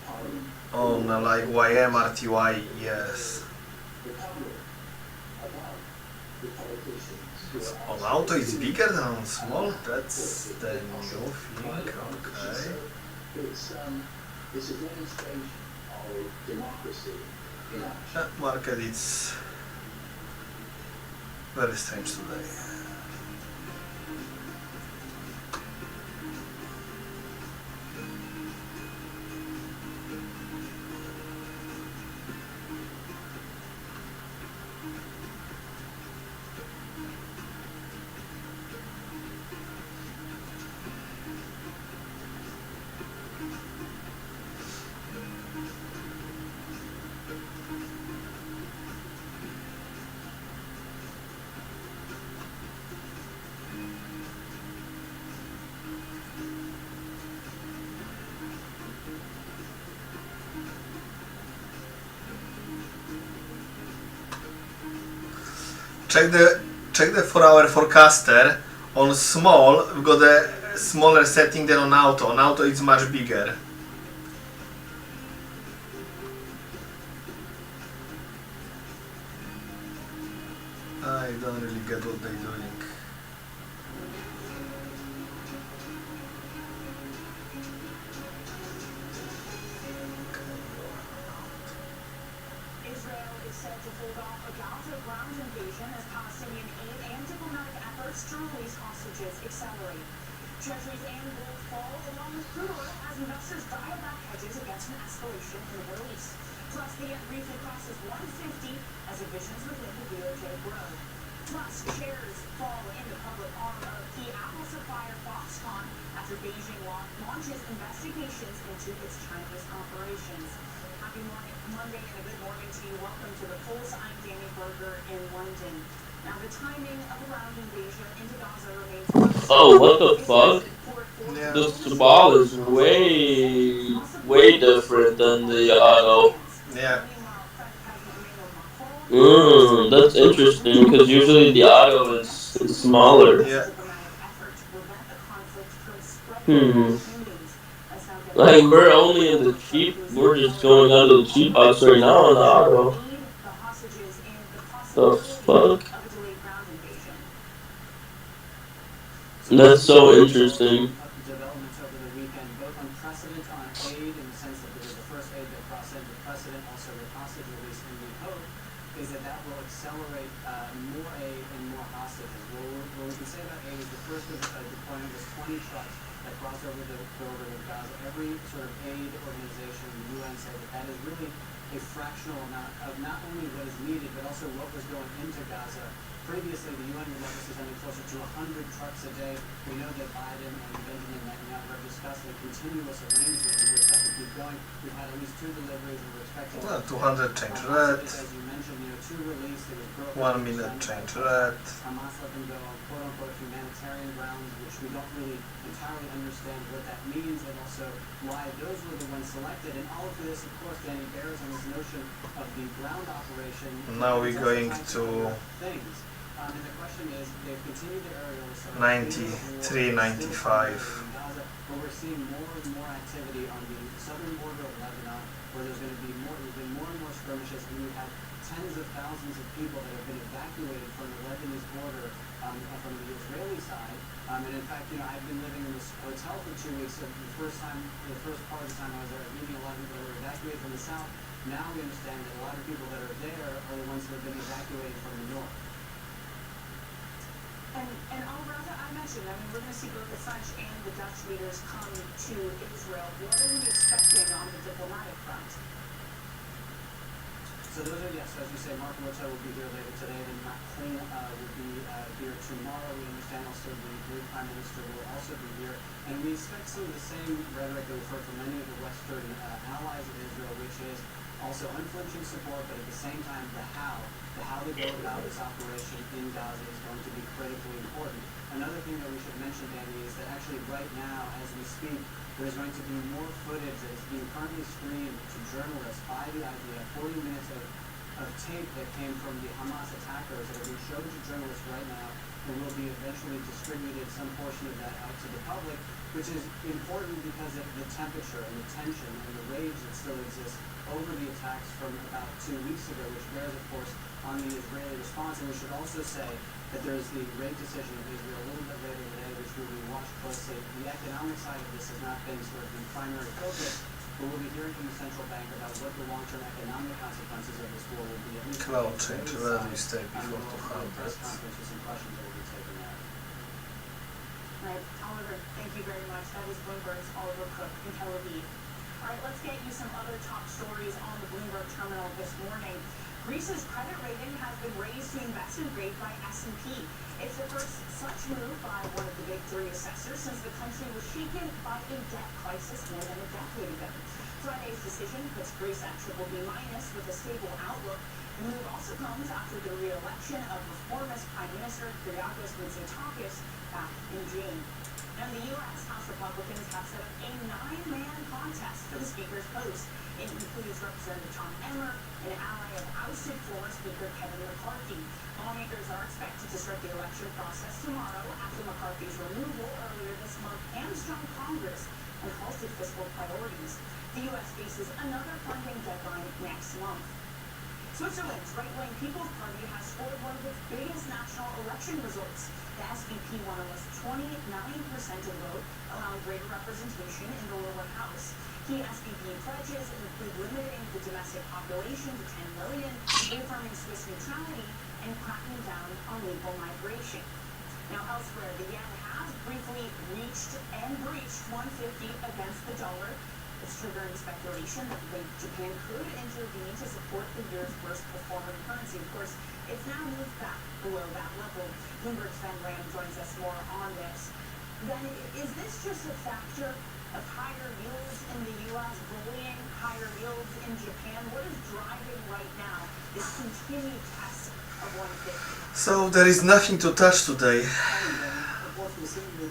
parliament. on like YMRTY, yes. The public above the politicians who are On auto is bigger than on small? That's the new thing, okay. It's a demonstration of democracy in action. That market is very strange today. Check the 4-hour forecaster. On small, we've got a smaller setting than on auto. On auto it's much bigger. I don't really get what they're doing. Israel is set to hold off a Gaza ground invasion as Palestinian aid and diplomatic efforts to release hostages accelerate. Treasuries and gold fall along with crude oil as investors dial back hedges against an escalation in the Middle East. Plus, the yen briefly crosses 150 as divisions within the DOJ grow. Plus, shares fall in the public arm of key Apple supplier Foxconn after Beijing launches investigations into its Chinese operations. Happy morning, Monday, and a good morning to you. Welcome to the Pulse. I'm Danny Berger in London. Now, the timing of a ground invasion into Gaza remains uncertain. Oh, what the fuck? Yeah. This ball is way different than the auto. Yeah. That's interesting because usually the auto is smaller. Yeah. Like we're only in the cheap. We're just going out of the cheap box right now on the auto. The fuck? That's so interesting. Developments over the weekend, both on precedent on aid, in the sense that there was the first aid that crossed into precedent, also the hostage release, and the hope is that that will accelerate more aid and more hostages. What we can say about aid is the first deployment was 20 trucks that crossed over the border with Gaza. Every sort of aid organization in the UN said that is really a fractional amount of not only what is needed, but also what was going into Gaza. Previously, the UN would level sending closer to 100 trucks a day. We know that Biden and Benjamin Netanyahu have discussed a continuous arrangement in which that could keep going. We've had at least 2 deliveries, and we're expecting... Well, 200 change Hamas, red. as you mentioned, 2 released. It was broken. 1 minute change red. Hamas let them go on quote-unquote humanitarian grounds, which we don't really entirely understand what that means, and also why those were the ones selected. And all of this, of course, Danny, bears on this notion of the ground operation. Now we're going to things. And the question is, they've continued the aerial assault. 93, 95. Gaza, but we're seeing more and more activity on the southern border of Lebanon, where there's going to be more. There's been more and more skirmishes, and we have tens of thousands of people that have been evacuated from the Lebanese border, from the Israeli side. And in fact, I've been living in this hotel for 2 weeks. So the first part of the time I was there, I was meeting a lot of people that were evacuated from the south. Now we understand that a lot of people that are there are the ones that have been evacuated from the north. And Alberta, I mentioned, we're going to see both the French and the Dutch leaders come to Israel. What are we expecting on the diplomatic front? So those are, yes, as you say, Mark Rutte will be here later today, and Macron will be here tomorrow. We understand also the Greek Prime Minister will also be here. And we expect some of the same rhetoric that we've heard from many of the Western allies of Israel, which is also unflinching support, but at the same time, the how they go about this operation in Gaza is going to be critically important. Another thing that we should mention, Danny, is that actually right now, as we speak, there's going to be more footage that is being currently streamed to journalists by the IDF, 40 minutes of tape that came from the Hamas attackers that are being shown to journalists right now, and will be eventually distributed, some portion of that out to the public, which is important because of the temperature and the tension and the rage that still exists over the attacks from about 2 weeks ago, which bears, of course, on the Israeli response. And we should also say that there is the rate decision of Israel a little bit later today, which will be watched closely. The economic side of this has not been sort of the primary focus, but we'll be hearing from the central bank about what the long-term economic consequences of this war will be. At least Cloud change red, we stay before press 200. conference with some questions that will be taken out. Right, Oliver, thank you very much. That was Bloomberg's Oliver Cook in Tel Aviv. All right, let's get you some other top stories on the Bloomberg terminal this morning. Greece's credit rating has been raised to investment grade by S&P. It's the first such move by one of the big 3 assessors since the country was shaken by a debt crisis more than a decade ago. Friday's decision puts Greece at BBB- with a stable outlook. The move also comes after the re-election of reformist Prime Minister Kyriakos Mitsotakis back in June. And the U.S. House Republicans have set up a 9-man contest for the Speaker's post. It includes Representative Tom Emmer, an ally of ousted former Speaker Kevin McCarthy. Lawmakers are expected to start the election process tomorrow after McCarthy's removal earlier this month hamstrung Congress and halted fiscal priorities. The U.S. faces another funding deadline next month. Switzerland's right-wing People's Party has scored one of its biggest national election results. The SVP won almost 29% of the vote, allowing greater representation in the lower house. Key SVP pledges include limiting the domestic population to 10 million, reaffirming Swiss neutrality, and cracking down on legal migration. Now, elsewhere, the yen has briefly reached and breached 150 against the dollar. It's triggering speculation that Japan could intervene to support the year's worst performing currency. Of course, it's now moved back below that level. Bloomberg's Ben Ram joins us more on this. Then, is this just a factor of higher yields in the U.S. bullying, higher yields in Japan? What is driving right now this continued test of 150? So there is nothing to touch today. What we're seeing with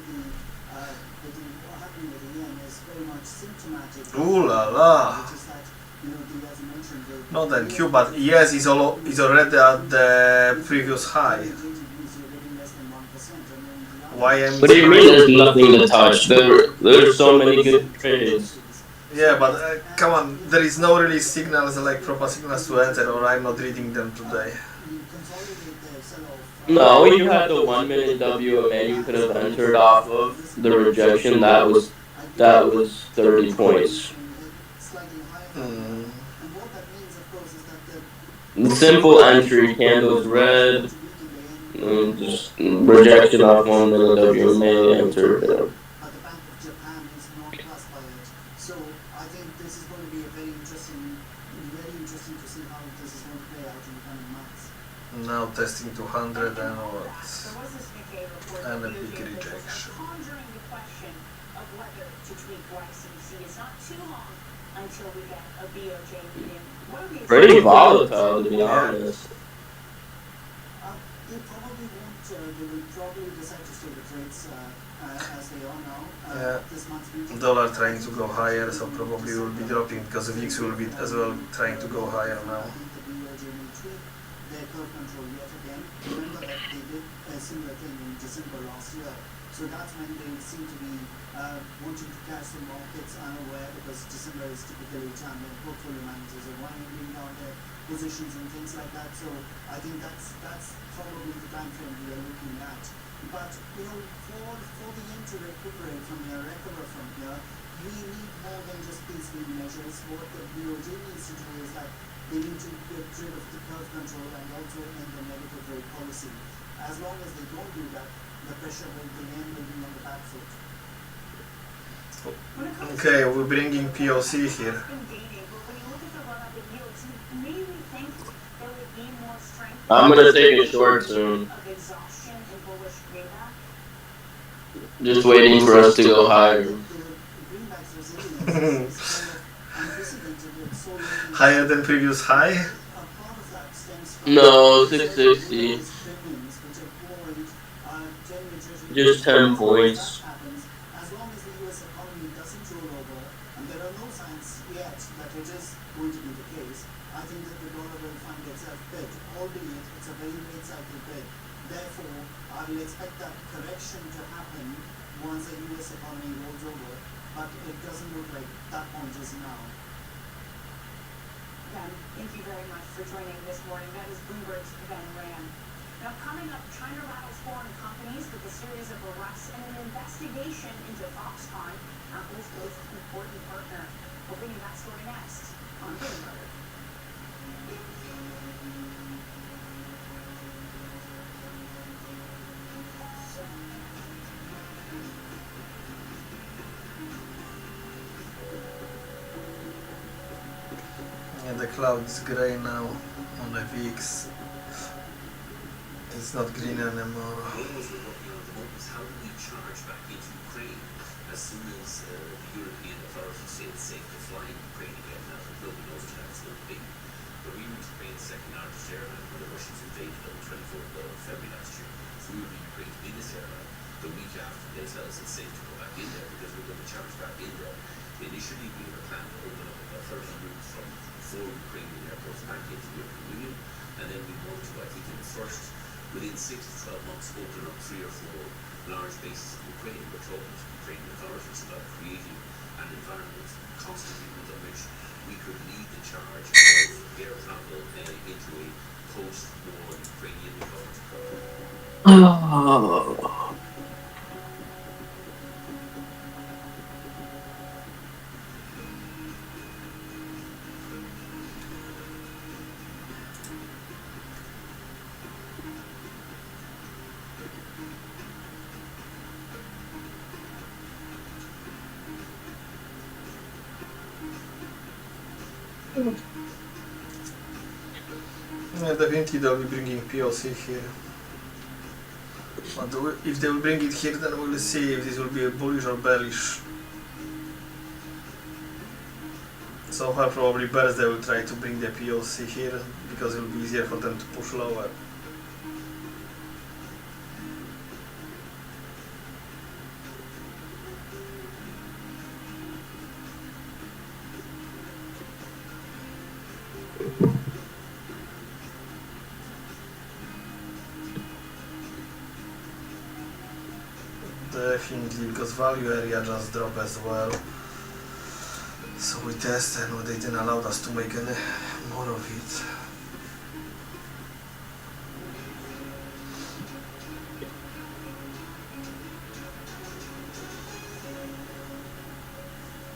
what happening with the yen is very much symptomatic. Ooh la la. Which is that, as you mentioned, Not NQ, but yes, is already at the previous high. YM. What do you mean there's nothing to touch? There's so many good trades. Yeah, but come on, there is no really signals like proper signals to enter, or I'm not reading them today. No, you had the 1 minute WMA you could have entered off of the rejection. That was 30 points. The simple entry, candles red, and just rejection off 1 minute WMA entered. But the Bank of Japan is not plus by it. So I think this is going to be a very interesting is going to play out in the coming months. Now testing 200 and what? There was this Nikkei report And that a big DOJ officials rejection. are pondering the question of whether to tweak YCC. It's not too long until we get a BOJ meeting. What are we Pretty volatile, to be honest. They probably won't, they will probably decide to stay with rates as they are now. Yeah. This month's meeting. Dollar trying to go higher, so probably will be dropping because the VIX will be as well trying to go higher now. I think the BOJ will tweak their curve control yet again. Remember that they did a similar thing in December last year. So that's when they seem to be wanting to catch the markets unaware, because December is typically a time when portfolio managers are winding down their positions and things like that. So I think that's probably the time frame we are looking at. But for the yen to recuperate from here, recover from here, we need more than just piecemeal measures. What the BOJ needs to do is that they need to get rid of the curve control and also end the negative rate policy. As long as they don't do that, the pressure will be on the back foot. Okay, we're bringing POC here. I'm gonna take a short soon. Just waiting for us to go higher. Higher than previous high? No, 660. Just 10 points. As long as the US economy doesn't roll over, and there are no signs yet that it is going to be the case, I think that the dollar will find itself bid, albeit it's a very late cycle bid. Therefore, I will expect that correction to happen once the US economy rolls over, but it doesn't look like that point is now. Ben, thank you very much for joining this morning. That is Bloomberg's Ben Rand. Now, coming up, China rattles foreign companies with a series of arrests and an investigation into Foxconn, Apple's most important partner. We'll bring you that story next on Bloomberg. Yeah, the cloud is grey now on the VIX. It's not green anymore. What was we're working on at the moment is how do we charge back into Ukraine as soon as the European authorities say it's safe to fly in Ukraine again. Now, nobody knows what that's going to be. But we were Ukraine's second largest airline when the Russians invaded on the 24th of February last year. So we were Ukraine's biggest airline. The week after, they tell us it's safe to go back in there because we're going to charge back in there. Initially, we had a plan to open up about 30 routes from 4 Ukrainian airports back into the European Union. And then we want to, I think, in the first, within 6 to 12 months, open up 3 or 4 large bases in Ukraine. We're talking to Ukrainian authorities about creating an environment constantly under which we could lead the charge of air travel into a post-war Ukrainian recovery. Oh. Yeah, definitely they'll be bringing POC here. But if they will bring it here, then we'll see if this will be a bullish or bearish. So far, probably bears they will try to bring the POC here because it will be easier for them to push lower. Definitely, because value area just dropped as well. So we test and they didn't allow us to make any more of it.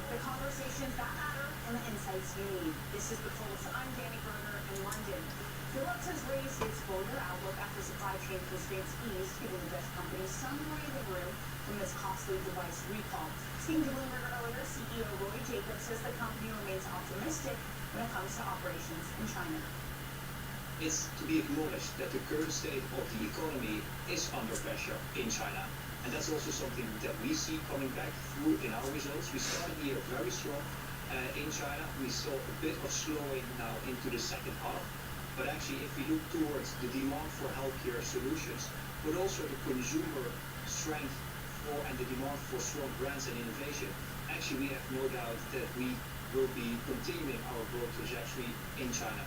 The conversations that matter and the insights you need. This is The Pulse. I'm Danny Berger in London. Philips has raised its full-year outlook after supply chain constraints eased, giving the Dutch company some breathing room from its costly device recall. Speaking to Bloomberg earlier, CEO Roy Jacobs says the company remains optimistic when it comes to operations in China. it's to be acknowledged that the current state of the economy is under pressure in China. And that's also something that we see coming back through in our results. We started the year very strong in China. We saw a bit of slowing now into the second half. But actually, if we look towards the demand for healthcare solutions, but also the consumer strength and the demand for strong brands and innovation, actually we have no doubt that we will be continuing our growth trajectory in China.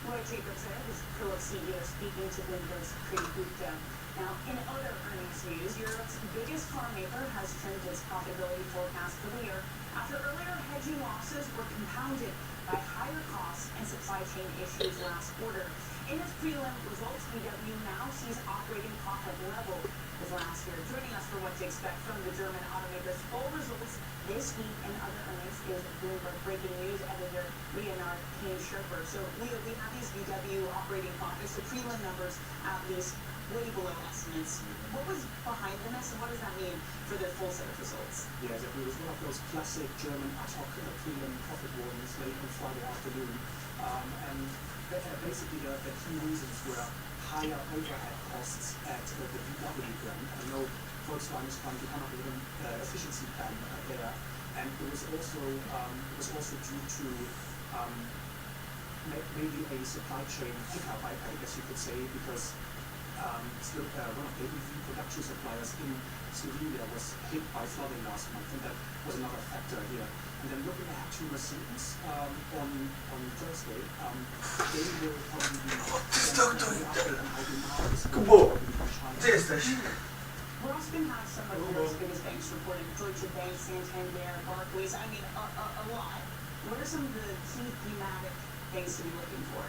Roy Jacobs there, who's Philips CEO, speaking to Bloomberg's Kriti Gupta. Now, in other earnings news, Europe's biggest car maker has trimmed its profitability forecast for the year after earlier hedging losses were compounded by higher costs and supply chain issues last quarter. In its prelim results, VW now sees operating profit level as last year. Joining us for what to expect from the German automaker's full results this week and other earnings is Bloomberg Breaking News editor Leonard Kane-Sherper. So, Leo, we have these VW operating profits, the prelim numbers at least way below estimates. What was behind the miss, and what does that mean for their full set of results? Yeah, it was one of those classic German ad hoc prelim profit warnings late on Friday afternoon. And basically the key reasons were higher overhead costs at the VW brand. I know Volkswagen is trying to come up with an efficiency plan there, and it was also due to maybe a supply chain hiccup, I guess you could say, because one of the EV production suppliers in Slovenia was hit by flooding last month, and that was another factor here. And then looking ahead to Mercedes on Thursday, they will probably be update on how demand is going from China. We're also going to have some of Europe's biggest banks reporting: Deutsche Bank, Santander, Barclays. I mean, a lot. What are some of the key thematic things to be looking for?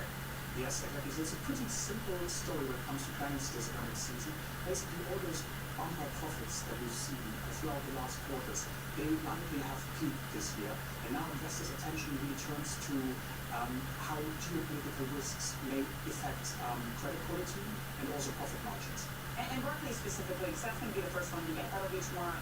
Yes, exactly. So it's a pretty simple story when it comes to banks this earnings season. Basically, all those bumper profits that we've seen throughout the last quarters, they likely have peaked this year, and now investors' attention really turns to how geopolitical risks may affect credit quality and also profit margins. And Barclays specifically, because that's going to be the first one to get. That'll be tomorrow.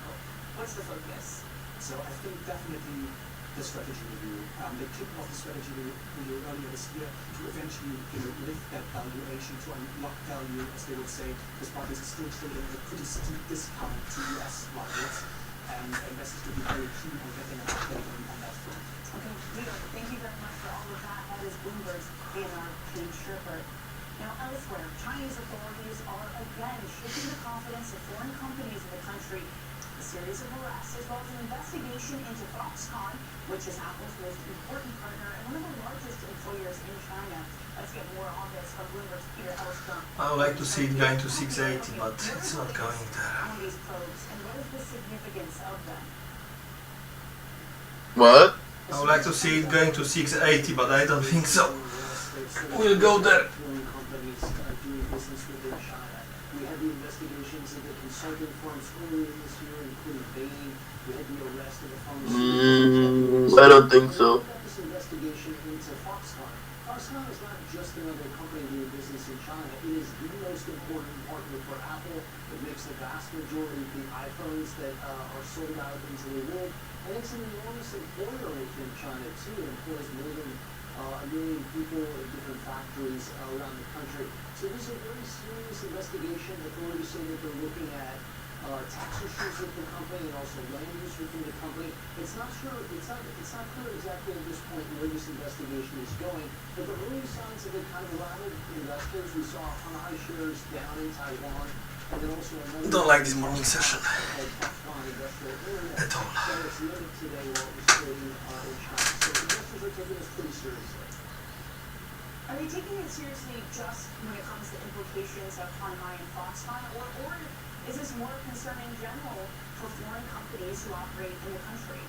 What's the focus? So I think definitely the strategy review. They kicked off the strategy review earlier this year to eventually lift that valuation to unlock value, as they would say, because Barclays is still trading at a pretty steep discount to US markets, and investors will be very keen on getting an update on that front. Okay, Leo, thank you very much for all of that. That is Bloomberg's Leonard Kane-Sherper. Now, elsewhere, Chinese authorities are again shaking the confidence of foreign companies in the country. A series of arrests, as well as an investigation into Foxconn, which is Apple's most important partner and one of the largest employers in China. Let's get more on this from Bloomberg's Peter Elstrom. I would like to see it going to 680, but it's not going there. On these probes, and what is the significance of them? What? I would like to see it going to 680, but I don't think so. We'll go there. We had the investigations into consulting firms earlier this year, including Bain. We had the arrest of the pharmaceutical I don't think so. This investigation into Foxconn. Foxconn is not just another company doing business in China. It is the most important partner for Apple. It makes the vast majority of the iPhones that are sold out into the world. And it's an enormous employer within China, too. It employs more than a million people in different factories around the country. So this is a very serious investigation. Authorities say that they're looking at tax issues with the company and also land use within the company. It's not clear exactly at this point where this investigation is going, but the early signs of it kind of rattled investors. We saw high shares down in Taiwan, and then also another. Don't like this morning session at all. Today while it was trading in China. So investors are taking this pretty seriously. Are they taking it seriously just when it comes to implications of Honmai and Foxconn, or is this more a concern in general for foreign companies who operate in the country?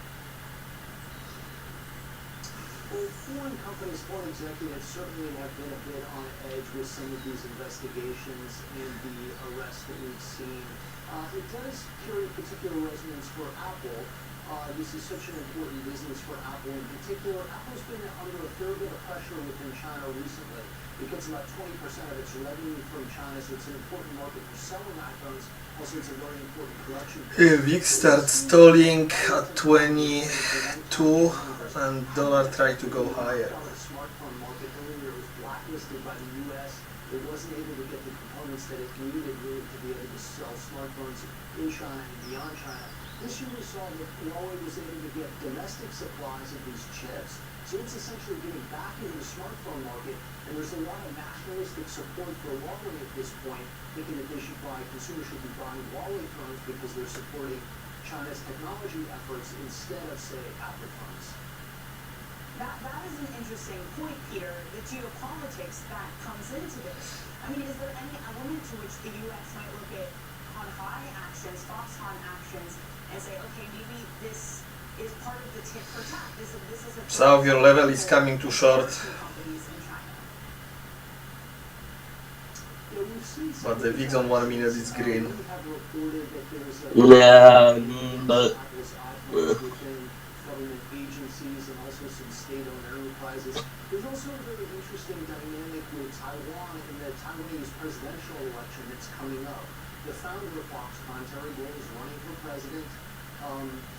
Well, foreign companies, foreign executives certainly have been a bit on edge with some of these investigations and the arrests that we've seen. It does carry particular resonance for Apple. This is such an important business for Apple in particular. Apple's been under a fair bit of pressure within China recently. It gets about 20% of its revenue from China, so it's an important market for selling iPhones. Also, it's a very important production. VIX starts stalling at 22 and dollar try to go higher. smartphone market. Earlier, it was blacklisted by the U.S. It wasn't able to get the components that it needed really to be able to sell smartphones in China and beyond China. This year we saw that Huawei was able to get domestic supplies of these chips. So it's essentially getting back into the smartphone market, and there's a lot of nationalistic support for Huawei at this point, thinking that consumers should be buying Huawei phones because they're supporting China's technology efforts instead of, say, Apple phones. That is an interesting point, Peter. The geopolitics that comes into this. I mean, is there any element to which the U.S. might look at Hanhai actions, Foxconn actions, and say, okay, maybe this is part of the tit for tat. This is a So your level is coming too short. But the VIX on 1 minute is green. Yeah, but government agencies and also some state-owned enterprises. There's also a very interesting dynamic with Taiwan in the Taiwanese presidential election that's coming up. The founder of Foxconn, Terry Gou, is running for president.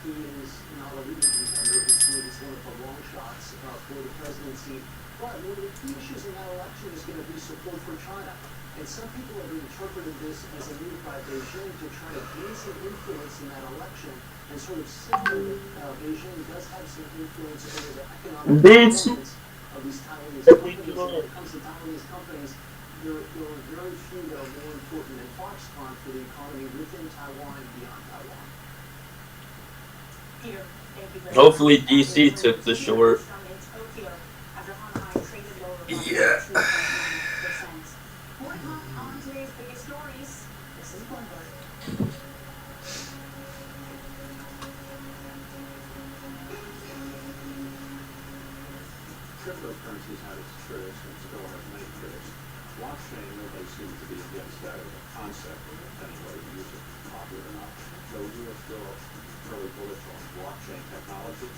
He is not a leading contender. He's one of the long shots for the presidency. But one of the key issues in that election is going to be support for China. And some people have interpreted this as a move by Beijing to try to gain some influence in that election and sort of signal that Beijing does have some influence over the economic performance of these Taiwanese companies. And when it comes to Taiwanese companies, there are very few that are more important than Foxconn for the economy within Taiwan and beyond Taiwan. Peter, thank you very hopefully much. DC took the short. After Hanhai traded lower by 2.9%. More to come on today's biggest stories. This is Bloomberg. Cryptocurrencies had its critics and still have many critics. Blockchain, nobody seems to be against that as a concept, depending whether you use it properly or not. So you are still fairly bullish on blockchain technology?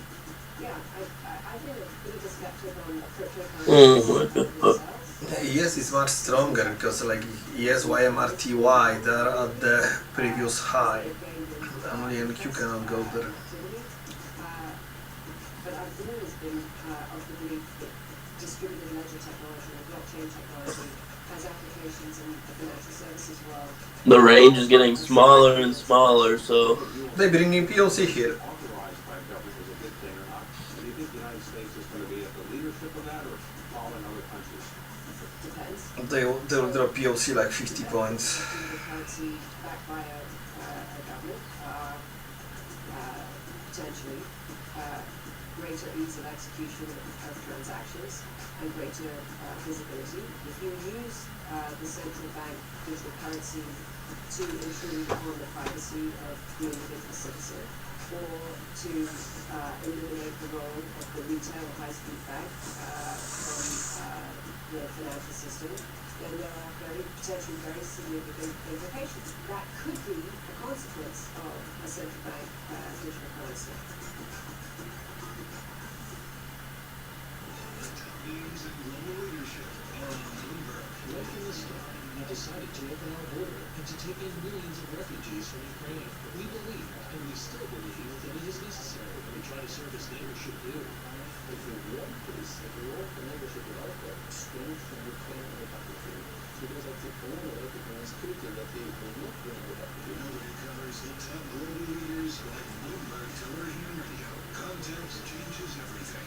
Yeah, I feel a bit of a skeptic on cryptocurrencies themselves. ES is much stronger because like ES YMRTY, they're at the previous high. Only NQ cannot go there. But I've always been of the belief that distributed ledger technology or blockchain technology has applications in the financial services world. The range is getting smaller and smaller, so They bring in POC here. Authorized by government is a good thing or not? Do you think the United States is going to be at the leadership of that or following other countries? Depends. They'll drop POC like 50 points. Currency backed by a government, potentially greater ease of execution of transactions and greater visibility. If you use the central bank digital currency to intrude on the privacy of the individual citizen, or to eliminate the role of the retail high-speed bank from the financial system, then there are potentially very significant implications. That could be a consequence of a central bank digital currency. News and global leadership are on Bloomberg. Right from the start, we decided to open our border and to take in millions of refugees from Ukraine. We believe, and we still believe, that it is necessary, and we try to serve as neighbors should do. If you want peace, if you want the neighborship development, Spain from Ukraine and the country, because I think all of it is critical that they will not bring the country. Nobody covers the top global leaders like Bloomberg Television and Radio. Context changes everything.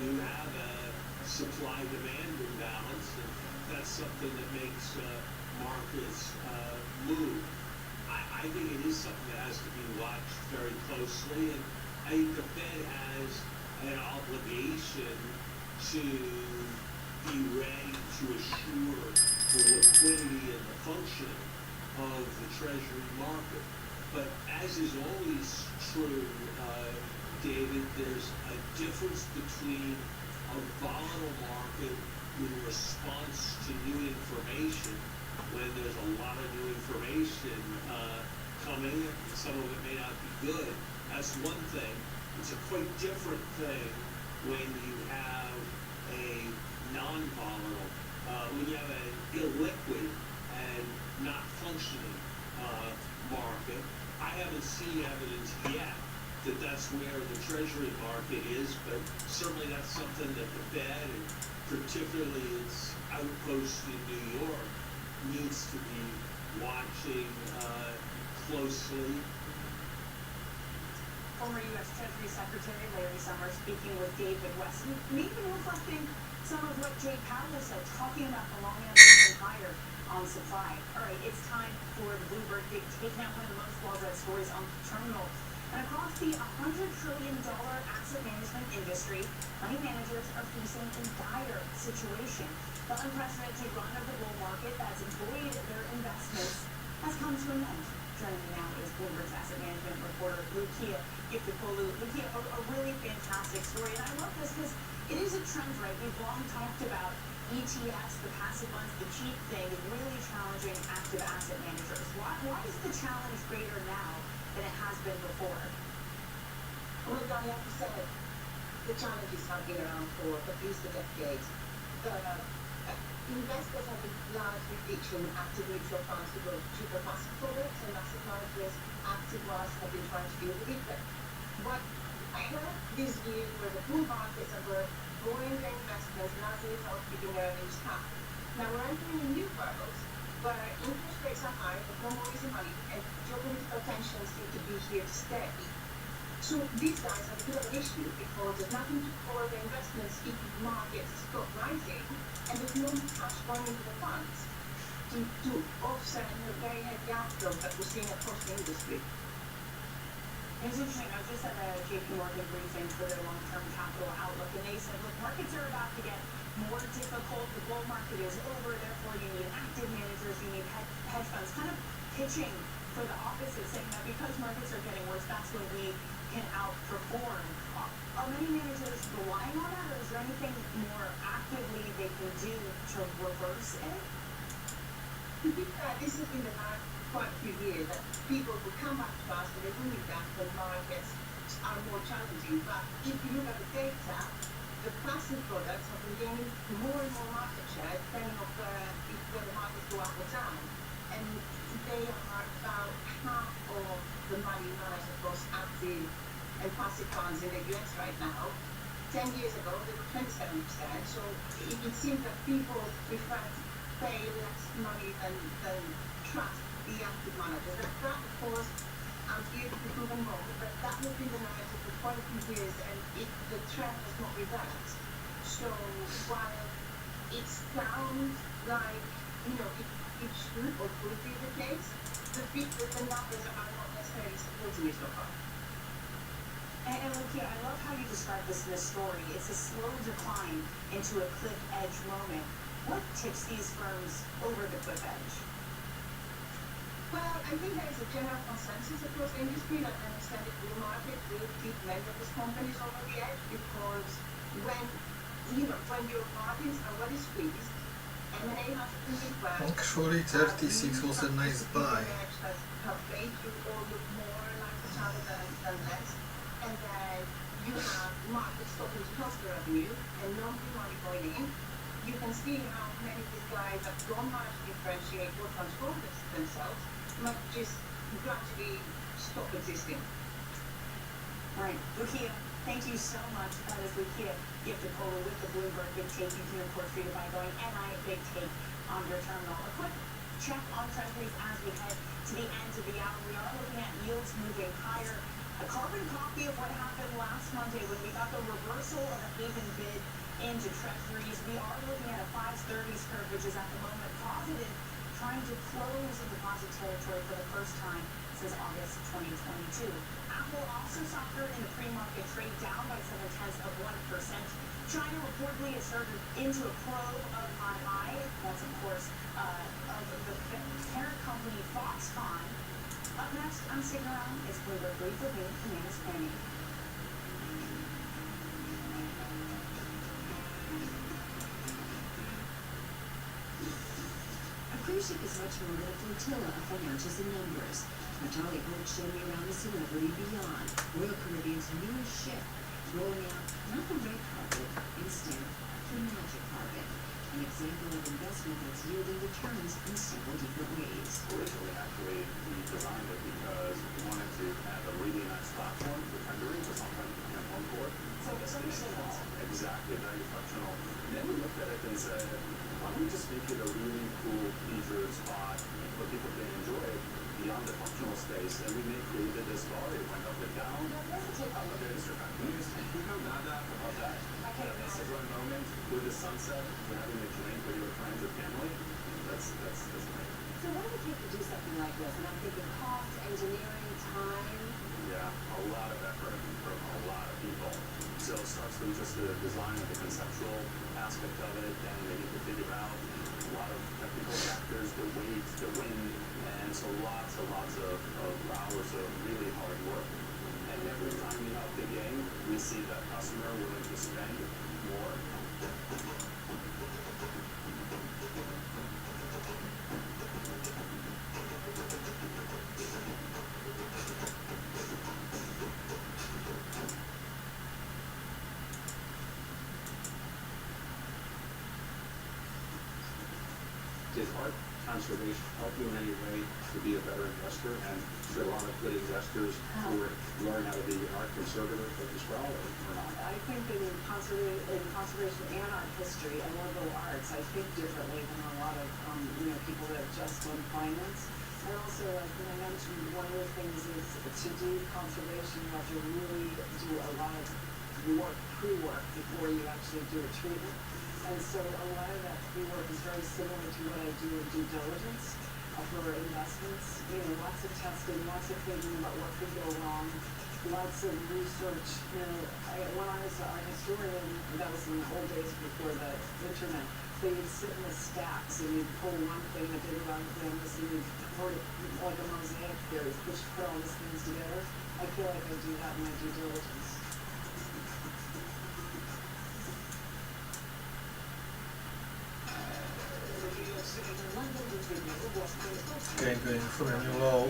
You have a supply-demand imbalance, and that's something that makes markets move. I think it is something that has to be watched very closely, and I think the Fed has an obligation to be ready to assure the liquidity and the functioning of the Treasury market. But as is always true, David, there's a difference between a volatile market in response to new information, when there's a lot of new information coming in, and some of it may not be good. That's one thing. It's a quite different thing when you have a non-volatile, when you have an illiquid and not functioning market. I haven't seen evidence yet that that's where the Treasury market is, but certainly that's something that the Fed, and particularly its outpost in New York, needs to be watching closely. Former U.S. Treasury Secretary Larry Summers speaking with David West, and even reflecting some of what Jay Powell said, talking about the long end moving higher on supply. All right, it's time for the Bloomberg Big Take. Now, one of the most well-read stories on the terminal. And across the $100 trillion asset management industry, money managers are facing a dire situation. The unprecedented run of the bull market that's buoyed their investments has come to an end. Joining me now is Bloomberg's asset management reporter, Lucia Giftikolu. Lucia, a really fantastic story. And I love this because it is a trend, right? We've long talked about ETFs, the passive ones, the cheap thing, really challenging active asset managers. Why is the challenge greater now than it has been before? Well, Donnie, I have to say, the challenges have been around for at least a decade. Investors have been largely ditching active mutual funds to go to cheaper passive products, and asset managers, active ones, have been trying to deal with it. But what I heard this year were the bull markets that were growing their investments, and as a result, keeping their earnings high. Now we're entering a new world where interest rates are high, but no more easy money, and geopolitical tensions seem to be here to stay. So these guys have a bit of an issue because there's nothing to cover their investments if markets stop rising, and there's no cash going into the funds to offset the very heavy outflow that we're seeing across the industry. It's interesting. I was just at a JP Morgan briefing for their long-term capital outlook, and they said, look, markets are about to get more difficult. The bull market is over. Therefore, you need active managers. You need hedge funds. Kind of pitching for the opposite, saying that because markets are getting worse, that's when we can outperform. Are many managers relying on that, or is there anything more actively they can do to reverse it? This has been the last quite a few years that people will come back to us and they will need that when markets are more challenging. But if you look at the data, the passive products have been gaining more and more market share depending on where the markets go up or down. And they are about half of the money managed across active and passive funds in the US right now. 10 years ago, they were 27%. So it seems that people prefer to pay less money than trust the active managers. That, of course, I'm here to be proven wrong, but that has been the narrative for quite a few years, and the trend has not reversed. So while it sounds like, it should or could be the case, the numbers are not necessarily supporting it so far. And Lucia, I love how you describe this in this story. It's a slow decline into a cliff edge moment. What tips these firms over the cliff edge? Well, I think there is a general consensus across the industry that an extended bull market will keep many of these companies over the edge, because when your margins are well squeezed, M&A has to be well. Actually, 36 was a nice buy. Have made you all look more like a child than less. And then you have markets stopping to cost the revenue and no new money going in. You can see how many of these guys that don't manage to differentiate or transform themselves might just gradually stop existing. Right. Lucia, thank you so much. That is Lucia Giftikolu with the Bloomberg Big Take. You can report treated by going NI Big Take on your terminal. A quick check on treasuries as we head to the end of the hour. We are looking at yields moving higher. A carbon copy of what happened last Monday when we got the reversal of a haven bid into treasuries. We are looking at a 530s curve, which is at the moment positive trying to close into positive territory for the first time since August 2022. Apple also softer in the pre-market trade, down by 0.7%. China reportedly has started into a probe of on high. That's, of course, of the parent company Foxconn. Up next, I'm sticking around. It's Bloomberg Brief with me, Amanda Spaney. A cruise ship is much more than a flotilla of financials and numbers. Natalie Holt showed me around the celebrity beyond. Royal Caribbean's newest ship, rolling out not the red carpet, instead the magic carpet. An example of investment that's yielding returns in several different ways. Originally, actually, we designed it because we wanted to have a really nice platform for tendering for something in one port. So it's understandable. Exactly, very functional. And then we looked at it and said, why don't we just make it a really cool leisure spot where people can enjoy it beyond the functional space? And we created this bar. It went up and down. Okay, Mr. Cantonese, you know nada about that. It's a one moment with the sunset, with having a drink with your friends or family. That's amazing. So what does it take to do something like this? And I'm thinking cost, engineering, time. Yeah, a lot of effort from a lot of people. So it starts with just the design and the conceptual aspect of it, and they need to figure out a lot of technical factors, the weight, the wind, and so lots of hours of really hard work. And every time we up the game, we see that customer willing to spend more. Did art conservation help you in any way to be a better investor? And should a lot of good investors who learn how to be art conservative as well, or not? I think that in conservation and art history and liberal arts, I think differently than a lot of people that have just done finance. And also, like when I mentioned, one of the things is to do conservation, you have to really do a lot of work, pre-work, before you actually do a treatment. And so a lot of that pre-work is very similar to what I do in due diligence for investments. Lots of testing, lots of thinking about what could go wrong, lots of research. When I was an art historian, that was in the old days before the internet, so you'd sit in the stacks and you'd pull one thing that did around canvas and you'd pour it like a mosaic theory, which put all these things together. I feel like I do that in my due diligence. Okay, going for a new low.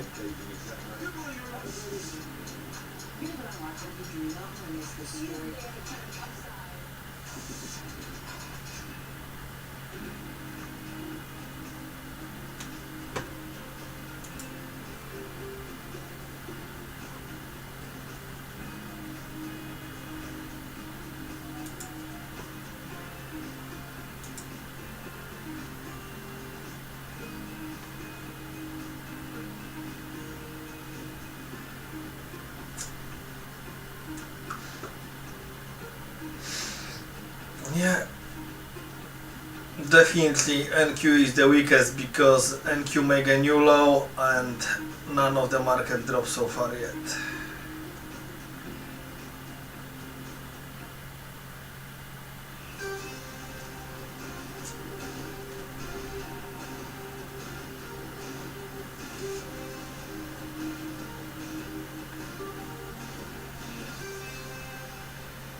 Yeah, definitely NQ is the weakest because NQ make a new low and none of the market dropped so far yet.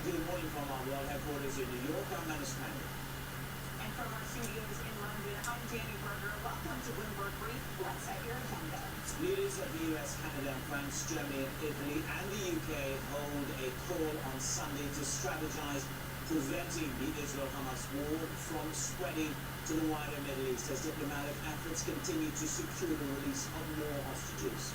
Good morning from our world headquarters in New York. I'm Dennis Manning. And from our studios in London, I'm Danny Berger. Welcome to Bloomberg Brief. Let's set your agenda. Leaders of the US, Canada, France, Germany, Italy, and the UK hold a call on Sunday to strategize preventing the Israel-Hamas war from spreading to the wider Middle East as diplomatic efforts continue to secure the release of more hostages.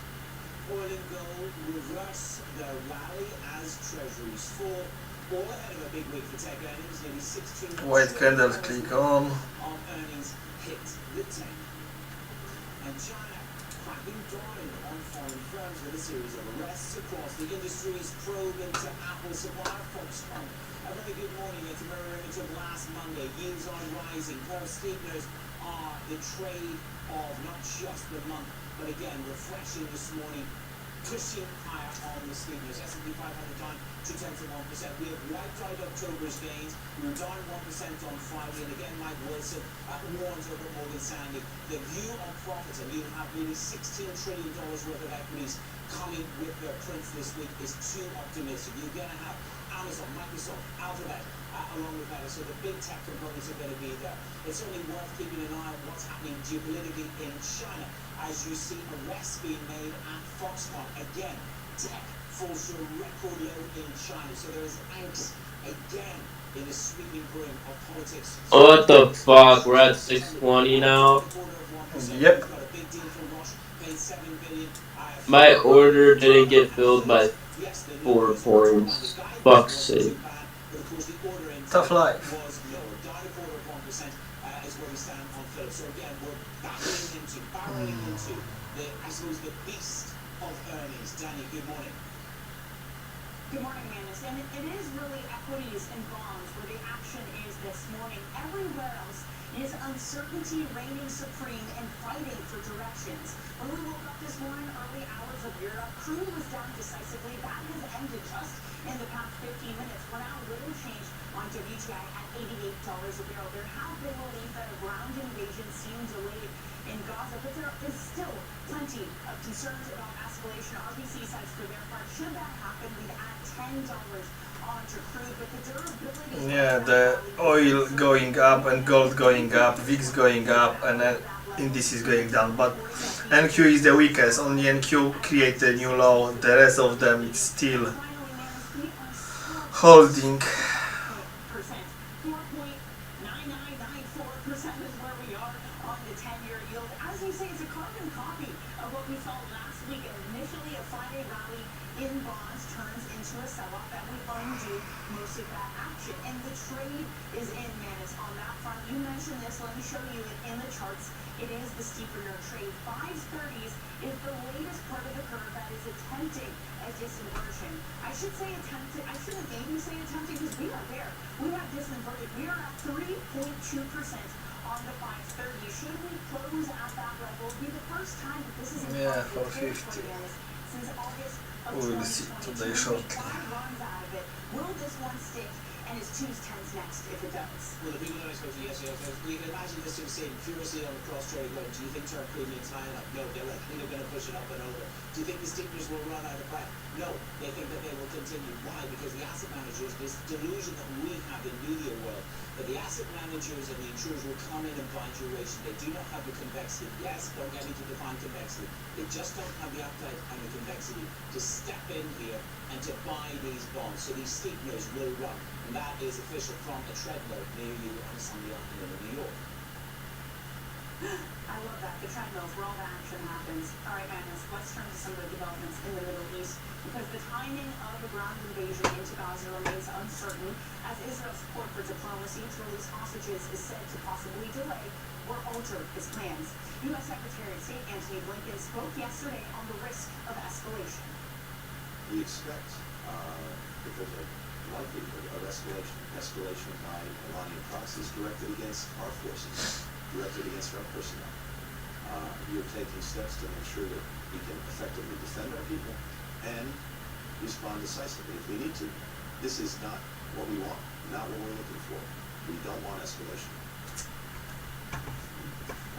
Oil and gold reverse their rally as treasuries fall. All ahead of a big week for tech earnings, nearly 16 White candles click on. of earnings hit the 10. And China cracking down on foreign firms with a series of arrests across the industry's probe into Apple supplier Foxconn. A very good morning. It's a mirror image of last Monday. Yields are rising. Pair of steepeners are the trade of not just the month, but again, refreshing this morning, pushing higher on the steepness. S&P 500 down 0.2%. We have wiped out October's gains. We were down 1% on Friday. And again, Mike Wilson warns over Morgan Stanley. The view on profits, and you have nearly $16 trillion worth of equities coming with their prints this week, is too optimistic. You're going to have Amazon, Microsoft, Alphabet, along with that. So the big tech components are going to be there. It's certainly worth keeping an eye on what's happening geopolitically in China, as you see arrests being made at Foxconn. Again, tech falls to a record low in China. So there is angst again in the sweeping brim of politics. What the fuck? We're at 620 now. Yep. My order didn't get filled by 4 points. Fuck's sake. Tough life. So again, we're barreling into I suppose, the beast of earnings. Danny, good morning. Good morning, Manus. And it is really equities and bonds where the action is this morning. Everywhere else is uncertainty reigning supreme and fighting for directions. When we woke up this morning, early hours of Europe, crude was down decisively. That has ended just in the past 15 minutes. We're now little change on WTI at $88 a barrel. There have been relief that a ground invasion seemed delayed in Gaza, but there is still plenty of concerns about escalation. RBC says for their part, should that happen, we'd add $10 onto crude, but the durability... Yeah, the oil going up and gold going up, VIX going up, and indices going down. But NQ is the weakest. Only NQ create a new low. The rest of them is still holding. It is the steepener trade. 530s is the latest part of the curve that is attempting a disinversion. I should say attempted. I shouldn't maybe say attempting because we are there. We have disinverted. We are at 3.2% on the 530. Should we close at that level? It will be the first time that this is in for 50. Since August of We will see today 2022. shortly. Runs out of it. Will this one stick? And is 2's 10s next if it does? Well, the people that I spoke to yesterday, we can imagine this sort of saying furiously on the cross-trade going, do you think term premium's high enough? No, they're likely going to push it up and over. Do you think the steepeners will run out of breath? No, they think that they will continue. Why? Because the asset managers, this delusion that we have in media world, that the asset managers and the insurers will come in and buy duration. They do not have the convexity. Yes, don't get me to define convexity. They just don't have the appetite and the convexity to step in here and to buy these bonds. So these steepeners will run. And that is official from a treadmill near you on Sunday afternoon in New York. I love that, the treadmills where all the action happens. All right, Magnus, let's turn to some of the developments in the Middle East because the timing of the ground invasion into Gaza remains uncertain as Israel's support for diplomacy to release hostages is said to possibly delay or alter its plans. U.S. Secretary of State Antony Blinken spoke yesterday on the risk of escalation. We expect that there's a likelihood of escalation by Iranian proxies directed against our forces, directed against our personnel. We are taking steps to make sure that we can effectively defend our people and respond decisively if we need to. This is not what we want, not what we're looking for. We don't want escalation.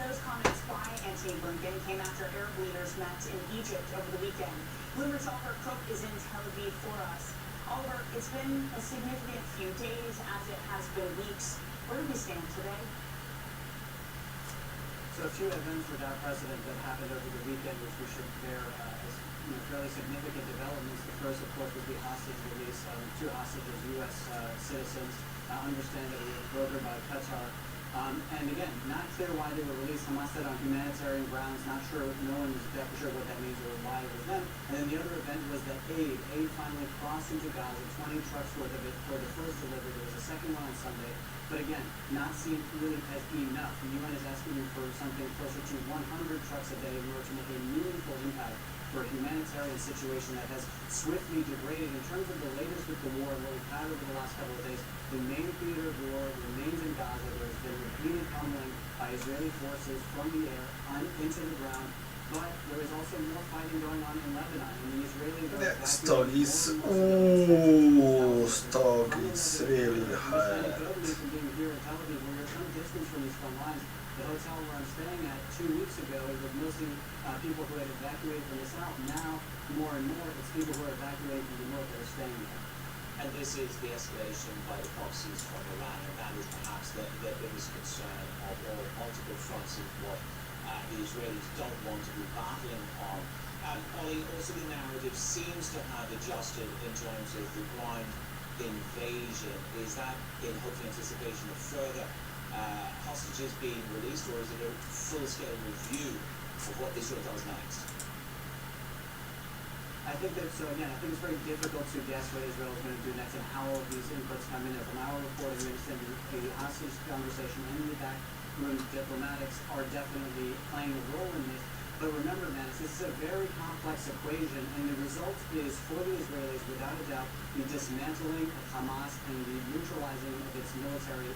Those comments by Antony Blinken came after Arab leaders met in Egypt over the weekend. Bloomberg's Oliver Cook is in Tel Aviv for us. Oliver, it's been a significant few days as it has been weeks. Where do we stand today? So a few events without precedent that happened over the weekend, which we should bear as fairly significant developments. The first, of course, was the hostage release. 2 hostages, U.S. citizens, understandably brokered by Qatar. And again, not clear why they were released. Hamas said on humanitarian grounds, not sure, no one was exactly sure what that means or why it was them. And then the other event was that aid finally crossed into Gaza, 20 trucks worth of it for the first delivery. There was a second one on Sunday. But again, not seen really as enough. The UN is asking for something closer to 100 trucks a day in order to make a meaningful impact for a humanitarian situation that has swiftly degraded. In terms of the latest with the war and what we've had over the last couple of days, the main theater of war remains in Gaza. There has been repeated pummeling by Israeli forces from the air into the ground. But there is also more fighting going on in Lebanon, and the Israelis are Stock is stock is really high. from being here in Tel Aviv, where you're some distance from these front lines. The hotel where I'm staying at 2 weeks ago, it was mostly people who had evacuated from the south. Now, more and more, it's people who are evacuating from the north that are staying there. And this is the escalation by the proxies from Iran, and that is perhaps the biggest concern of all multiple fronts of what the Israelis don't want to be battling on. Ollie, also the narrative seems to have adjusted in terms of the ground invasion. Is that in hopeful anticipation of further hostages being released, or is it a full-scale review of what Israel does next? I think that, so again, I think it's very difficult to guess what Israel is going to do next and how all of these inputs come in. From our reporting, we understand the hostage conversation and the backroom diplomatics are definitely playing a role in this. But remember, man, this is a very complex equation, and the result is, for the Israelis, without a doubt, the dismantling of Hamas and the neutralizing of its military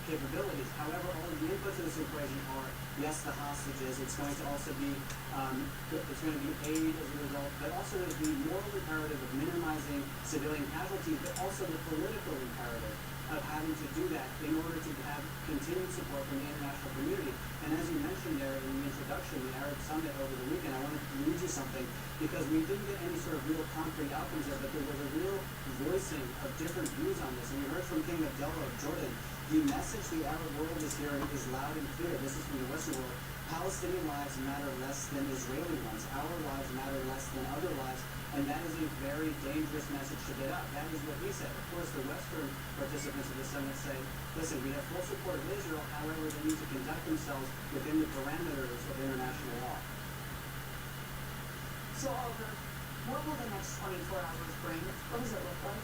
capabilities. However, all of the inputs of this equation are, yes, the hostages. It's going to also be, it's going to be aid as a result, but also there's the moral imperative of minimizing civilian casualties, but also the political imperative of having to do that in order to have continued support from the international community. And as you mentioned there in the introduction, the Arab Summit over the weekend, I wanted to read you something because we didn't get any sort of real concrete outcomes there, but there was a real voicing of different views on this. And we heard from King Abdullah of Jordan. The message the Arab world is hearing is loud and clear. This is from the Western world. Palestinian lives matter less than Israeli ones. Our lives matter less than other lives. And that is a very dangerous message to get out. That is what he said. Of course, the Western participants of the summit say, listen, we have full support of Israel, however, they need to conduct themselves within the parameters of international law. So, Oliver, what will the next 24 hours bring? What does it look like?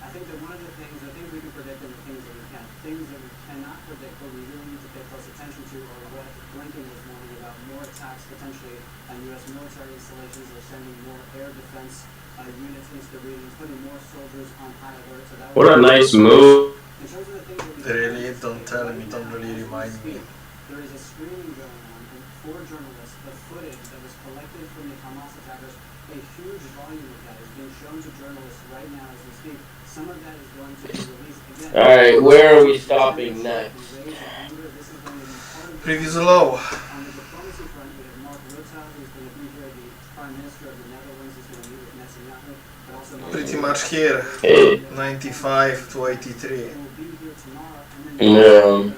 I think that one of the things we can predict and the things that we can't. Things that we cannot predict, but we really need to pay close attention to, are what Blinken was warning about, more attacks potentially on U.S. military installations. They're sending more air defense units into the region, putting more soldiers on high alert. So that What a nice move. in terms of the things that we Really, don't tell me, don't really remind me. there is a screening going on for journalists. The footage that was collected from the Hamas attackers, a huge volume of that is being shown to journalists right now as we speak. Some of that is going to be released again. Alright, where are we stopping next? Previous low. On the diplomacy front, we have Mark Rutte, who's going to be here, the Prime Minister of the Netherlands, is going to meet with Netanyahu, but also Pretty much here. Hey. 95 to 83. will be here tomorrow, and then Yeah.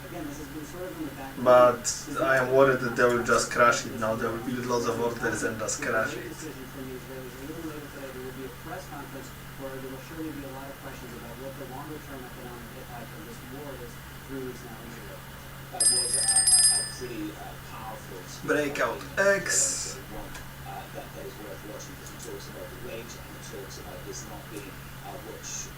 again, this has been sort of in the back. But I am worried that they will just crash it now. They will build lots of orders and just crash it. Decision from the Israelis. A little later today, there will be a press conference where there will surely be a lot of questions about what the longer-term economic impact of this war is 3 weeks now in Israel. That was a pretty powerful speech. Breakout X. That is worth watching because he talks about the rate and he talks about this not being which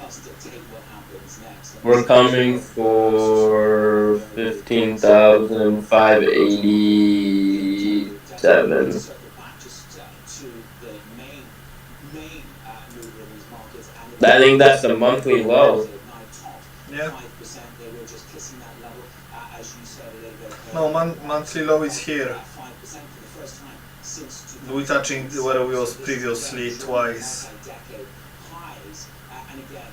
must dictate what happens next. We're coming for 15,587. Circle back just to the main mover in these markets. I think that's the monthly low. Yeah. 5%, they were just kissing that level, as you said a little bit. No, monthly low is here. 5% for the first time since We touching where we was previously twice. decade highs, and again,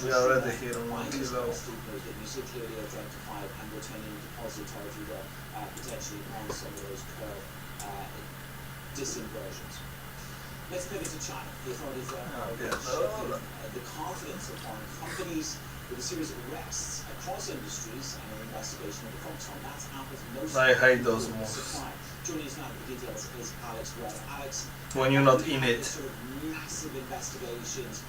We are already here on monthly low. that you see clearly identified and retaining deposit territory there, potentially on some of those curve disinversions. Let's pivot to China. The authorities there are shifting the confidence of foreign companies with a series of arrests across industries and an investigation into Foxconn. That's Apple's most I hate those moves. supply. Joining us now with the details is Alex Webb. Alex, When you're not in it. sort of massive investigations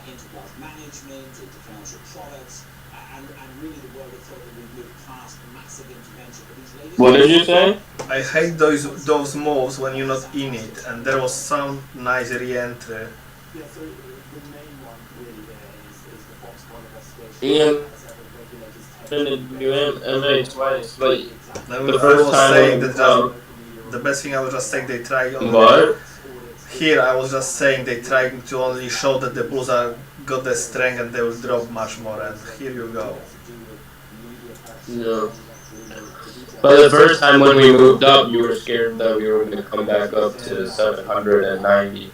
into wealth management, into financial products, and really the world of thought that we've moved past massive intervention. But these latest What did you say? I hate those moves when you're not in it. And there was some nice re-entry. Yeah, so the main one really is the Foxconn investigation. Ian, As ever, regulators been to WMA twice, but I the first was time saying was that just The best thing I was just saying, they try only. But Here I was just saying they trying to only show that the Bulls are got the strength and they will drop much more. And here you go. no. But the first time when we moved up, you were scared that we were going to come back up to 790.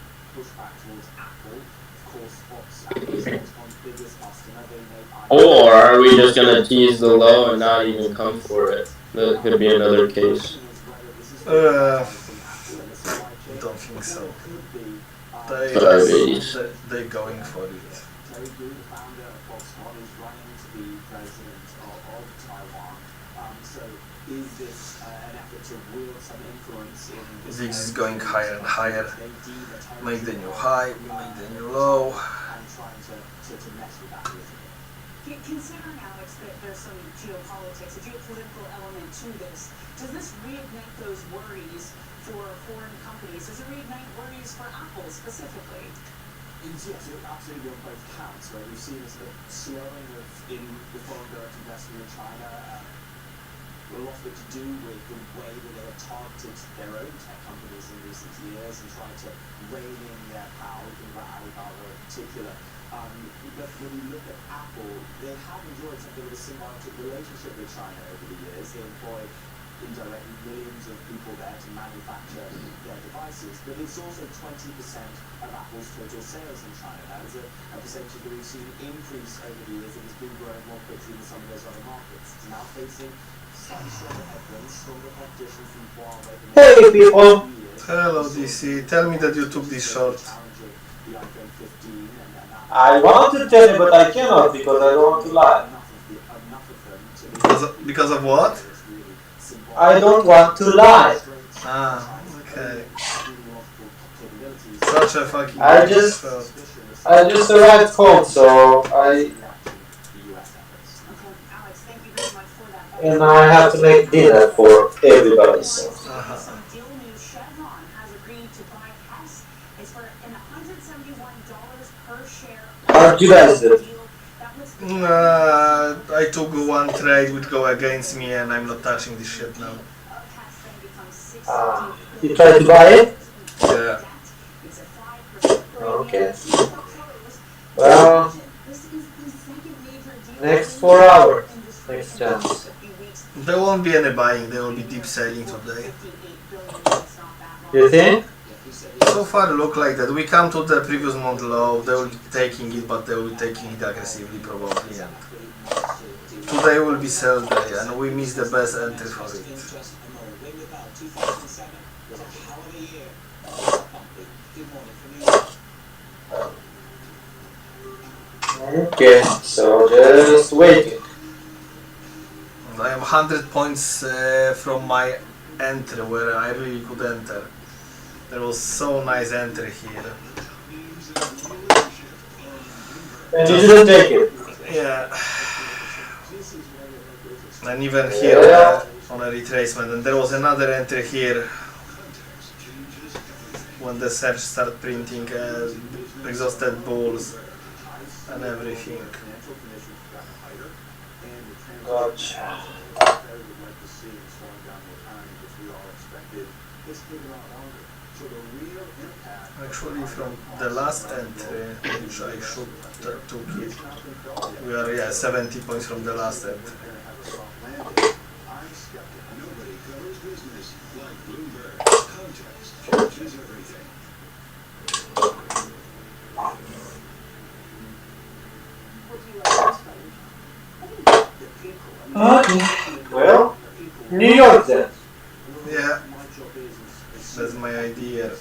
Or are we just going to tease the low and not even come for it? That could be another case. Don't think so. Diabetes. They're going for it. This is going higher and higher. Make the new high, make the new low. Considering, Alex, that there's some geopolitics, a geopolitical element to this, does this reignite those worries for foreign companies? Does it reignite worries for Apple specifically? Yes, absolutely on both counts. Right? We've seen a sort of slowing in the foreign direct investment in China. A lot of it to do with the way that they have targeted their own tech companies in recent years and tried to rein in their power, thinking about Alibaba in particular. But when you look at Apple, they have enjoyed something of a symbiotic relationship with China over the years. They employ indirectly millions of people there to manufacture their devices, but it's also 20% of Apple's total sales in China. That is a percentage that we've seen increase over the years and has been growing more quickly than some of those other markets. It's now facing slightly stronger headwinds, stronger competition from Huawei. Hey people! Hello DC, tell me that you took this short. I want to tell you, but I cannot because I don't want to lie. Because of what? I don't want to lie. Ah, okay. Such a fucking. I just arrived home, so and I have to make dinner for everybody. So. How do you guys do? I took one trade which go against me and I'm not touching this shit now. You try to buy it? Yeah. Okay. Well, next 4 hours. Next chance. There won't be any buying, there will be deep selling today. You think? So far look like that. We come to the previous month low, they will be taking it, but they will be taking it aggressively probably. And today will be sell day and we miss the best entry for it. Okay, so just waiting. I am 100 points from my entry where I really could enter. There was so nice entry here. And you didn't take it? Yeah. And even here on a retracement. And there was another entry here when the search started printing exhausted bulls and everything. Gotcha. Actually from the last entry, which I should took it, we are 70 points from the last entry. Okay. Well, New York then. Yeah. That's my idea.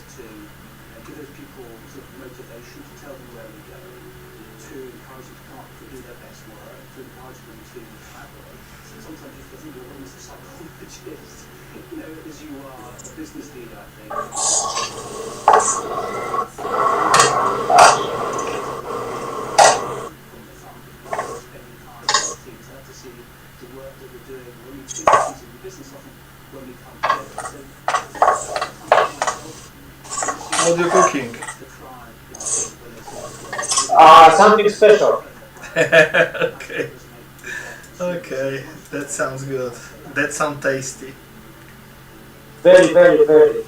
What are you cooking? Something special. Okay. Okay, that sounds good. That sounds tasty. very, very, very